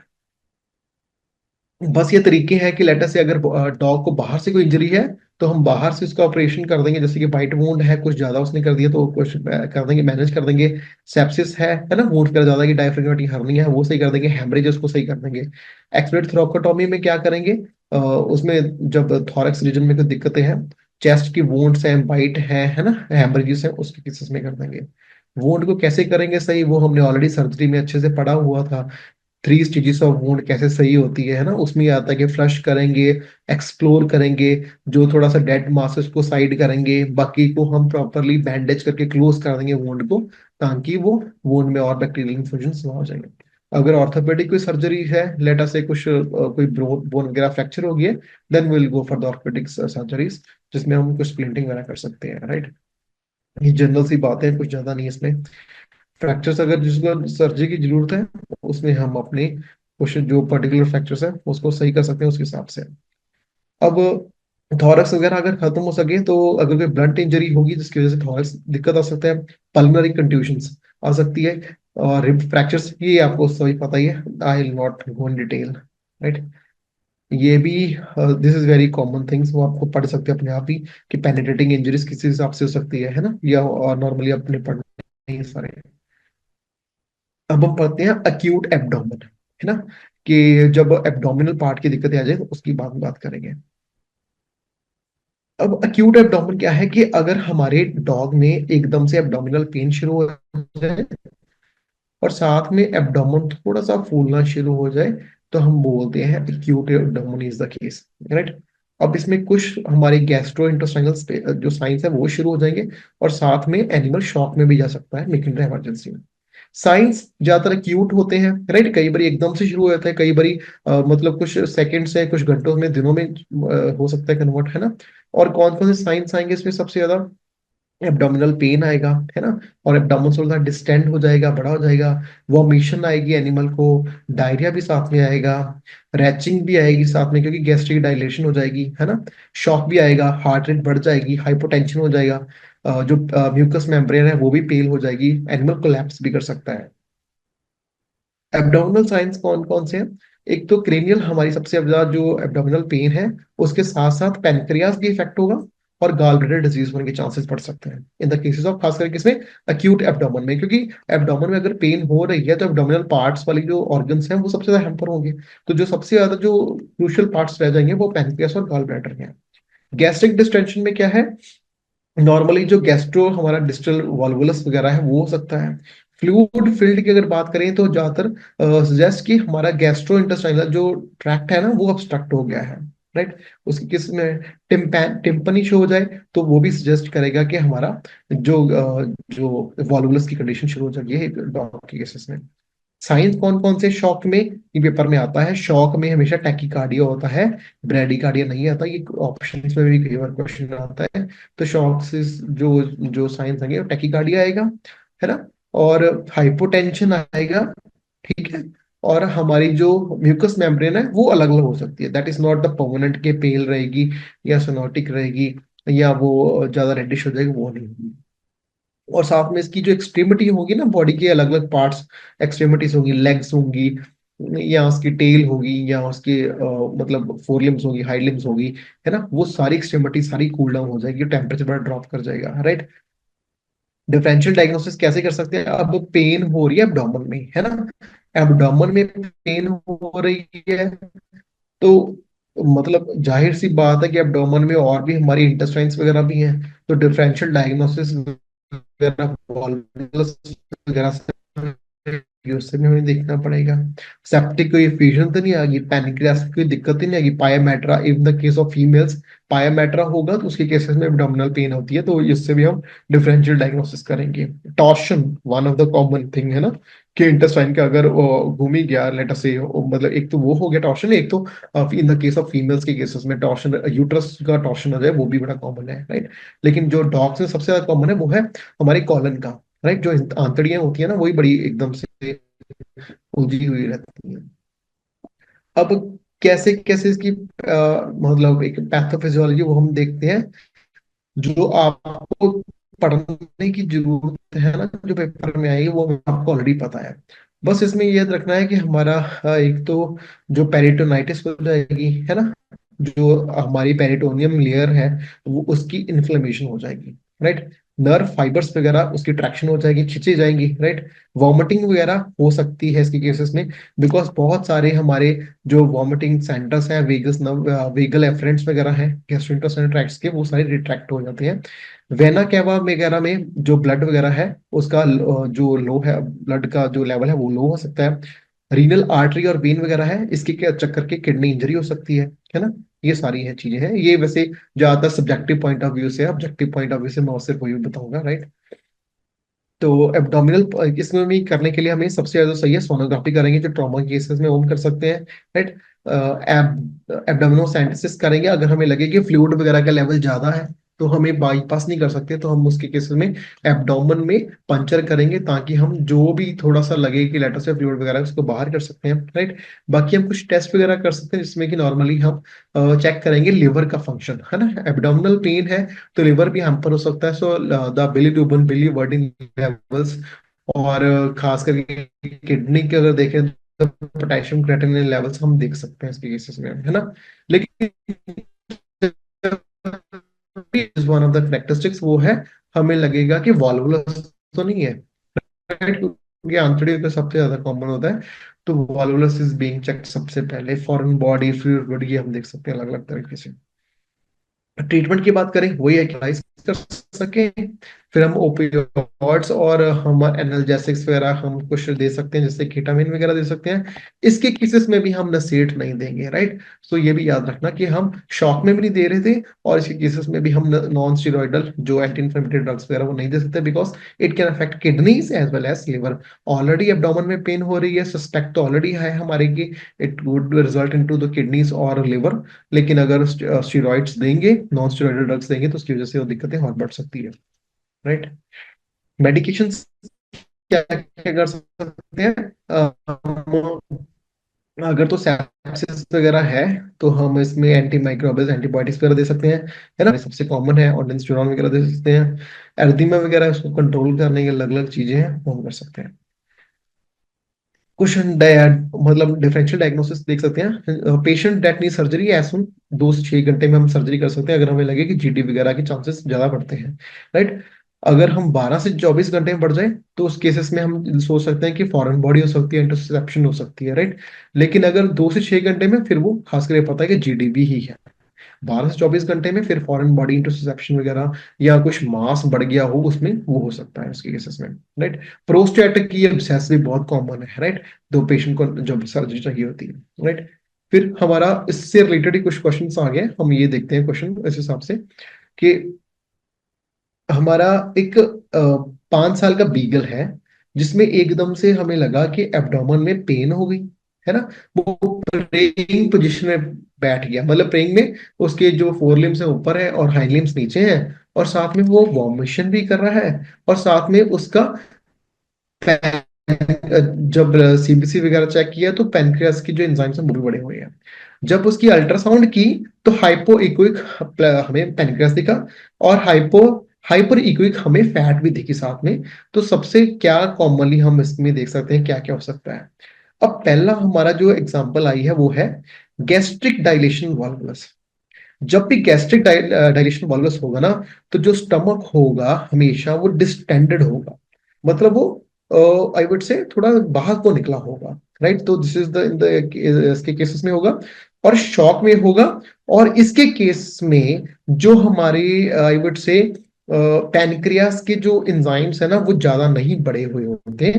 बस ये तरीके हैं कि लेटर से अगर डॉग को बाहर से कोई इंजरी है तो हम बाहर से उसका ऑपरेशन कर देंगे, जैसे कि बाइट वुंड है, कुछ ज्यादा उसने कर दिया तो कुछ कर देंगे, मैनेज कर देंगे। सेप्सिस है ना, वुंड कर ज्यादा की डायफ्रागमेटिक हर्निया है वो सही कर देंगे, हेमरेज उसको सही कर देंगे। एक्सप्लोरेट थ्रोक्कोटॉमी में क्या करेंगे, उसमें जब थॉरैक्स रीजन में कोई दिक्कतें हैं, चेस्ट की वुंड्स हैं, बाइट है ना, हेमरेजेस है, उसके केसेस में कर देंगे। वुंड को कैसे करेंगे सही, वो हमने ऑलरेडी सर्जरी में अच्छे से पढ़ा हुआ था। 3 स्टेजेस ऑफ वुंड कैसे सही होती है ना, उसमें ये आता है कि फ्लश करेंगे, एक्सप्लोर करेंगे, जो थोड़ा सा डेड मासेस को साइड करेंगे, बाकी को हम प्रॉपरली बैंडेज करके क्लोज कर देंगे वुंड को, ताकि वो वुंड में और बैक्टीरियल इन्फेक्शन ना हो जाएंगे। अगर ऑर्थोपेडिक कोई सर्जरी है, लेटा से कुछ कोई बोन वगैरह फ्रैक्चर हो गया, then will go for the orthopaedic surgeries, जिसमें हम कुछ स्प्लिंटिंग वगैरह कर सकते हैं, राइट। ये जनरल सी बातें हैं, कुछ ज्यादा नहीं है इसमें। फ्रैक्चर्स अगर जिसको सर्जरी की जरूरत है, उसमें हम अपने कुछ जो पर्टिकुलर फ्रैक्चर्स है उसको सही कर सकते हैं उसके हिसाब से। अब थॉरक्स वगैरह अगर खत्म हो सके तो अगर कोई ब्लंट इंजरी होगी जिसकी वजह से थॉरक्स दिक्कत आ सकता है, पल्मोनरी कंट्यूशंस आ सकती है, और रिब फ्रैक्चर्स, ये आपको सभी पता ही है, I will not go in detail, right. ये भी this is very common things, वो आपको पढ़ सकते हैं अपने आप ही कि पेनिट्रेटिंग इंजरीज किस हिसाब से हो सकती है ना, या नॉर्मली अपने पढ़ने ही सारे। अब हम पढ़ते हैं अक्यूट एब्डोमेन, है ना, कि जब एब्डोमिनल पार्ट की दिक्कतें आ जाए तो उसकी बात करेंगे। अब अक्यूट एब्डोमेन क्या है कि अगर हमारे डॉग में एकदम से एब्डोमिनल पेन शुरू हो जाए और साथ में एब्डोमेन थोड़ा सा फूलना शुरू हो जाए, तो हम बोलते हैं acute abdomen is the case, right. अब इसमें कुछ हमारे गैस्ट्रोइंटेस्टाइनल जो साइंस है वो शुरू हो जाएंगे, और साथ में एनिमल शॉक में भी जा सकता है लेकिन इमरजेंसी में। साइंस ज्यादातर एक्यूट होते हैं, राइट, कई बार एकदम से शुरू हो जाता है, कई बार मतलब कुछ सेकंड से कुछ घंटों में दिनों में हो सकता है कन्वर्ट, है ना। और कौन कौन से साइंस आएंगे इसमें, सबसे ज्यादा एब्डोमिनल पेन आएगा, है ना, और एब्डोमिन थोड़ा डिस्टेंड हो जाएगा, बड़ा हो जाएगा, वॉमिशन आएगी एनिमल को, डायरिया भी साथ में आएगा, रैचिंग भी आएगी साथ में क्योंकि गैस्ट्रिक डायलेशन हो जाएगी, है ना, शॉक भी आएगा, हार्ट रेट बढ़ जाएगी, हाइपोटेंशन हो जाएगा, जो म्यूकस मेम्ब्रेन है वो भी पेल हो जाएगी, एनिमल कोलैप्स भी कर सकता है। एब्डोमिनल साइंस कौन कौन से हैं? एक तो क्रेनियल, हमारी सबसे ज्यादा जो एब्डोमिनल पेन है, उसके साथ साथ पेनक्रियास भी इफेक्ट होगा, और गॉल ब्लैडर डिजीज होने के चांसेस बढ़ सकते हैं इन द केसेस ऑफ, खास करके इसमें अक्यूट एब्डोमेन में, क्योंकि एब्डोमेन में अगर पेन हो रही है तो एब्डोमिनल पार्ट्स वाली जो ऑर्गन्स हैं वो सबसे ज्यादा हैम्पर होंगे। तो जो सबसे ज्यादा जो क्रूशियल पार्ट्स रह जाएंगे वो पेनक्रियास और गॉल ब्लैडर के हैं। गैस्ट्रिक डिस्टेंशन में क्या है, नॉर्मली जो गैस्ट्रो हमारा डिस्टल वॉल्वुलस वगैरह है वो हो सकता है। फ्लूइड फील्ड की अगर बात करें तो ज्यादातर सजेस्ट कि हमारा गैस्ट्रो इंटेस्टाइनल जो ट्रैक्ट है ना वो ऑब्स्ट्रक्ट हो गया है, राइट। उसकी किस में टिम्पनी शो हो जाए तो वो भी सजेस्ट करेगा कि हमारा जो वॉल्वुलस की कंडीशन शुरू हो जाएगी है डॉग के केसेस में। साइंस कौन कौन से शॉक में ये पेपर में आता है, शॉक में हमेशा टैकीकार्डिया होता है, ब्रेडिकार्डिया नहीं आता, ये ऑप्शंस में भी कई बार क्वेश्चन आता है। तो शॉक से जो जो साइंस आएंगे टैकीकार्डिया आएगा, है ना, और हाइपोटेंशन आएगा, ठीक है, और हमारी जो म्यूकस मेम्ब्रेन है वो अलग अलग हो सकती है, that is not the permanent के पेल रहेगी या सोनोटिक रहेगी या वो ज्यादा रेडिश हो जाएगी, वो नहीं होगी। और साथ में इसकी जो एक्सट्रीमिटी होगी ना, बॉडी के अलग अलग पार्ट्स, एक्सट्रीमिटीज होंगी, लेग्स होंगी, या उसकी टेल होगी, या उसके मतलब फोर लिम्स होगी, हाइड लिम्स होगी, है ना, वो सारी एक्सट्रीमिटी सारी कूल डाउन हो जाएगी, टेम्परेचर बड़ा ड्रॉप कर जाएगा, राइट। डिफरेंशियल डायग्नोसिस कैसे कर सकते हैं, अब पेन हो रही है एब्डोमेन में, है ना, एब्डोमेन में पेन हो रही है, तो मतलब जाहिर सी बात है कि एब्डोमेन में और भी हमारी इंटेस्टाइन्स वगैरह भी हैं, तो डिफरेंशियल डायग्नोसिस वगैरह वॉल्वुलस वगैरह से उससे भी हमें देखना पड़ेगा। सेप्टिक कोई एफिशिएंट तो नहीं आएगी, पैनक्रियास की कोई दिक्कत ही नहीं आएगी, pyometra in the case of females, pyometra होगा तो उसके केसेस में एब्डोमिनल पेन होती है, तो इससे भी हम डिफरेंशियल डायग्नोसिस करेंगे। Torsion one of the common thing है ना, कि इंटेस्टाइन का अगर घूम ही गया लेट अस से, मतलब एक तो वो हो गया टॉर्शन, एक तो इन द केस ऑफ फीमेल्स के केसेस में टॉर्शन, यूट्रस का टॉर्शन हो जाए वो भी बड़ा कॉमन है, राइट। लेकिन जो डॉग्स में सबसे ज्यादा कॉमन है वो है हमारे कॉलन का, राइट, जो आंतड़ियां होती है ना वही बड़ी एकदम से उलझी हुई रहती है। अब कैसे कैसे इसकी मतलब एक पैथोफिजियोलॉजी वो हम देखते हैं, जो आपको पढ़ने की जरूरत है ना जो पेपर में आएगी वो आपको ऑलरेडी पता है। बस इसमें ये याद रखना है कि हमारा एक तो जो पेरिटोनाइटिस हो जाएगी, है ना, जो हमारी पेरिटोनियम लेयर है वो उसकी इन्फ्लेमेशन हो जाएगी, राइट। नर्व फाइबर्स वगैरह उसकी ट्रैक्शन हो जाएगी, खिंची जाएंगी, राइट। वॉमिटिंग वगैरह हो सकती है इसके केसेस में, बिकॉज बहुत सारे हमारे जो वॉमिटिंग सेंटर्स हैं, वेगस नर्व, वेगल एफरेंट्स वगैरह हैं गैस्ट्रोइंटेस्टाइनल ट्रैक्ट्स के, वो सारे रिट्रैक्ट हो जाते हैं। वेना कैवा वगैरह में जो ब्लड वगैरह है उसका जो लो है, ब्लड का जो लेवल है वो लो हो सकता है। रीनल आर्टरी और वेन वगैरह है इसके क्या चक्कर के किडनी इंजरी हो सकती है ना। ये सारी है चीजें हैं, ये वैसे ज्यादातर सब्जेक्टिव पॉइंट ऑफ व्यू से, ऑब्जेक्टिव पॉइंट ऑफ व्यू से मैं सिर्फ वही बताऊंगा, राइट। तो एब्डोमिनल इसमें भी करने के लिए हमें सबसे ज्यादा सही है सोनोग्राफी करेंगे, जो ट्रॉमा केसेस में वो हम कर सकते हैं, राइट। एब्डोमिनोसेंटेसिस करेंगे अगर हमें लगे कि फ्लूइड वगैरह का लेवल ज्यादा है, तो हमें बाईपास नहीं कर सकते, तो हम उसके केसेस में एब्डोमेन में पंचर करेंगे ताकि हम जो भी थोड़ा सा लगे कि लेटर से फ्लूइड वगैरह उसको बाहर कर सकते हैं, राइट। बाकी हम कुछ टेस्ट वगैरह कर सकते हैं जिसमें कि नॉर्मली हम चेक करेंगे लिवर का फंक्शन, है ना। एब्डोमिनल पेन है तो लिवर भी हैम्पर हो सकता है, so the bilirubin biliverdin levels, और खास करके किडनी के अगर देखें तो पोटेशियम क्रेटिनिन लेवल्स हम देख सकते हैं इसके केसेस में, है ना। लेकिन वन ऑफ द करेक्टरिस्टिक्स वो है, हमें लगेगा कि वॉल्वुलस तो नहीं है, right? क्योंकि आंतड़ियों का सबसे ज्यादा कॉमन होता है, तो वॉल्वुलस इज बीइंग चेक सबसे पहले। फॉरेन बॉडी फ्लूइड बॉडी ये हम देख सकते हैं अलग अलग तरीके से। ट्रीटमेंट की बात करें, वही है कि ice कर सके, फिर हम ओपियोइड्स और हम एनाल्जेसिक्स वगैरह हम कुछ दे सकते हैं, जैसे केटामिन वगैरह दे सकते हैं। इसके केसेस में भी हम नसेट नहीं देंगे, राइट। तो ये भी याद रखना कि हम शॉक में भी नहीं दे रहे थे, और इसके केसेस में भी हम नॉन स्टेरॉइडल जो एंटी इन्फ्लेमेटरी ड्रग्स वगैरह वो नहीं दे सकते, because it can affect kidneys as well as liver. Already abdomen में पेन हो रही है, सस्पेक्ट तो ऑलरेडी है हमारे की it would result into the kidneys और लिवर। लेकिन अगर स्टेरॉइड्स देंगे, नॉन स्टेरॉइडल ड्रग्स देंगे, तो उसकी वजह से वो दिक्कतें और बढ़ सकती है, राइट। मेडिकेशन क्या क्या कर सकते हैं, अगर तो सेप्सिस वगैरह है तो हम इसमें एंटी माइक्रोबियल एंटीबायोटिक्स वगैरह दे सकते हैं, है ना। सबसे कॉमन है ऑर्डेंस्टेरॉन वगैरह दे सकते हैं। एरिथमिया वगैरह उसको कंट्रोल करने की अलग अलग चीजें हैं, वो हम कर सकते हैं। कुछ मतलब डिफरेंशियल डायग्नोसिस देख सकते हैं। Patient that need surgery as soon 2 से 6 घंटे में हम सर्जरी कर सकते हैं अगर हमें लगे कि जीडी वगैरह के चांसेस ज्यादा बढ़ते हैं, राइट। अगर हम 12 से 24 घंटे में बढ़ जाए तो उस केसेस में हम सोच सकते हैं कि फॉरेन बॉडी हो सकती है, इंटरसेप्शन हो सकती है, राइट। लेकिन अगर 2 से 6 घंटे में, फिर वो खासकर ये पता है कि जीडीबी ही है। 12 से 24 घंटे में फिर फॉरेन बॉडी इंटरसेप्शन वगैरह या कुछ मास बढ़ गया हो उसमें, वो हो सकता है उसके केसेस में, राइट। प्रोस्टेट की एब्सेस भी बहुत कॉमन है, राइट। दो पेशेंट को जब सर्जरी चाहिए होती है, राइट। फिर हमारा इससे रिलेटेड ही कुछ क्वेश्चन आ गए, हम ये देखते हैं क्वेश्चन इस हिसाब से कि हमारा एक 5 साल का बीगल है जिसमें एकदम से हमें लगा कि एब्डोमेन में पेन हो गई, है ना। वो प्रेइंग पोजीशन में बैठ गया, मतलब प्रेइंग में उसके जो फोर लिम्स है ऊपर है और हाइंड लिम्स नीचे हैं, और साथ में वो वॉमिशन भी कर रहा है, और साथ में उसका जब सीबीसी वगैरह चेक किया तो पेनक्रियास की जो एंजाइम्स हैं वो भी बढ़े हुए हैं। जब उसकी अल्ट्रासाउंड की तो हाइपो इक्विक हमें पेनक्रियास दिखा, और हाइपर इक्विक हमें फैट भी दिखी साथ में। तो सबसे क्या कॉमनली हम इसमें देख सकते हैं क्या क्या हो सकता है। अब पहला हमारा जो एग्जांपल आई है वो है गैस्ट्रिक डायलेशन वॉल्वुलस। जब भी गैस्ट्रिक डायलेशन वॉल्वुलस होगा ना, तो जो स्टमक होगा हमेशा वो डिस्टेंडेड होगा, मतलब वो आई वुड से थोड़ा बाहर को निकला होगा, राइट। तो this is the in the इसके केसेस में होगा, और शॉक में होगा। और इसके केस में जो हमारे आई वुड से पैनक्रियास के जो एंजाइम्स है ना वो ज्यादा नहीं बढ़े हुए होते।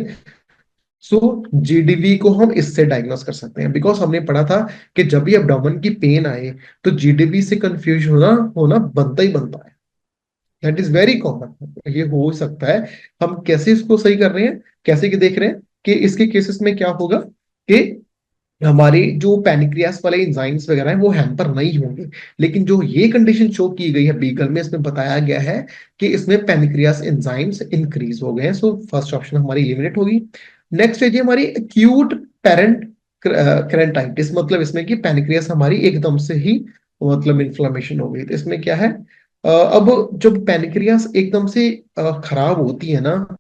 सो जीडीवी को हम इससे डायग्नोस कर सकते हैं, बिकॉज हमने पढ़ा था कि जब भी एब्डोमेन की पेन आए तो जीडीवी से कंफ्यूज होना होना बनता ही बनता है। दैट इज वेरी कॉमन, ये हो सकता है। हम कैसे इसको सही कर रहे हैं, कैसे कि देख रहे हैं कि इसके केसेस में क्या होगा कि हमारे जो पैनिक्रियास वाले एंजाइम्स वगैरह हैं वो हैम्पर नहीं होंगे। लेकिन जो ये कंडीशन शो की गई है बीगल में, इसमें बताया गया है कि इसमें पैनिक्रियास एंजाइम्स इंक्रीज हो गए हैं। सो फर्स्ट ऑप्शन हमारी एलिमिनेट होगी। नेक्स्ट है जी हमारी एक्यूट पेरेंट करेंटाइटिस, मतलब इसमें कि पैनिक्रियास हमारी एकदम से ही मतलब इन्फ्लामेशन हो गई। तो इसमें क्या है, अब जब पैनिक्रियास एकदम से खराब होती है ना,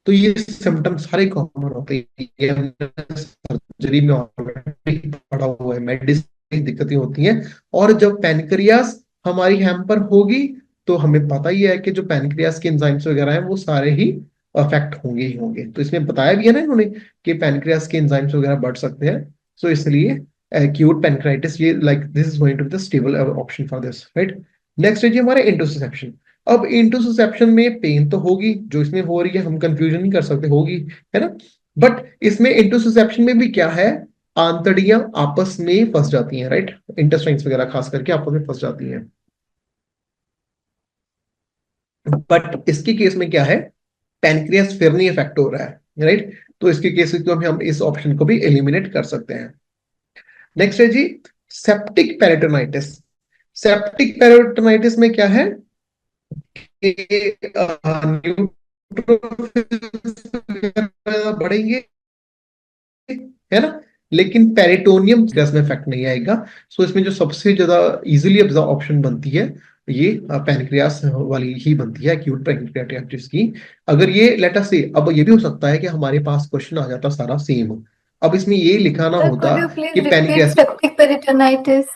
तो ये सिम्टम्स सारे कॉमन होते हैं, सर्जरी में ऑलरेडी पड़ा हुआ है, मेडिसिन दिक्कतें होती हैं। और जब पैनक्रियास हमारी हैम्पर होगी तो हमें पता ही है कि जो पैनक्रियास के एंजाइम्स वगैरह हैं वो सारे ही अफेक्ट होंगे ही होंगे। तो इसमें बताया भी है ना इन्होंने कि पैनक्रियास के एंजाइम्स वगैरह बढ़ सकते हैं। सो इसलिए एक्यूट पैनक्राइटिस ये like this is going to be the stable option for this, right. Next है जी हमारे इंटरसेप्शन। अब इंटरसेप्शन में पेन तो होगी, जो इसमें हो रही है हम कंफ्यूजन नहीं कर सकते, होगी, है ना। बट इसमें इंटरसेप्शन में भी क्या है, आंतड़ियां आपस में फंस जाती हैं, राइट। इंटेस्टाइन्स वगैरह खास करके आपस में फंस जाती हैं। बट इसके केस में क्या है, पैनक्रियास फिर नहीं इफेक्ट हो रहा है, राइट। तो इसके केस में हम इस ऑप्शन को भी एलिमिनेट कर सकते हैं। नेक्स्ट है जी सेप्टिक पेरिटोनाइटिस। सेप्टिक पेरिटोनाइटिस में क्या है, बढ़ेंगे, है ना, लेकिन पेरिटोनियम गैस में इफेक्ट नहीं आएगा। सो इसमें जो सबसे ज्यादा इजीली अब ऑप्शन बनती है ये पैनक्रियास वाली ही बनती है, एक्यूट पैनक्रियाटाइटिस की। अगर ये लेट अस से, अब ये भी हो सकता है कि हमारे पास क्वेश्चन आ जाता सारा सेम, अब इसमें ये लिखाना होता could you कि please repeat pancreas, septic peritonitis?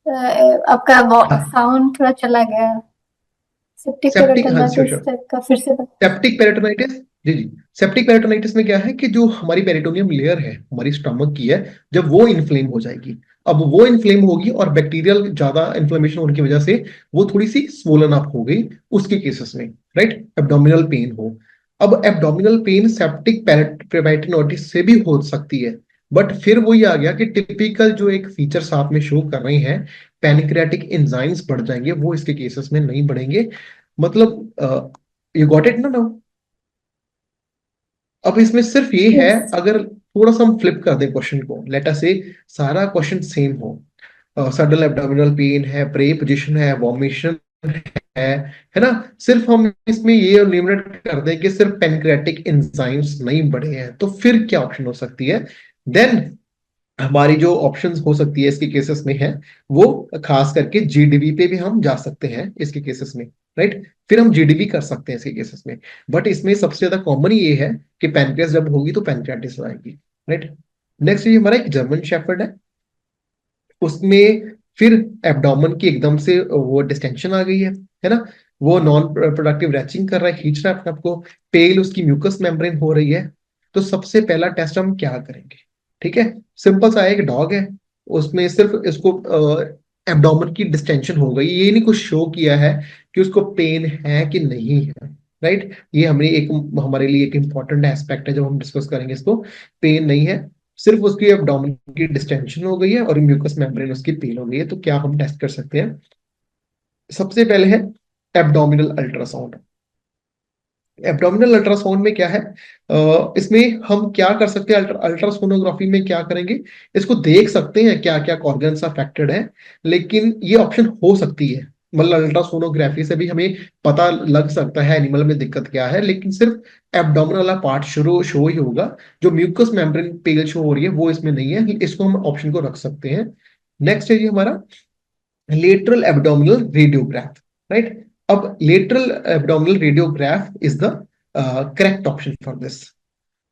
आपका साउंड थोड़ा चला गया। सेप्टिक सेप्टिक, हाँ पेरिटोनाइटिस श्योर, टाइप का फिर से सेप्टिक पेरिटोनाइटिस, जी जी, सेप्टिक पेरिटोनाइटिस में क्या है कि जो हमारी पेरिटोनियम लेयर है हमारी स्टमक की है, जब वो इन्फ्लेम हो जाएगी, अब वो इन्फ्लेम होगी और बैक्टीरियल ज्यादा इन्फ्लेमेशन होने की वजह से वो थोड़ी सी स्वोलन अप हो गई, उसके केसेस में, राइट, एब्डोमिनल पेन हो। अब एब्डोमिनल पेन सेप्टिक पेरिटोनाइटिस से भी हो सकती है, बट फिर वही आ गया कि टिपिकल जो एक फीचर्स आप में शो कर रहे हैं, पैनक्रियाटिक एंजाइम्स बढ़ जाएंगे, वो इसके केसेस में नहीं बढ़ेंगे। मतलब यू गॉट इट ना नाउ। अब इसमें सिर्फ ये है, Yes. अगर थोड़ा सा हम फ्लिप कर दें क्वेश्चन को, लेट अस से सारा क्वेश्चन सेम हो, सडन एब्डोमिनल पेन है, प्रे पोजीशन है, वॉमिशन है है ना, सिर्फ हम इसमें ये लिमिट कर दें कि सिर्फ पेनक्रियाटिक एंजाइम्स नहीं बढ़े हैं, तो फिर क्या ऑप्शन हो सकती है? देन हमारी जो ऑप्शंस हो सकती है इसके केसेस में है, वो खास करके जीडीबी पे भी हम जा सकते हैं इसके केसेस में, राइट, फिर हम जीडीबी कर सकते हैं इसके केसेस में। बट इसमें सबसे ज्यादा कॉमन ये है कि पैनक्रियास जब होगी तो पैनक्रियाटिस आएगी, राइट। नेक्स्ट ये हमारा एक जर्मन शेफर्ड है, उसमें फिर एब्डोमेन की एकदम से वो डिस्टेंशन आ गई है ना, वो नॉन प्रोडक्टिव रैचिंग कर रहा है, खींच रहा है अपने आप को, पेल उसकी म्यूकस मेम्ब्रेन हो रही है। तो सबसे पहला टेस्ट हम क्या करेंगे? ठीक है, सिंपल सा एक डॉग है, उसमें सिर्फ इसको एब्डोमेन की डिस्टेंशन हो गई, ये नहीं कुछ शो किया है कि उसको पेन है कि नहीं है, राइट। ये हमारे लिए एक इंपॉर्टेंट एस्पेक्ट है जब हम डिस्कस करेंगे इसको। पेन नहीं है, सिर्फ उसकी एब्डोमेन की डिस्टेंशन हो गई है और म्यूकस मेम्ब्रेन उसकी पील हो गई है। तो क्या हम टेस्ट कर सकते हैं? सबसे पहले है एब्डोमिनल अल्ट्रासाउंड। एब्डोमिनल अल्ट्रासाउंड में क्या है, इसमें हम क्या कर सकते हैं, अल्ट्रासोनोग्राफी में क्या करेंगे, इसको देख सकते हैं क्या क्या ऑर्गन्स अफेक्टेड है, लेकिन ये ऑप्शन हो सकती है, मतलब अल्ट्रासोनोग्राफी से भी हमें पता लग सकता है एनिमल में दिक्कत क्या है, लेकिन सिर्फ एब्डोमिनल वाला पार्ट शो ही होगा, जो म्यूकस मेम्ब्रेन पेल शो हो रही है वो इसमें नहीं है, इसको हम ऑप्शन को रख सकते हैं। नेक्स्ट है ये हमारा लेटरल एब्डोमिनल रेडियोग्राफ, राइट। अब lateral abdominal radiograph is the correct option for this,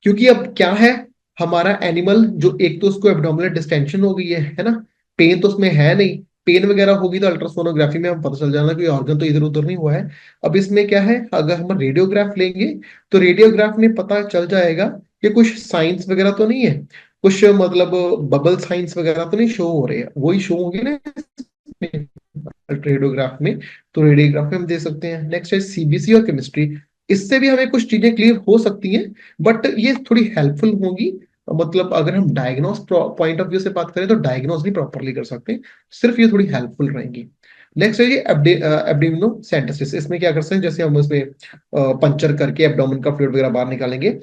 क्योंकि अब क्या है, हमारा एनिमल जो एक तो उसको एब्डोमिनल डिस्टेंशन हो गई है ना, पेन तो उसमें है नहीं, पेन वगैरह होगी तो अल्ट्रासोनोग्राफी में हम पता चल जाना कोई ऑर्गन तो इधर उधर नहीं हुआ है। अब इसमें क्या है, अगर हम रेडियोग्राफ लेंगे तो रेडियोग्राफ में पता चल जाएगा कि कुछ साइंस वगैरह तो नहीं है, कुछ मतलब बबल साइंस वगैरह तो नहीं शो हो रहे हैं, वही शो होंगे ना रेडियोग्राफ में। तो रेडियोग्राफ में हम दे सकते हैं। नेक्स्ट है सीबीसी और केमिस्ट्री, इससे भी हमें कुछ चीजें क्लियर हो सकती हैं, बट ये थोड़ी हेल्पफुल होगी, मतलब अगर हम डायग्नोस पॉइंट ऑफ व्यू से बात करें तो डायग्नोस भी प्रॉपरली कर सकते हैं, सिर्फ ये थोड़ी हेल्पफुल रहेंगी। नेक्स्ट है ये एब्डोमिनोसेंटेसिस, इसमें क्या कर सकते हैं, जैसे हम उसमें पंचर करके एब्डोमेन का फ्लूइड वगैरह बाहर निकालेंगे।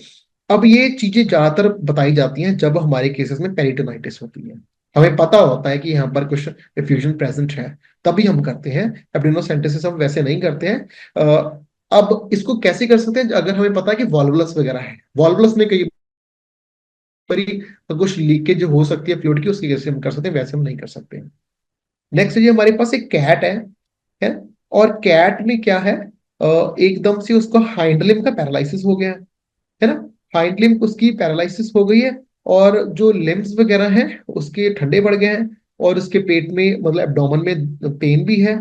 अब ये चीजें ज्यादातर बताई जाती हैं जब हमारे केसेस में पेरिटोनाइटिस होती है, हमें पता होता है कि यहाँ पर कुछ एफ्यूजन प्रेजेंट है, तभी हम करते हैं। एब्डोमिनोसेंटेसिस हम वैसे नहीं करते हैं। अब इसको कैसे कर सकते हैं, अगर हमें पता है कि वॉल्वुलस वगैरह है, वॉल्वुलस में कई बारी कुछ लीकेज हो सकती है फ्लूइड की, उसकी वजह से हम कर सकते हैं, वैसे हम नहीं कर सकते। नेक्स्ट ये हमारे पास एक कैट है, और कैट में क्या है, एकदम से उसको हाइंड लिम्ब का पैरालिसिस हो गया है ना, हाइंड लिम्ब उसकी पैरालिसिस हो गई है, और जो लिम्ब्स वगैरह हैं उसके ठंडे पड़ गए हैं, और उसके पेट में मतलब एब्डोमेन में पेन भी है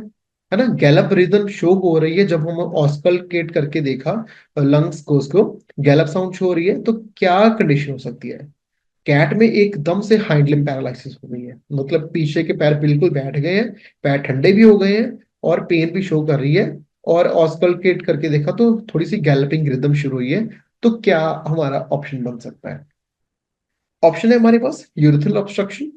ना, गैलप रिदम शो हो रही है, जब हम ऑस्कल्टेट करके देखा लंग्स को, उसको गैलप साउंड शो हो रही है। तो क्या कंडीशन हो सकती है? कैट में एकदम से हाइंड लिम्ब पैरालिसिस हो गई है, मतलब पीछे के पैर बिल्कुल बैठ गए हैं, पैर ठंडे भी हो गए हैं, और पेन भी शो कर रही है, और ऑस्कल्टेट करके देखा तो थोड़ी सी गैलपिंग रिदम शुरू हुई है। तो क्या हमारा ऑप्शन बन सकता है? ऑप्शन है हमारे पास urethral obstruction,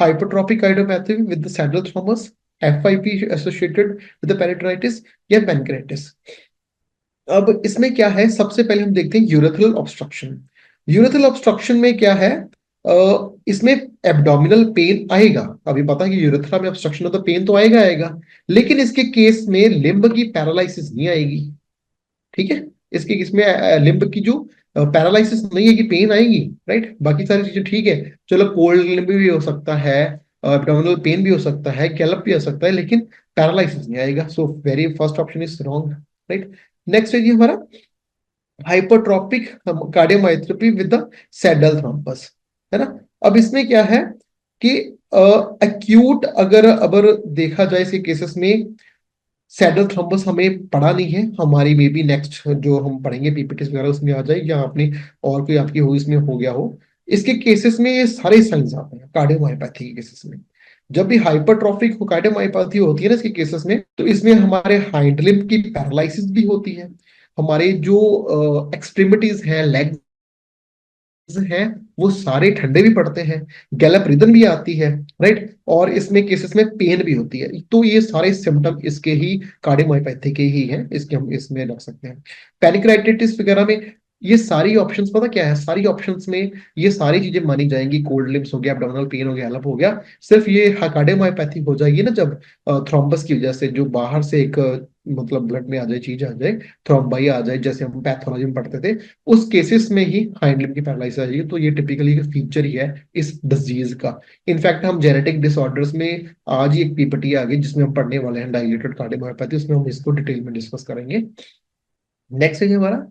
hypertrophic cardiomyopathy with the saddle thrombus, FIP associated with the peritonitis, या पैनक्रेटिस। अब इसमें क्या है, सबसे पहले हम देखते हैं यूरेथ्रल ऑब्स्ट्रक्शन। यूरेथ्रल ऑब्स्ट्रक्शन में क्या है, इसमें एब्डोमिनल पेन आएगा। अभी पता है कि यूरेथ्रा में ऑब्स्ट्रक्शन हो तो पेन तो आएगा आएगा, लेकिन इसके केस में लिम्ब की पैरालिसिस नहीं आएगी। ठीक है, इसके इसमें लिम्ब की जो पैरालिसिस नहीं है कि पेन आएगी, राइट। बाकी सारी चीजें ठीक है, चलो कोल्ड लिम्ब भी हो सकता है, एब्डोमिनल पेन भी हो सकता है, गैलप भी हो सकता है, लेकिन पैरालिसिस नहीं आएगा। So very first option is wrong, right. Next है जी हमारा हाइपरट्रॉपिक cardiomyopathy with the saddle thrombus, है ना। अब इसमें क्या है कि एक्यूट अगर देखा जाए इसके केसेस में सैडल थ्रॉम्बस हमें पढ़ा नहीं है, हमारी मे बी नेक्स्ट जो हम पढ़ेंगे पीपीटी वगैरह उसमें आ जाए, या आपने और कोई आपकी हो इसमें हो गया हो। इसके केसेस में ये सारे साइंस आते हैं कार्डियोमायोपैथी के केसेस में। जब भी हाइपरट्रॉफिक कार्डियोमायोपैथी होती है ना इसके केसेस में, तो इसमें हमारे हाइंड लिम्ब की पैरालिसिस भी होती है, हमारे जो एक्सट्रीमिटीज हैं, लेग्स हैं, वो सारे ठंडे भी पड़ते हैं, गैलप रिदम भी आती है, राइट। और इसमें केसेस में पेन भी होती है। तो ये सारे सिम्टम इसके ही कार्डियोमायोपैथी के ही हैं, इसके हम इसमें रख सकते हैं। पैनिक्राइटिस वगैरह में ये सारी ऑप्शंस पता क्या है, सारी ऑप्शंस में ये सारी चीजें मानी जाएंगी। कोल्ड लिम्स हो गया, एब्डोमिनल पेन हो गया, गैलप हो गया। सिर्फ ये कार्डियोमायोपैथी हो जाएगी ना जब थ्रोम्बस की वजह से जो बाहर से एक मतलब ब्लड में आ जाए, चीज आ जाए, थ्रोम्बाई आ जाए, जैसे हम पैथोलॉजी में पढ़ते थे, उस केसेस में ही हाइंड लिम्ब की पैरालिसिस आ जाएगी। तो ये टिपिकली फीचर ही है इस डिजीज का। इनफैक्ट हम जेनेटिक डिसऑर्डर्स में आज ही एक पीपीटी आ गई जिसमें हम पढ़ने वाले हैं डायलेटेड कार्डियोमायोपैथी, उसमें हम इसको डिटेल में डिस्कस करेंगे। नेक्स्ट है हमारा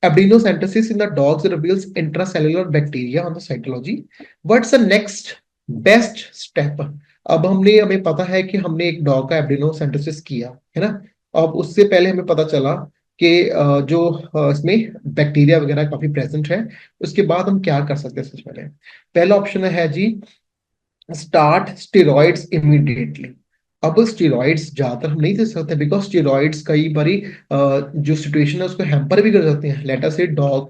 abdominocentesis in the dogs reveals intracellular bacteria on the cytology, what's the next best step. अब हमें पता है कि हमने एक डॉग का एब्डिनोसेंटेसिस किया है ना। अब उससे पहले हमें पता चला कि जो इसमें बैक्टीरिया वगैरह काफी प्रेजेंट है। उसके बाद हम क्या कर सकते हैं, सबसे पहले पहला ऑप्शन है जी स्टार्ट स्टेरॉइड्स इमीडिएटली। अब स्टेरॉइड्स ज्यादातर हम नहीं दे सकते, बिकॉज स्टेरॉइड्स कई बारी जो सिचुएशन है उसको हैम्पर भी कर जाते हैं। लेटर से डॉग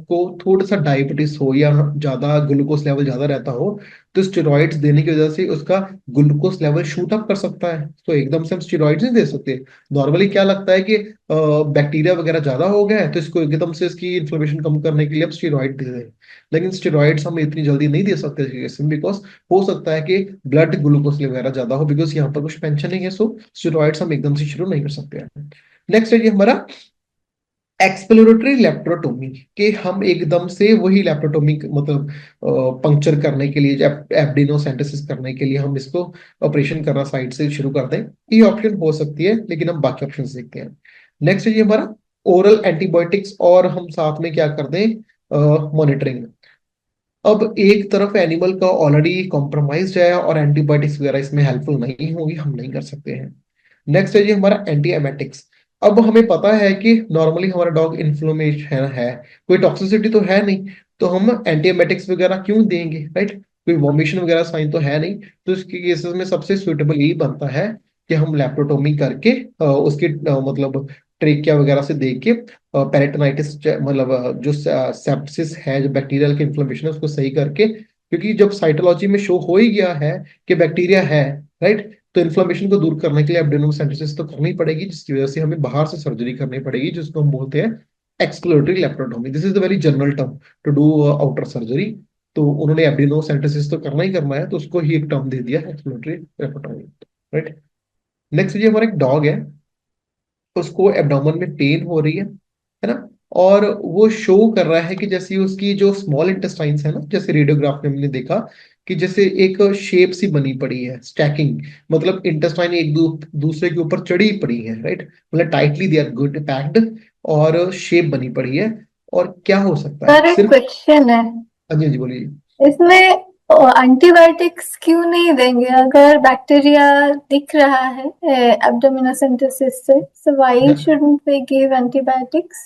को थोड़ा सा डायबिटीज हो या ज्यादा ग्लूकोज लेवल ज्यादा रहता हो, तो स्टेरॉइड्स देने की वजह से उसका ग्लूकोज लेवल शूट अप कर सकता है। तो एकदम से हम स्टेरॉइड्स नहीं दे सकते। नॉर्मली क्या लगता है कि बैक्टीरिया वगैरह ज्यादा हो गया है, तो इसको एकदम से इसकी इन्फ्लेमेशन कम करने के लिए हम स्टेरॉइड दे दें। लेकिन स्टेरॉइड्स हम इतनी जल्दी नहीं दे सकते, बिकॉज हो सकता है कि ब्लड ग्लूकोज वगैरह ज्यादा हो, बिकॉज यहाँ पर कुछ पेंशन नहीं है। सो स्टेरॉइड्स हम एकदम से शुरू नहीं कर सकते हैं। नेक्स्ट है ये हमारा एक्सप्लोरेटरी लेप्रोटोमी, कि हम एकदम से वही लेप्रोटोमी मतलब पंक्चर करने के लिए, एब्डिनोसेंटेसिस करने के लिए हम इसको ऑपरेशन करना साइड से शुरू कर दें। ये ऑप्शन हो सकती है, लेकिन हम बाकी ऑप्शन देखते हैं। नेक्स्ट है ये हमारा ओरल एंटीबायोटिक्स, और हम साथ में क्या कर दें, मॉनिटरिंग। अब एक तरफ एनिमल का ऑलरेडी कॉम्प्रोमाइज्ड है और एंटीबायोटिक्स वगैरह इसमें हेल्पफुल नहीं होगी, हम नहीं कर सकते हैं। नेक्स्ट है जी हमारा एंटी एमेटिक्स। अब हमें पता है कि नॉर्मली हमारा डॉग इन्फ्लेमेशन है, कोई टॉक्सिसिटी तो है नहीं, तो हम एंटी एमेटिक्स वगैरह क्यों देंगे, राइट। कोई वॉमिशन वगैरह साइन तो है नहीं। तो इसके केसेस में सबसे सुइटेबल यही बनता है कि हम लेप्रोटोमी करके उसके मतलब ट्रेकिया वगैरह से देख के पेरिटोनाइटिस मतलब जो सेप्सिस है, जो बैक्टीरियल की इन्फ्लेमेशन है, उसको सही करके, क्योंकि जब साइटोलॉजी में शो हो ही गया है कि बैक्टीरिया है, राइट, तो इन्फ्लेमेशन को दूर करने के लिए एब्डोमिनोसेंटेसिस तो करनी पड़ेगी, जिसकी वजह से हमें बाहर से सर्जरी करनी पड़ेगी, जिसको हम बोलते हैं exploratory laparotomy. This is the very general term to do outer surgery. तो उन्होंने एब्डोमिनोसेंटेसिस तो करना ही करना है, तो उसको ही एक टर्म दे दिया एक्सप्लोरेटरी लेप्रोटोमी, राइट। नेक्स्ट ये हमारा एक डॉग है, उसको एब्डोमेन में पेन हो रही है ना, और वो शो कर रहा है कि जैसे उसकी जो स्मॉल इंटेस्टाइन्स है ना, जैसे रेडियोग्राफ में हमने देखा कि जैसे एक शेप सी बनी पड़ी है, स्टैकिंग, मतलब इंटेस्टाइन एक दूसरे के ऊपर चढ़ी पड़ी है, राइट, मतलब tightly they are good packed और शेप बनी पड़ी है। और क्या हो सकता है, सर एक सिर्फ क्वेश्चन है हाँ जी हाँ जी बोलिए। इसमें, एंटीबायोटिक्स क्यों नहीं देंगे अगर बैक्टीरिया दिख रहा है एब्डोमिनोसेंटेसिस से, so why shouldn't we give antibiotics?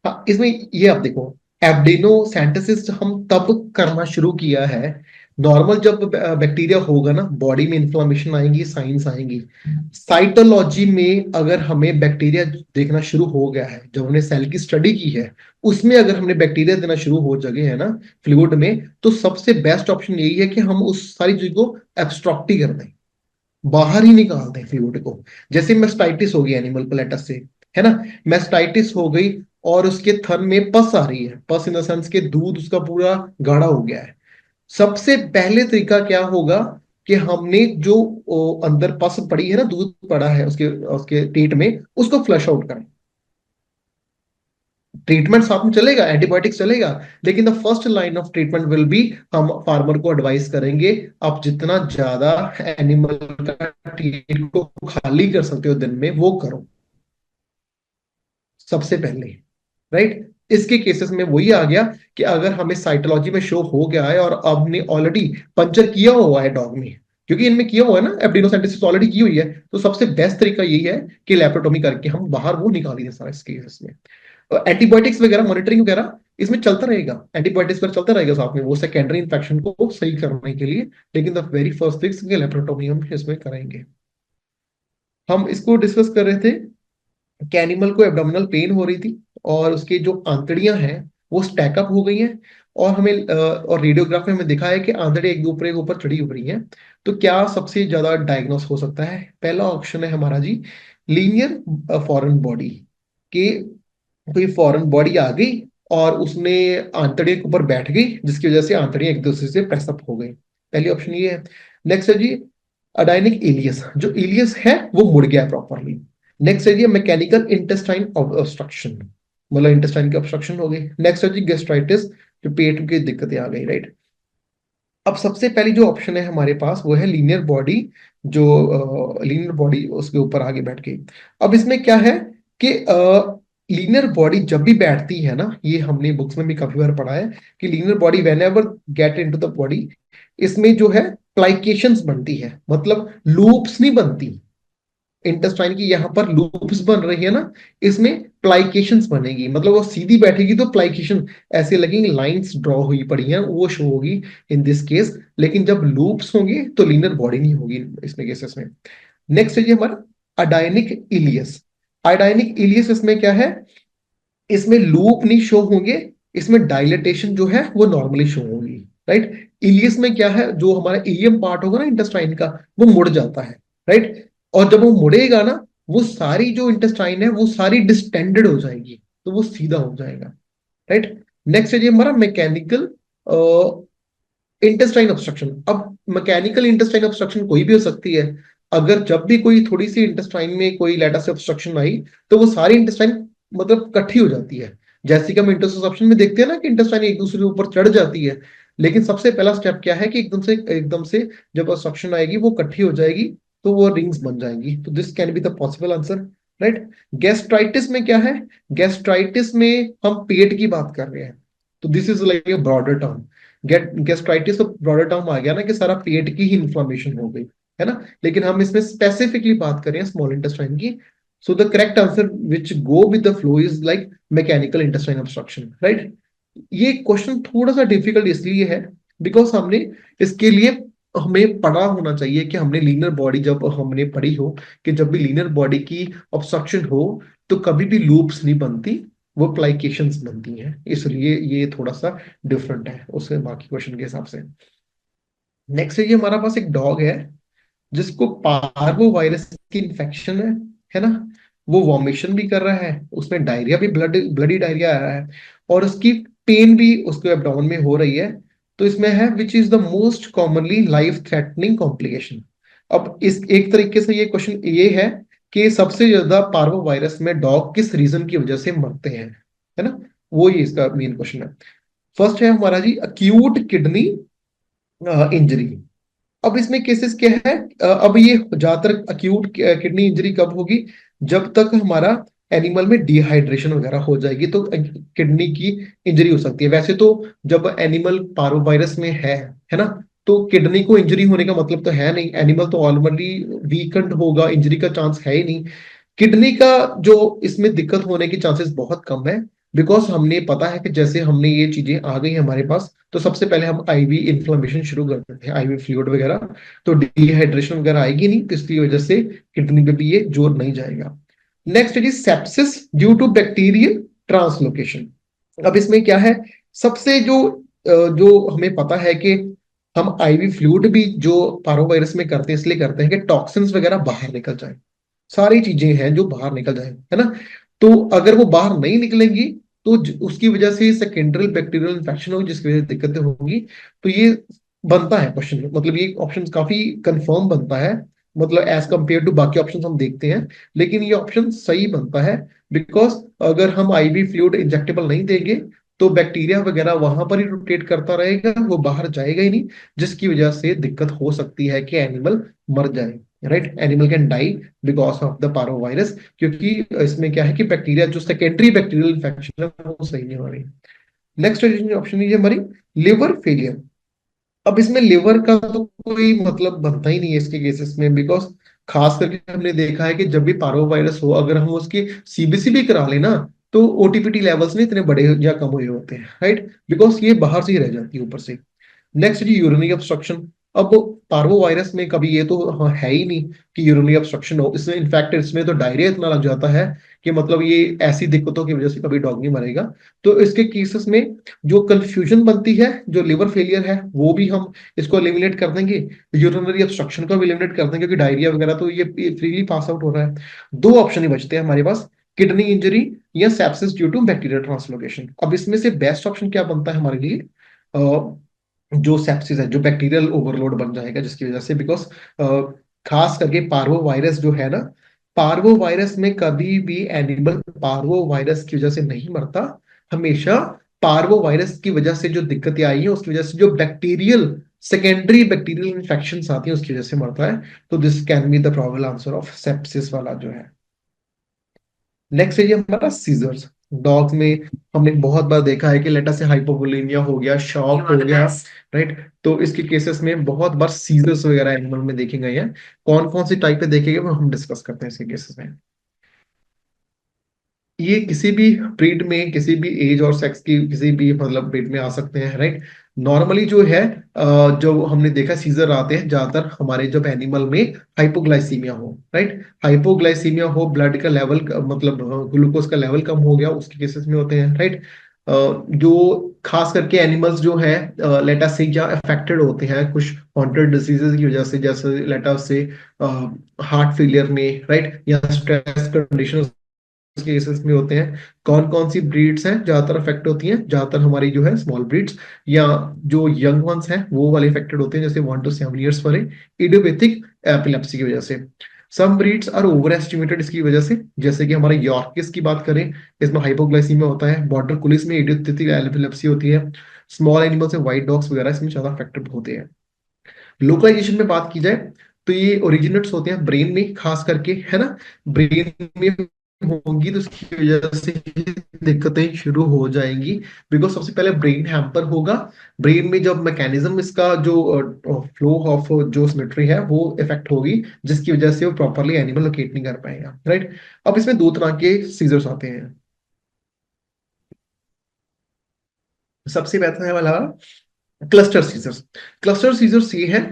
हाँ, इसमें ये आप देखो, एब्डिनोसेंटेसिस हम तब करना शुरू किया है, नॉर्मल जब बैक्टीरिया होगा ना, बॉडी में इन्फ्लामेशन आएंगी, साइंस आएंगी। साइटोलॉजी में अगर हमें बैक्टीरिया देखना शुरू हो गया है, जब हमने सेल की स्टडी की है, उसमें अगर हमने बैक्टीरिया देना शुरू हो जगह है ना फ्लूइड में, तो सबसे बेस्ट ऑप्शन यही है कि हम उस सारी चीज को एब्स्ट्रॉक्ट ही कर दें, बाहर ही निकाल दें फ्लूइड को। जैसे मेस्टाइटिस हो गई एनिमल प्लेटस से, है ना, मेस्टाइटिस हो गई, और उसके थन में पस आ रही है, पस इन द सेंस के दूध उसका पूरा गाढ़ा हो गया है, सबसे पहले तरीका क्या होगा कि हमने जो अंदर पस पड़ी है ना, दूध पड़ा है उसके उसके पेट में, उसको फ्लश आउट करें। ट्रीटमेंट साथ में चलेगा, एंटीबायोटिक्स चलेगा, लेकिन the first line of treatment will be, हम फार्मर को एडवाइस करेंगे आप जितना ज्यादा एनिमल का टीट को खाली कर सकते हो दिन में वो करो सबसे पहले, राइट। इसके केसेस में वही आ गया कि अगर हमें साइटोलॉजी में शो हो गया है और हमने ऑलरेडी पंचर किया हुआ है डॉग में, क्योंकि इनमें किया हुआ है ना, एब्डिनोसेंटेसिस ऑलरेडी की हुई है, तो सबसे बेस्ट तरीका यही है कि लेप्रोटोमी करके हम बाहर वो निकाल दें सारा इस केसेस में। एंटीबायोटिक्स वगैरह, मॉनिटरिंग वगैरह इसमें चलता रहेगा, एंटीबायोटिक्स वगैरह चलता रहेगा साथ में, वो सेकेंडरी इन्फेक्शन को सही करने के लिए, लेकिन the very first fix laparotomy हम इसमें करेंगे। हम इसको डिस्कस कर रहे थे कि एनिमल को एब्डोमिनल पेन हो रही थी और उसके जो आंतड़ियां हैं वो स्टैकअप हो गई हैं, और हमें और रेडियोग्राफ में हमें दिखा है कि आंतड़े एक दूसरे के ऊपर चढ़ी हो रही हैं। तो क्या सबसे ज्यादा डायग्नोस हो सकता है? पहला ऑप्शन है हमारा जी, लीनियर फॉरेन बॉडी, के कोई फॉरेन बॉडी आ गई और उसने आंतड़ियों के ऊपर बैठ गई, जिसकी वजह से आंतड़ियां एक दूसरे से प्रेसअप हो गई। पहली ऑप्शन ये है। नेक्स्ट है जी अडाइनिक इलियस, जो इलियस है वो मुड़ गया प्रॉपरली। नेक्स्ट है जी मैकेनिकल इंटेस्टाइन ऑब्स्ट्रक्शन, मतलब इंटेस्टाइन की ऑब्स्ट्रक्शन हो गई। नेक्स्ट है जी गैस्ट्राइटिस, जो पेट की दिक्कतें आ गई, राइट। अब सबसे पहली जो ऑप्शन है हमारे पास वो है लीनियर बॉडी, जो लीनियर बॉडी उसके ऊपर आगे बैठ गई। अब इसमें क्या है कि लीनियर बॉडी जब भी बैठती है ना, ये हमने बुक्स में भी काफी बार पढ़ा है कि linear body when ever get into the body, इसमें जो है प्लाइकेशंस बनती है, मतलब लूप्स नहीं बनती। इंटेस्टाइन की यहाँ पर लूप्स बन रही है ना, इसमें प्लाइकेशंस बनेगी, मतलब वो सीधी बैठेगी तो प्लाइकेशन ऐसे लगेंगे, लाइंस ड्रॉ हुई पड़ी हैं, वो शो होगी इन दिस केस। लेकिन जब लूप्स होंगे तो लीनियर बॉडी नहीं होगी इसमें केसेस में। नेक्स्ट है जी हमारा अडायनिक इलियस। अडायनिक इलियस इसमें क्या है, इसमें लूप नहीं शो होंगे, इसमें डायलेटेशन जो है वो नॉर्मली शो होगी, राइट। इलियस में क्या है, जो हमारा इलियम पार्ट होगा ना इंटेस्टाइन का, वो मुड़ जाता है, राइट। और जब वो मुड़ेगा ना, वो सारी जो इंटेस्टाइन है वो सारी डिस्टेंडेड हो जाएगी, तो वो सीधा हो जाएगा, राइट। नेक्स्ट है जी हमारा मैकेनिकल इंटेस्टाइन ऑब्स्ट्रक्शन। अब मैकेनिकल इंटेस्टाइन ऑब्स्ट्रक्शन कोई भी हो सकती है, अगर जब भी कोई थोड़ी सी इंटेस्टाइन में कोई लेटर से ऑब्स्ट्रक्शन आई, तो वो सारी इंटेस्टाइन मतलब इकट्ठी हो जाती है। जैसे कि हम इंटेस्टाइन में देखते हैं ना कि इंटेस्टाइन एक दूसरे के ऊपर चढ़ जाती है, लेकिन सबसे पहला स्टेप क्या है कि एकदम से जब ऑब्स्ट्रक्शन आएगी वो इकट्ठी हो जाएगी, तो वो रिंग्स बन जाएंगी। तो this can be the possible answer, right. Gastritis में क्या है, गैस्ट्राइटिस में हम पेट की बात कर रहे हैं, तो this is like A broader term. Gastritis तो ब्रॉडर टर्म आ गया ना कि सारा पेट की ही इन्फ्लामेशन हो गई, है ना, लेकिन हम इसमें स्पेसिफिकली बात करें स्मॉल इंटेस्टाइन की। सो the correct answer which go with the flow is like mechanical intestine obstruction, right. ये क्वेश्चन थोड़ा सा डिफिकल्ट इसलिए है बिकॉज हमने इसके लिए हमें पढ़ा होना चाहिए कि हमने लीनियर बॉडी जब हमने पढ़ी हो कि जब भी लीनियर बॉडी की ऑब्स्ट्रक्शन हो तो कभी भी लूप्स नहीं बनती, वो प्लाइकेशंस बनती हैं, इसलिए ये थोड़ा सा डिफरेंट है उससे बाकी क्वेश्चन के हिसाब से। नेक्स्ट है ये हमारा पास एक डॉग है जिसको पार्वो वायरस की इन्फेक्शन है ना, वो वॉमिशन भी कर रहा है, उसमें डायरिया भी, ब्लडी डायरिया आ रहा है, और उसकी पेन भी उसके एब्डोमेन में हो रही है। तो इसमें है विच is the most commonly life threatening complication. अब इस एक तरीके से ये क्वेश्चन ये है कि सबसे ज्यादा पार्वो वायरस में डॉग किस रीजन की वजह से मरते हैं, है ना, वो ही इसका मेन क्वेश्चन है। फर्स्ट है हमारा जी अक्यूट किडनी इंजरी। अब इसमें केसेस क्या है, अब ये ज्यादातर अक्यूट किडनी इंजरी कब होगी, जब तक हमारा एनिमल में डिहाइड्रेशन वगैरह हो जाएगी तो किडनी की इंजरी हो सकती है। वैसे तो जब एनिमल पारोवायरस में है ना, तो किडनी को इंजरी होने का मतलब तो है नहीं, एनिमल तो ऑलरेडी वीकेंड होगा, इंजरी का चांस है ही नहीं। किडनी का जो इसमें दिक्कत होने की चांसेस बहुत कम है, बिकॉज हमने पता है कि जैसे हमने ये चीजें आ गई हमारे पास, तो सबसे पहले हम आईवी इन्फ्लेमेशन शुरू कर देते हैं, आईवी फ्लूइड वगैरह, तो डिहाइड्रेशन वगैरह आएगी नहीं, तो इसकी वजह से किडनी पे भी ये जोर नहीं जाएगा। Next is sepsis due to bacterial translocation. अब इसमें क्या है, सबसे जो हमें पता है कि हम आईवी फ्लूइड भी जो पारोवायरस में करते हैं इसलिए करते हैं कि टॉक्सिन्स वगैरह बाहर निकल जाए, सारी चीजें हैं जो बाहर निकल जाए, है ना। तो अगर वो बाहर नहीं निकलेंगी तो उसकी वजह से सेकेंडरी बैक्टीरियल इन्फेक्शन होगी, जिसकी वजह से दिक्कतें होंगी। तो ये बनता है क्वेश्चन, मतलब ये ऑप्शन काफी कंफर्म बनता है, मतलब एज कंपेयर टू बाकी ऑप्शन हम देखते हैं, लेकिन ये ऑप्शन सही बनता है। बिकॉज अगर हम आईवी फ्लूइड इंजेक्टेबल नहीं देंगे तो बैक्टीरिया वगैरह वहां पर ही रोटेट करता रहेगा, वो बाहर जाएगा ही नहीं, जिसकी वजह से दिक्कत हो सकती है कि एनिमल मर जाए, right. Animal can die because of the parvovirus, क्योंकि इसमें क्या है कि बैक्टीरिया जो सेकेंडरी बैक्टीरियल इन्फेक्शन है वो सही नहीं हो रही। नेक्स्ट ऑप्शन है हमारी लिवर फेलियर। अब इसमें लिवर का तो कोई मतलब बनता ही नहीं है इसके केसेस में, बिकॉज खास करके हमने देखा है कि जब भी पारोवायरस हो, अगर हम उसकी सीबीसी भी करा लेना तो ओटीपीटी लेवल्स नहीं इतने बड़े या कम हुए होते हैं, राइट, बिकॉज ये बाहर से ही रह जाती है ऊपर से। नेक्स्ट जी यूरिनरी ऑब्स्ट्रक्शन। अब पार्वो वायरस में कभी ये तो हाँ, है ही नहीं कि यूरिनरी ऑब्स्ट्रक्शन हो, इसमें इनफैक्ट इसमें तो डायरिया इतना लग जाता है कि मतलब ये ऐसी दिक्कतों की वजह से कभी डॉग नहीं मरेगा। तो इसके केसेस में जो कंफ्यूजन बनती है, जो लिवर फेलियर है वो भी हम इसको एलिमिनेट कर देंगे, यूरिनरी ऑब्स्ट्रक्शन को भी एलिमिनेट कर देंगे, क्योंकि डायरिया वगैरह तो ये फ्रीली पास आउट हो रहा है। दो ऑप्शन ही बचते हैं हमारे पास, किडनी इंजरी या sepsis due to bacterial translocation. अब इसमें से बेस्ट ऑप्शन क्या बनता है हमारे लिए? जो सेप्सिस है, जो बैक्टीरियल ओवरलोड बन जाएगा जिसकी वजह से, बिकॉज खास करके पार्वो वायरस जो है ना, पार्वो वायरस में कभी भी एनिमल पार्वो वायरस की वजह से नहीं मरता, हमेशा पार्वो वायरस की वजह से जो दिक्कतें आई हैं उसकी वजह से जो बैक्टीरियल सेकेंडरी बैक्टीरियल इन्फेक्शन आती है उसकी वजह से मरता है। तो this can be the probable answer of sepsis वाला जो है। नेक्स्ट है ये हमारा सीजर्स। डॉग्स में हमने बहुत बार देखा है कि लेटा से हाइपोवोलेमिया हो गया, शॉक हो गया, राइट। तो इसके केसेस में बहुत बार सीजर्स वगैरह एनिमल में देखे गए हैं। कौन कौन सी टाइप पे देखे गए वो हम डिस्कस करते हैं इसके केसेस में। ये किसी भी ब्रीड में, किसी भी एज और सेक्स की किसी भी मतलब ब्रीड में आ सकते हैं, राइट। नॉर्मली जो है जो हमने देखा सीजर आते हैं ज्यादातर हमारे जब एनिमल में हाइपोग्लाइसीमिया हो, राइट। हाइपोग्लाइसीमिया हो, ब्लड का लेवल मतलब ग्लूकोज का लेवल कम हो गया, उसके केसेस में होते हैं, राइट। जो खास करके एनिमल्स जो है लेटा से क्या अफेक्टेड होते हैं कुछ हॉन्टेड डिजीजेस की वजह से, जैसे लेटा से हार्ट फेलियर में, राइट, या स्ट्रेस कंडीशन केसेस में होते हैं। कौन कौन सी ब्रीड्स हैं ज्यादातर अफेक्ट होती हैं? ज्यादातर हमारी जो है स्मॉल ब्रीड्स, या जो यंग वंस हैं वो वाले अफेक्टेड होते हैं, जैसे 1 to 7 years वाले इडियोपैथिक एपिलेप्सी की वजह से। सम ब्रीड्स आर ओवर एस्टिमेटेड इसकी वजह से, जैसे कि हमारे यॉर्किस की बात करें, इसमें हाइपोग्लाइसीमिया होता है। बॉर्डर कुलिस में इडियोपैथिक एपिलेप्सी होती है। स्मॉल एनिमल्स में व्हाइट डॉग्स वगैरह इसमें ज्यादा अफेक्टेड होते हैं। लोकलाइजेशन में बात की जाए तो ये ओरिजिनेट्स होते हैं ब्रेन में खास करके, है ना। ब्रेन में होंगी तो उसकी वजह से ही दिक्कतें शुरू हो जाएंगी, बिकॉज सबसे पहले ब्रेन हैम्पर होगा। ब्रेन में जब मैकेनिज्म इसका जो फ्लो ऑफ जो सिमेट्री है वो इफेक्ट होगी, जिसकी वजह से वो प्रॉपरली एनिमल लोकेट नहीं कर पाएगा, राइट। अब इसमें दो तरह के सीजर्स आते हैं। सबसे पहला है वाला क्लस्टर सीजर्स। क्लस्टर सीजर्स ये है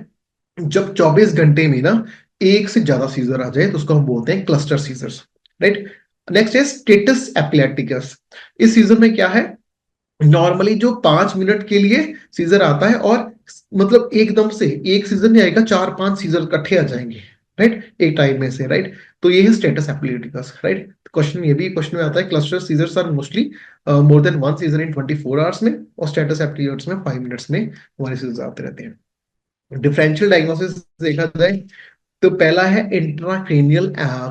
जब 24 घंटे में ना एक से ज्यादा सीजर आ जाए तो उसको हम बोलते हैं क्लस्टर सीजर्स, राइट। नेक्स्ट है स्टेटस एपिलेटिकस। इस सीजर में क्या है, नॉर्मली जो 5 मिनट के लिए सीजर आता है और मतलब एकदम से एक सीजर नहीं आएगा, 4-5 सीजर इकट्ठे आ जाएंगे, राइट, एक टाइम में से, राइट। तो ये है स्टेटस एपिलेटिकस, राइट। क्वेश्चन ये भी क्वेश्चन में आता है, cluster seizures are mostly more than one seizure in 24 hours में, और स्टेटस एपिलेट्स में 5 मिनट्स में हमारे सीजर आते रहते हैं। डिफरेंशियल डायग्नोसिस देखा जाए तो पहला है इंट्राक्रेनियल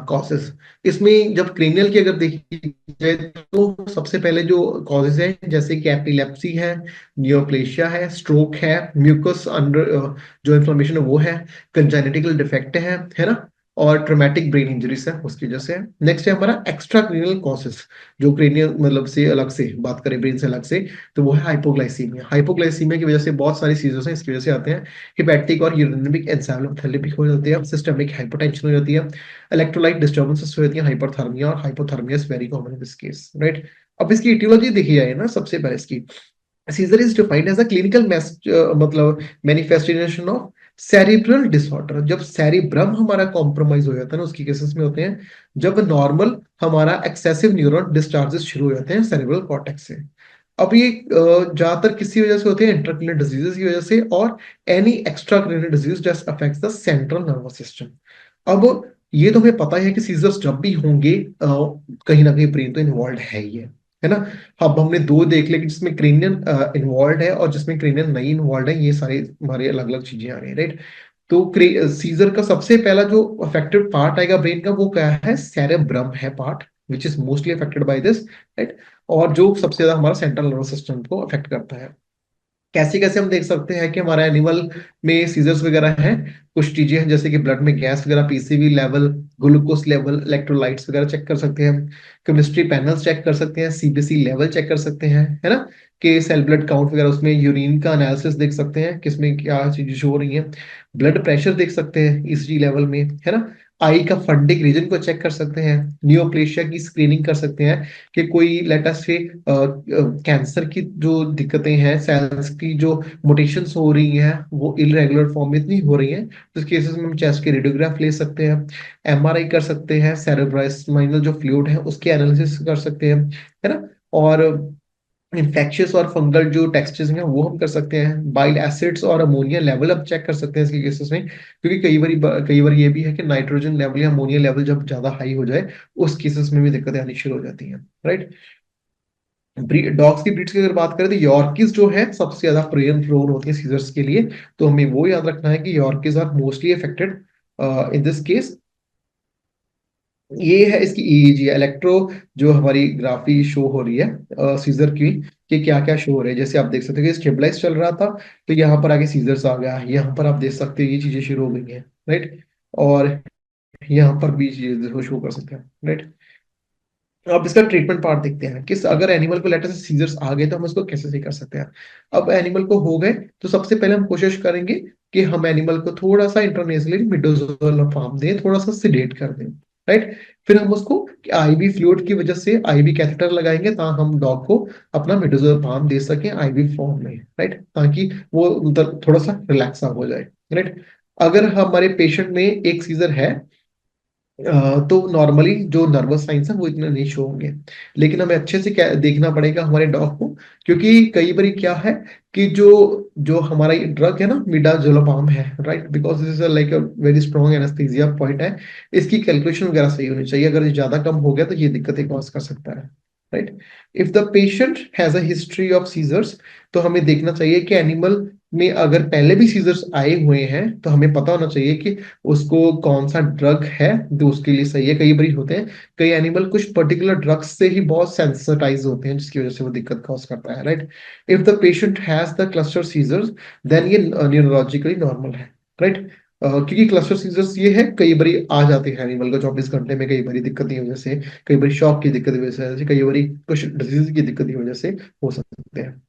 कॉजेस। इसमें जब क्रेनियल की अगर देखी जाए तो सबसे पहले जो कॉजेज हैं जैसे कि एपिलेप्सी है, नियोप्लेशिया है, स्ट्रोक है, म्यूकस अंडर जो इन्फ्लेमेशन है वो है, कंजेनिटिकल डिफेक्ट है ना, और ट्रोमेटिक ब्रेन इंजरीज है उसकी वजह से। नेक्स्ट है हमारा एक्स्ट्रा क्रेनियल कॉजेस, जो क्रेनियल मतलब से अलग से बात करें, ब्रेन से अलग से, तो वो है हाइपोग्लाइसीमिया। हाइपोग्लाइसीमिया की वजह से बहुत सारी सीजर्स हैं इसकी वजह से आते हैं। हिपैटिक और यूरिनरिक एंजाइलोपैथी हो जाती है, सिस्टमिक हाइपोटेंशन हो जाती है, इलेक्ट्रोलाइट डिस्टर्बेंसेस हो जाती है, हाइपरथर्मिया और hypothermia is very common in this case, right. अब इसकी इटियोलॉजी देखी जाए ना, सबसे पहले इसकी seizure is defined as a clinical मतलब मैनिफेस्टेशन ऑफ सेरिब्रल डिसऑर्डर। जब सेरिब्रम हमारा कॉम्प्रोमाइज हो जाता है ना उसकी केसेस में होते हैं, जब नॉर्मल हमारा एक्सेसिव न्यूरॉन डिस्चार्जेस शुरू हो जाते हैं सेरिब्रल कॉर्टेक्स से। अब ये ज्यादातर किसी वजह से होते हैं, इंट्राक्रेनियल डिजीजेस की वजह से और any extra cranial disease just affects the central nervous system. अब ये तो हमें पता है कि सीजर्स जब भी होंगे कहीं ना कहीं ब्रेन तो इन्वॉल्व है ही है ना। अब हमने दो देख लिया कि जिसमें क्रेनियन इन्वॉल्व है और जिसमें क्रेनियन नहीं इन्वॉल्व है, ये सारे हमारे अलग अलग चीजें आ रही है, राइट। तो सीजर का सबसे पहला जो अफेक्टेड पार्ट आएगा ब्रेन का, वो क्या है, सेरेब्रम है part, which is mostly affected by this, right. और जो सबसे ज्यादा हमारा सेंट्रल नर्वस सिस्टम को अफेक्ट करता है। कैसे कैसे हम देख सकते हैं कि हमारा एनिमल में सीजर्स वगैरह हैं। कुछ चीजें हैं जैसे कि ब्लड में गैस वगैरह, PCB level, glucose level, electrolytes वगैरह चेक कर सकते हैं हम। केमिस्ट्री पैनल्स चेक कर सकते हैं, सीबीसी लेवल चेक कर सकते हैं, है ना। कि सेल ब्लड काउंट वगैरह, उसमें यूरिन का एनालिसिस देख सकते हैं किसमें क्या चीजें शो हो रही हैं। ब्लड प्रेशर देख सकते हैं ईसीजी लेवल में, है ना। आई का फंडिंग रीजन को चेक कर सकते हैं। नियोप्लेशिया की स्क्रीनिंग कर सकते हैं कि कोई लेट अस से कैंसर की जो दिक्कतें हैं, सेल्स की जो मोटेशंस हो रही हैं वो इरेगुलर फॉर्म में इतनी हो रही हैं, तो इस केसेस में हम चेस्ट के रेडियोग्राफ ले सकते हैं, एमआरआई कर सकते हैं, सेरेब्रोस्पाइनल जो फ्लूइड है उसके एनालिसिस कर सकते हैं, है ना। और इन्फेक्शियस और फंगल जो टेक्सचर्स हैं वो हम कर सकते हैं। बाइल एसिड्स और अमोनिया लेवल अब चेक कर सकते हैं इसके केसेस में, क्योंकि कई बार ये भी है कि नाइट्रोजन लेवल या अमोनिया लेवल जब ज्यादा हाई हो जाए, उस केसेस में भी दिक्कतें आनी शुरू हो जाती हैं, राइट। डॉग्स की ब्रीड्स की अगर बात करें तो यॉर्कीज जो है सबसे ज्यादा प्रोन होती है सीजर्स के लिए। तो हमें वो याद रखना है कि Yorkies are mostly affected in this case. ये है इसकी ईईजी इलेक्ट्रो जो हमारी ग्राफी शो हो रही है सीजर की, कि क्या क्या शो हो रहा है। जैसे आप देख सकते हो कि स्टेबलाइज चल रहा था, तो यहाँ पर आगे सीजर्स आ गया, यहाँ पर आप देख सकते हो ये चीजें शुरू हो गई हैं, राइट। और यहाँ पर भी चीजें शो कर सकते हैं, राइट। अब इसका ट्रीटमेंट पार्ट देखते हैं कि अगर एनिमल को लेटर से सीजर्स आ गए तो हम उसको कैसे सही कर सकते हैं। अब एनिमल को हो गए तो सबसे पहले हम कोशिश करेंगे कि हम एनिमल को थोड़ा सा इंटरनेशनली मिडोजोल फार्म दें, थोड़ा सा सिडेट कर दें, राइट। फिर हम उसको आईवी फ्लूइड की वजह से आईवी कैथेटर लगाएंगे ताकि हम डॉग को अपना मिडोजोल फार्म दे सकें आईवी फॉर्म में, राइट, ताकि वो मतलब थोड़ा सा रिलैक्स हो जाए, राइट। अगर हमारे पेशेंट में एक सीजर है तो नॉर्मली जो नर्वस साइंस है वो इतने नहीं शो होंगे, लेकिन हमें अच्छे से क्या देखना पड़ेगा हमारे डॉग को, क्योंकि कई बार क्या है कि जो जो हमारा ये ड्रग है ना, मिडाजोलोपाम है, right, because this is like a very strong anaesthesia point है। इसकी कैलकुलेशन वगैरह सही होनी चाहिए, अगर ये ज्यादा कम हो गया तो ये दिक्कतें कॉज कर सकता है, right. If the patient has a history of seizures, तो हमें देखना चाहिए कि एनिमल में अगर पहले भी सीजर्स आए हुए हैं तो हमें पता होना चाहिए कि उसको कौन सा ड्रग है जो उसके लिए सही है। कई बार होते हैं कई एनिमल कुछ पर्टिकुलर ड्रग्स से ही बहुत सेंसिटाइज होते हैं, जिसकी वजह से वो दिक्कत कॉज करता है, right. If the patient has the cluster seizures, then ये न्यूरोलॉजिकली नॉर्मल है, राइट। क्योंकि क्लस्टर सीजर्स ये है कई बार आ जाते हैं एनिमल को 24 घंटे में, कई बार दिक्कत की वजह से, कई बार शॉक की दिक्कत की वजह से, कई बार कुछ डिजीज की दिक्कत की वजह से हो सकते हैं।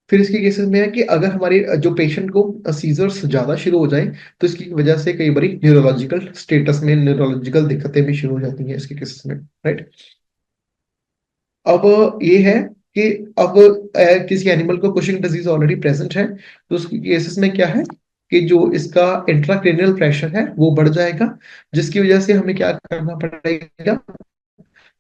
फिर इसके केसेस में है कि अगर हमारे जो पेशेंट को सीजर्स ज्यादा शुरू हो जाए, तो इसकी वजह से कई बार न्यूरोलॉजिकल स्टेटस में न्यूरोलॉजिकल दिक्कतें भी शुरू हो जाती हैं इसके केसेस में, राइट। अब ये है कि अब किसी एनिमल को कुशिंग डिजीज ऑलरेडी प्रेजेंट है, तो उस केसेस में क्या है कि जो इसका इंट्राक्रेनियल प्रेशर है वो बढ़ जाएगा, जिसकी वजह से हमें क्या करना पड़ेगा,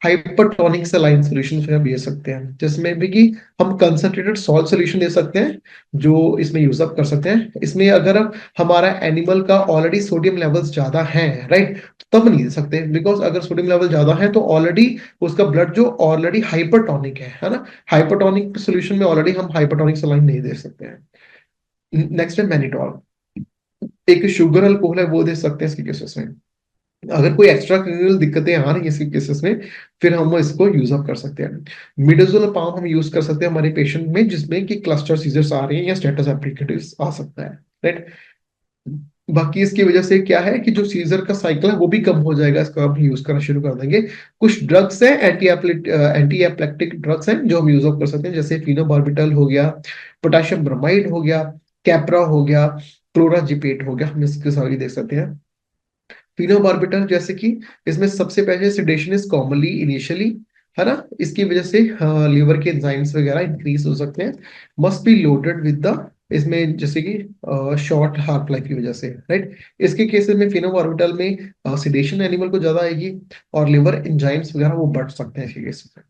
हाइपरटोनिक सलाइन सोल्यूशन हम दे सकते हैं, जिसमें भी कि हम कंसंट्रेटेड सॉल्ट सोल्यूशन दे सकते हैं, जो इसमें यूज अप कर सकते हैं। इसमें अगर हमारा एनिमल का ऑलरेडी सोडियम लेवल्स ज्यादा है, राइट, तब नहीं दे सकते, बिकॉज अगर सोडियम लेवल ज्यादा है तो ऑलरेडी उसका ब्लड जो ऑलरेडी हाइपरटोनिक है ना, हाइपरटोनिक सोल्यूशन में ऑलरेडी हम हाइपरटोनिक सलाइन नहीं दे सकते हैं। नेक्स्ट है मैनिटोल, एक शुगर अल्कोहल है, वो दे सकते हैं इसके केसेस में। अगर कोई एक्स्ट्रा क्रिमिनल दिक्कतें आ रही हैं इसी केसेस में, फिर हम इसको यूज अप कर सकते हैं। मिडाजोलोपाम हम यूज कर सकते हैं हमारे पेशेंट में जिसमें कि क्लस्टर सीजर्स आ रही हैं या स्टेटस एप्लिकेटिव्स आ सकता है, राइट। बाकी इसकी वजह से क्या है कि जो सीजर का साइकिल है वो भी कम हो जाएगा, इसको हम यूज करना शुरू कर देंगे। कुछ ड्रग्स हैं एंटी एप्लेक्टिक ड्रग्स हैं जो हम यूज अप कर सकते हैं, जैसे फिनोबार्बिटल हो गया, पोटेशियम ब्रोमाइड हो गया, कैप्रा हो गया, क्लोराजिपेट हो गया, हम इसके सारी देख सकते हैं। फिनोबार्बिटल जैसे कि इसमें सबसे पहले सिडेशन इज कॉमनली इनिशियली, है ना, इसकी वजह से लीवर के एंजाइम्स वगैरह इंक्रीज हो सकते हैं। Must be loaded with the, इसमें जैसे कि शॉर्ट हाफ लाइफ की वजह से, राइट। इसके केसेस में फिनोबार्बिटल में सिडेशन एनिमल को ज्यादा आएगी और लिवर एंजाइम्स वगैरह वो बढ़ सकते हैं इसके केसेस में।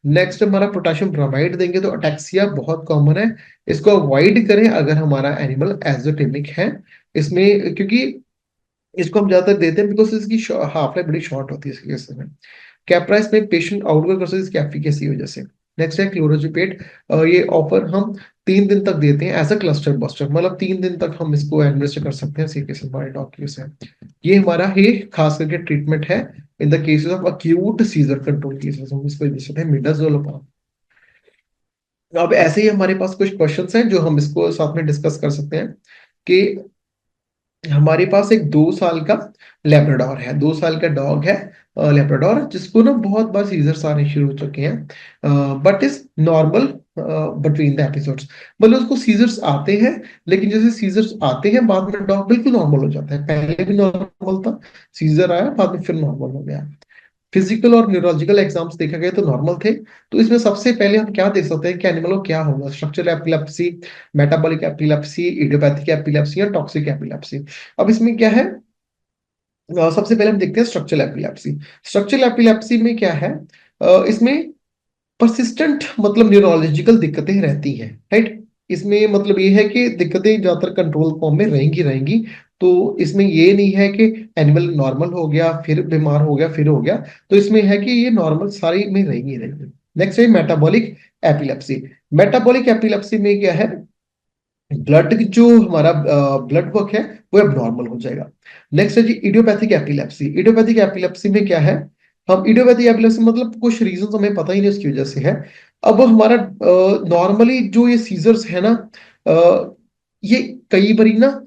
नेक्स्ट हमारा पोटेशियम ब्रोमाइड देंगे तो अटैक्सिया बहुत कॉमन है, इसको अवॉइड करें अगर हमारा एनिमल एजोटेमिक है। इसमें क्योंकि इसको हम ज्यादातर देते हैं बिकॉज इसकी हाफ लाइफ बड़ी शॉर्ट होती है इसके केस में। कैप्राइस में पेशेंट आउटगो कर सकते इसकी एफिकेसी वजह से। नेक्स्ट है क्लोरोजिपेट। ये ऑफर हम 3 दिन तक देते हैं एज अ क्लस्टर बस्टर, मतलब 3 दिन तक हम इसको एडमिनिस्टर कर सकते हैं सीके से हमारे डॉक्यूज है। ये हमारा ही खास करके ट्रीटमेंट है in the cases of acute seizure control cases, हम इसको दे सकते हैं मिडाजोलोपam। अब ऐसे ही हमारे पास कुछ क्वेश्चंस हैं जो हम इसको साथ में डिस्कस कर सकते हैं कि हमारे पास एक 2 साल का लेब्राडोर है, 2 साल का डॉग है लेब्राडोर, जिसको ना बहुत बार सीजर्स आने शुरू हो चुके हैं but is normal between the episodes. मतलब उसको सीजर्स आते हैं, लेकिन जैसे सीजर्स आते हैं बाद में डॉग बिल्कुल नॉर्मल हो जाता है। पहले भी नॉर्मल था, सीजर आया बाद में फिर नॉर्मल हो गया। फिजिकल और न्यूरोलॉजिकल एग्जाम्स देखा गया तो नॉर्मल थे। तो इसमें सबसे पहले हम क्या देख सकते हैं कि एनिमल को क्या होगा, structural epilepsy, metabolic epilepsy, idiopathic epilepsy या टॉक्सिक एपिलेप्सी। अब इसमें क्या है, सबसे पहले हम देखते हैं स्ट्रक्चरल एपिलेप्सी। स्ट्रक्चरल एपिलेप्सी में क्या है, इसमें परसिस्टेंट मतलब न्यूरोलॉजिकल दिक्कतें रहती हैं, राइट। इसमें मतलब ये है कि दिक्कतें ज्यादातर कंट्रोल फॉर्म में रहेंगी रहेंगी। तो इसमें ये नहीं है कि एनिमल नॉर्मल हो गया फिर बीमार हो गया फिर हो गया, तो इसमें है कि ये नॉर्मल सारी में रहेंगी रहेंगी। नेक्स्ट है मेटाबॉलिक एपिलेप्सी। मेटाबॉलिक एपिलेप्सी में क्या है, ब्लड जो हमारा ब्लड वर्क है वो अब नॉर्मल हो जाएगा। नेक्स्ट है जी इडियोपैथिक एपिलेप्सी। इडियोपैथिक एपिलेप्सी में क्या है, हम इडियोपैथिक एपिलेप्सी मतलब कुछ रीजन हमें पता ही नहीं उसकी वजह से है। अब हमारा नॉर्मली जो ये सीजर्स है ना, ये कई बारी ना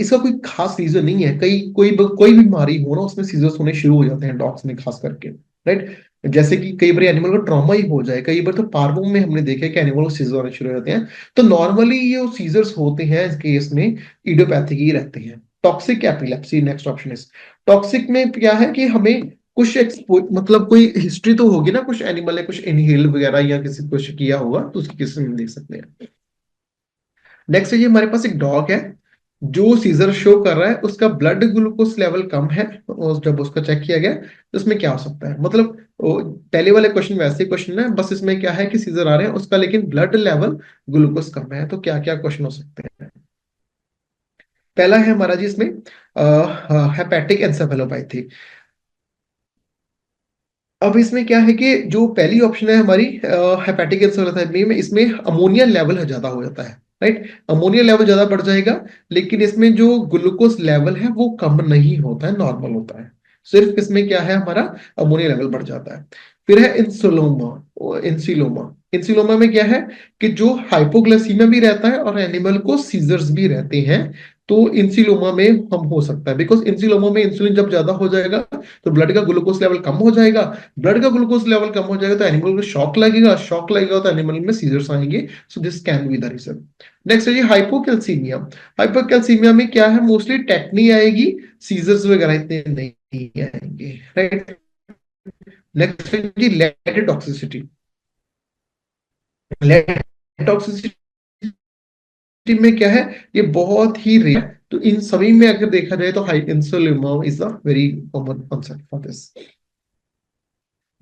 इसका कोई खास रीजन नहीं है, कई कोई बीमारी हो ना उसमें सीजर्स होने शुरू हो जाते हैं डॉग्स में खास करके, राइट। जैसे कि कई बार एनिमल को ट्रॉमा ही हो जाए, कई बार तो पार्वों में हमने देखा है कि एनिमल को सीजर होने शुरू हो जाते हैं। तो नॉर्मली ये सीजर्स होते हैं इस केस में इडियोपैथिक ही रहते हैं। Toxic epilepsy next option is. Toxic में क्या है कि हमें कुछ मतलब कोई हिस्ट्री तो होगी ना, कुछ एनिमल ने कुछ इनहेल वगैरह या किसी कुछ किया होगा तो उसकी केस में देख सकते हैं। नेक्स्ट है ये हमारे पास एक डॉग है जो सीजर शो कर रहा है, उसका ब्लड ग्लूकोज लेवल कम है, और जब उसका चेक किया गया तो इसमें क्या हो सकता है, मतलब पहले वाले क्वेश्चन वैसे क्वेश्चन है, बस इसमें क्या है कि सीजर आ रहे हैं उसका लेकिन ब्लड लेवल ग्लूकोज कम है। तो क्या क्या क्वेश्चन हो सकते हैं। पहला है हमारा जी इसमें हेपेटिक एंसेफेलोपैथी। अब इसमें क्या है कि जो पहली ऑप्शन है हमारी हेपेटिक एंसेफेलोपैथी में, इसमें अमोनिया लेवल ज्यादा हो जाता है, राइट। अमोनिया लेवल ज्यादा बढ़ जाएगा, लेकिन इसमें जो ग्लूकोज लेवल है वो कम नहीं होता है, नॉर्मल होता है। सिर्फ इसमें क्या है हमारा अमोनिया लेवल बढ़ जाता है। फिर है इंसुलोमा। इंसिलोमा इंसिलोमा में क्या है कि जो हाइपोग्लाइसीमिया भी रहता है और एनिमल को सीजर्स भी रहते हैं। तो इंसिलोमा में हम हो सकता है, बिकॉज इंसिलोमा में इंसुलिन जब ज्यादा हो जाएगा तो ब्लड का ग्लूकोज लेवल कम हो जाएगा। ब्लड का ग्लूकोज लेवल कम हो जाएगा तो एनिमल को शॉक लगेगा तो एनिमल में सीजर्स आएंगे। So this can be the reason. Next है जी हाइपोकैल्सीमिया। हाइपोकैल्सीमिया में क्या है, मोस्टली टेक्नी आएगी, सीजर्स वगैरह इतने नहीं आएंगे, राइट। नेक्स्ट है जी लेड टॉक्सिसिटी। लेड टॉक्सिसिटी में क्या है, ये बहुत ही रेयर, तो इन सभी में अगर देखा जाए तो high insulin is a very common concept for this.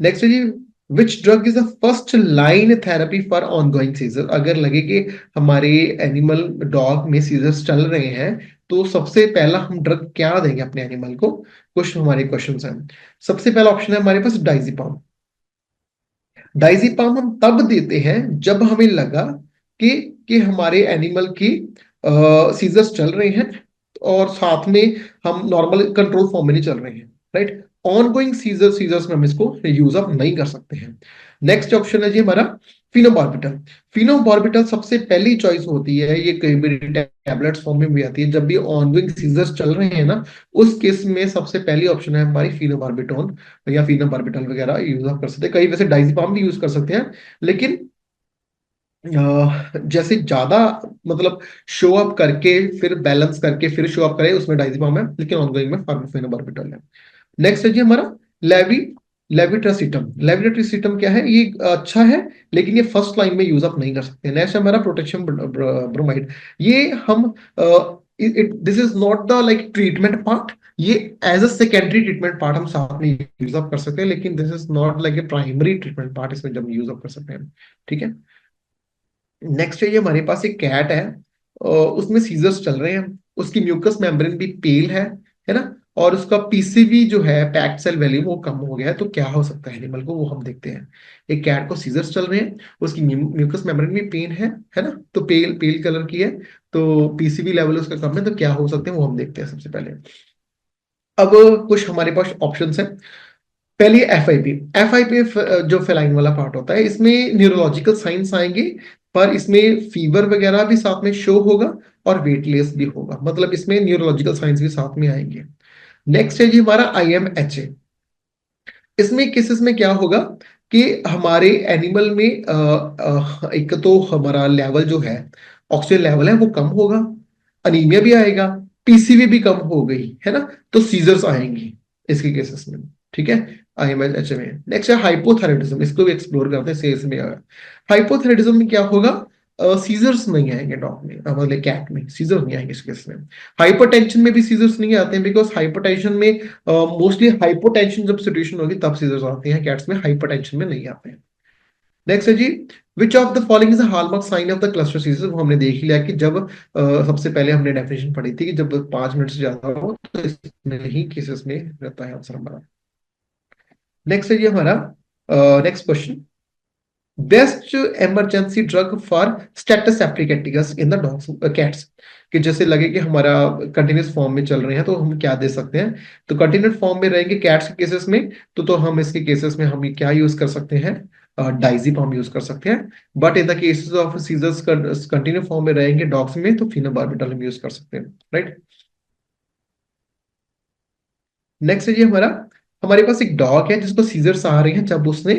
Next है जी which drug is the first line therapy for ongoing seizure. अगर लगे कि हमारे एनिमल डॉग में सीजर्स चल रहे हैं तो सबसे पहला हम ड्रग क्या देंगे अपने एनिमल को, कुछ हमारे क्वेश्चन हैं। सबसे पहला ऑप्शन है हमारे पास डाइजिपाम। डाइजिपाम हम तब देते हैं जब हमें लगा कि हमारे एनिमल की सीजर्स चल रहे हैं और साथ में हम नॉर्मल कंट्रोल फॉर्म में नहीं चल रहे हैं, राइट। ऑनगोइंग सीजर्स में हम इसको यूज अप नहीं कर सकते हैं। नेक्स्ट ऑप्शन है जी हमारा फिनोबार्बिटल। फिनोबार्बिटल सबसे पहली चॉइस होती है, ये कई बार टैबलेट्स फॉर्म में भी आती है जब भी ऑनगोइंग सीजर्स चल रहे हैं ना, उस केस में सबसे पहली ऑप्शन है हमारी फिनोबार्बिटोन या फिनोबार्बिटल वगैरह यूज आप कर सकते हैं। कई वैसे डाइजिपाम भी यूज कर सकते हैं, लेकिन जैसे ज्यादा मतलब शो अप करके फिर बैलेंस करके फिर शो अप करे उसमें डाइजिपाम है, लेकिन ऑनगोइंग में फार्माफेनोबार्बिटल है। नेक्स्ट है जी हमारा लेवी लेविट्रासिटम। लेविट्रासिटम क्या है, ये अच्छा है लेकिन ये फर्स्ट लाइन में यूज अप नहीं कर सकते। नेक्स्ट है हमारा प्रोटेक्शन ब्रोमाइड। ये हम this is not the like treatment part, ये as a secondary treatment part हम साथ में यूज अप कर सकते हैं, लेकिन this is not like a primary treatment part इसमें जब यूज अप कर सकते हैं, ठीक है। नेक्स्ट है ये हमारे पास एक कैट है, उसमें सीजर्स चल रहे हैं, उसकी म्यूकस मेम्ब्रेन भी पेल है, है ना, और उसका पीसीवी जो है पैक्ड सेल वैल्यू वो कम हो गया है, तो क्या हो सकता है एनिमल को, वो हम देखते हैं। एक कैट को सीजर्स चल रहे हैं, उसकी म्यूकस मेम्ब्रेन में पेन है ना, तो पेल पेल कलर की है, तो पीसीबी लेवल उसका कम है, तो क्या हो सकते हैं वो हम देखते हैं सबसे पहले। अब कुछ हमारे पास ऑप्शंस हैं। पहले एफआईपी। एफआईपी जो फेलाइन वाला पार्ट होता है, इसमें न्यूरोलॉजिकल साइंस आएंगे, पर इसमें फीवर वगैरह भी साथ में शो होगा और वेटलेस भी होगा, मतलब इसमें न्यूरोलॉजिकल साइंस भी साथ में आएंगे। नेक्स्ट है जी हमारा IMHA। इसमें केसेस में क्या होगा कि हमारे एनिमल में एक तो हमारा लेवल जो है, ऑक्सीजन लेवल है वो कम होगा, अनीमिया भी आएगा, पीसीवी भी कम हो गई है ना, तो सीजर्स आएंगी इसके केसेस में। ठीक है, IMHA में। नेक्स्ट है हाइपोथायराइडिज्म, इसको भी एक्सप्लोर करते हैं, सेल्स में आया। हाइपोथायराइडिज्म में क्या होगा, सीजर्स नहीं आएंगे डॉग में, मतलब कैट में सीजर्स नहीं आएंगे इस केस में। हाइपरटेंशन में भी सीजर्स नहीं आते हैं, बिकॉज हाइपरटेंशन में मोस्टली हाइपोटेंशन जब सिचुएशन होगी तब सीजर्स आते हैं, कैट्स में हाइपरटेंशन में नहीं आते हैं। नेक्स्ट है जी, which of the following is a hallmark sign of the cluster seizure. वो हमने देख लिया कि जब सबसे पहले हमने डेफिनेशन पढ़ी थी कि जब 5 मिनट से ज्यादा हो तो इसमें ही केसेस में रहता है आंसर हमारा। नेक्स्ट है जी हमारा next question, best emergency drug for status epilepticus in the dogs cats. कि जैसे लगे कि हमारा कंटिन्यूस फॉर्म में चल रहे हैं तो हम क्या दे सकते हैं, तो कंटिन्यूस फॉर्म में रहेंगे कैट्स के केसेस में, तो हम इसके केसेस में हम क्या यूज कर सकते हैं, डाइजीपम यूज कर सकते हैं। But in the cases of seizures continue form में रहेंगे डॉग्स में, तो फिनोबार्बिटल हम यूज कर सकते हैं, राइट। नेक्स्ट है जी हमारा, हमारे पास एक डॉग है जिसको सीजर्स आ रहे हैं जब उसने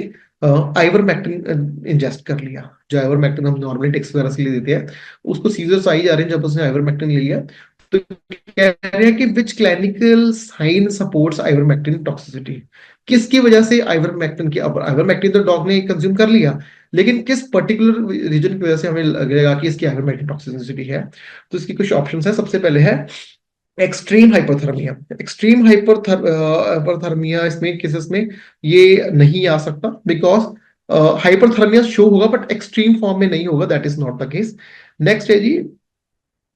आइवरमेक्टिन इंजेस्ट कर लिया। जो आइवरमेक्टिन हम नॉर्मली टेक्स वगैरह के लिए देते हैं, उसको सीजर्स आई जा रहे हैं जब उसने आइवरमेक्टिन ले लिया। तो कह रहे हैं कि which clinical sign supports ivermectin toxicity. किसकी वजह से आइवरमेक्टिन की, अब आइवरमेक्टिन तो डॉग ने कंज्यूम कर लिया, लेकिन किस पर्टिकुलर रीजन की वजह से हमें लगेगा कि इसकी आइवरमेक्टिन टॉक्सिसिटी है। तो इसकी कुछ ऑप्शन है। सबसे पहले है एक्सट्रीम हाइपोथर्मिया। एक्सट्रीम हाइपोथर्मिया इसमें केसेस में ये नहीं आ सकता, बिकॉज हाइपोथर्मिया शो होगा बट एक्सट्रीम फॉर्म में नहीं होगा, that is not the case. Next है जी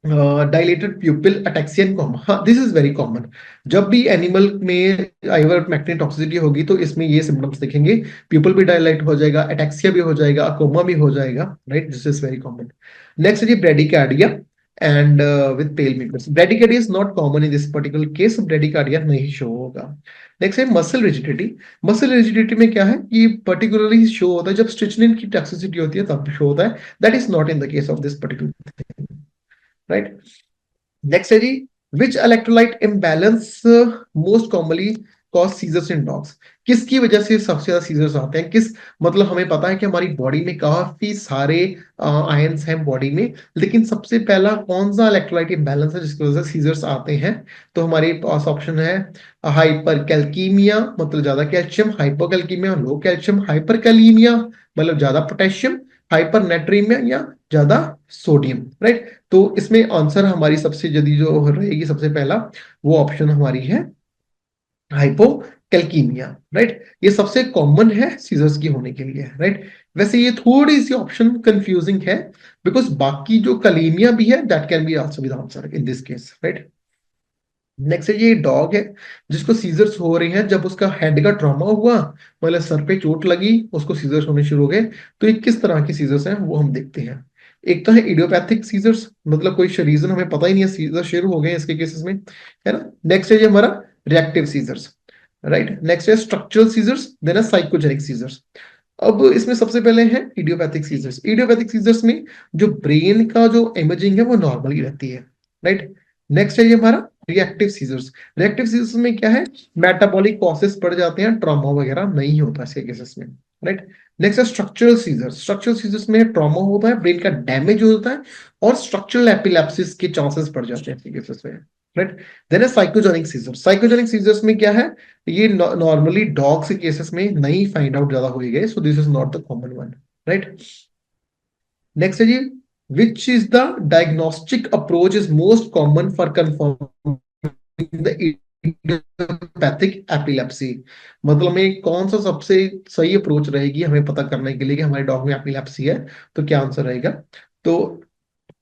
dilated pupil ataxia in common. हाँ, दिस इज वेरी कॉमन। जब भी एनिमल में आइवरमेक्टिन टॉक्सिसिटी होगी तो इसमें ये सिम्टम्स दिखेंगे, प्यूपिल भी डायलेट हो जाएगा, अटैक्सिया भी हो जाएगा, अकोमा भी हो जाएगा, right, this is very common. Next है जी bradycardia and with pale mucous. Bradycardia is not common in this particular case, bradycardia नहीं शो होगा। नेक्स्ट है मसल रिजिडिटी। मसल रिजिडिटी में क्या है, ये पर्टिकुलरली शो होता है जब स्ट्रिचनिन की टॉक्सिसिटी होती है तब शो होता है, that is not in the case of this particular, right. Next है जी, which electrolyte imbalance most commonly cause seizures in dogs. किसकी वजह से सबसे ज्यादा सीजर्स आते हैं, किस, मतलब हमें पता है कि हमारी बॉडी में काफी सारे आयंस हैं बॉडी में, लेकिन सबसे पहला कौन सा इलेक्ट्रोलाइट इम्बैलेंस है जिसकी वजह से सीजर्स आते हैं। तो हमारे पास ऑप्शन है हाइपर कैल्कीमिया, मतलब ज्यादा कैल्शियम, हाइपोकैल्कीमिया लो कैल्शियम, हाइपर कैलीमिया मतलब ज्यादा पोटेशियम, हाइपर नेट्रीमिया या ज्यादा सोडियम, राइट। तो इसमें आंसर हमारी सबसे जल्दी जो रहेगी सबसे पहला, वो ऑप्शन हमारी है हाइपोकैल्कीमिया, राइट। ये सबसे कॉमन है सीजर्स की होने के लिए, राइट। वैसे ये थोड़ी सी ऑप्शन कंफ्यूजिंग है, बिकॉज बाकी जो कलीमिया भी है that can be also with answer in this case, right. Next है ये डॉग है जिसको सीजर्स हो रही हैं जब उसका हेड का ट्रॉमा हुआ, मतलब सर पे चोट लगी, उसको सीजर्स होने शुरू हो गए। तो ये किस तरह के सीजर्स हैं वो हम देखते हैं। एक तो है इडियोपैथिक सीजर्स, मतलब कोई रीजन हमें पता ही नहीं है, सीजर शुरू हो गए इसके केसेस में, है ना। नेक्स्ट है ये हमारा रिएक्टिव सीजर्स, राइट। नेक्स्ट है स्ट्रक्चरल सीजर्स, देन है साइकोजेनिक सीजर्स। अब इसमें सबसे पहले है इडियोपैथिक सीजर्स। इडियोपैथिक सीजर्स में जो ब्रेन का जो इमेजिंग है वो नॉर्मल ही रहती है, राइट। नेक्स्ट है ये हमारा रिएक्टिव सीजर्स। रिएक्टिव सीजर्स में क्या है, मेटाबॉलिक कॉसेस बढ़ जाते हैं, ट्रॉमा वगैरह नहीं होता इसके केसेस में, राइट। नेक्स्ट है स्ट्रक्चरल सीजर्स। स्ट्रक्चरल सीजर्स में ट्रॉमा होता है, ब्रेन का डैमेज होता है और स्ट्रक्चरल एपिलेप्सिस के चांसेस बढ़ जाते हैं इसके केसेस में, राइट। देन है साइकोजेनिक सीजर्स। साइकोजेनिक सीजर्स में क्या है, ये नॉर्मली डॉग्स के केसेस में नहीं फाइंड आउट ज्यादा हो गए, so this is not the common one, right. Next है जी, which is the diagnostic approach is most common for confirming the idiopathic epilepsy. मतलब में कौन सा सबसे सही अप्रोच रहेगी हमें पता करने के लिए कि हमारे डॉग में एपिलेप्सी है, तो क्या आंसर रहेगा। तो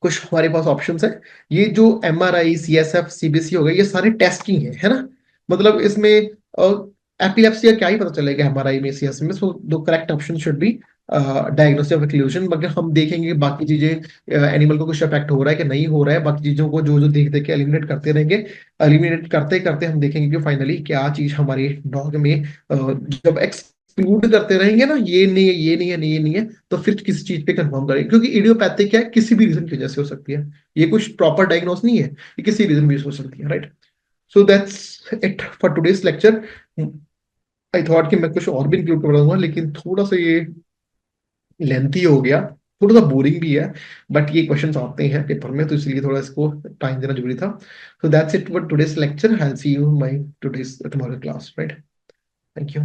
कुछ हमारे पास ऑप्शंस है। ये जो MRI, CSF, CBC हो गए, ये सारे टेस्ट ही है ना। मतलब इसमें एपिलेप्सी का क्या ही पता चलेगा MRI में, CSF में। So the correct option should be diagnosis of exclusion. मगर हम देखेंगे बाकी चीजें, एनिमल को कुछ अफेक्ट हो रहा है कि नहीं हो रहा है, बाकी चीजों को जो जो देख देख के एलिमिनेट करते रहेंगे। एलिमिनेट करते करते हम देखेंगे कि फाइनली क्या चीज हमारे डॉग में जब एक्सक्लूड करते रहेंगे ना, ये नहीं है, ये नहीं है, नहीं, ये नहीं है, तो फिर किसी चीज पे कंफर्म करेंगे। क्योंकि इडियोपैथिक क्या है, किसी भी रीजन की वजह से हो सकती है, ये कुछ प्रॉपर डायग्नोस नहीं है, ये किसी रीजन भी हो सकती है, right. So that's it for today's lecture. I thought कि मैं कुछ और भी इंक्लूड करूंगा, लेकिन थोड़ा सा ये लेंथी हो गया, थोड़ा सा बोरिंग भी है। बट ये क्वेश्चंस आते हैं पेपर में, तो इसलिए थोड़ा इसको टाइम देना जरूरी था। So that's it for today's lecture. I will see you my today's tomorrow class, right. Thank you.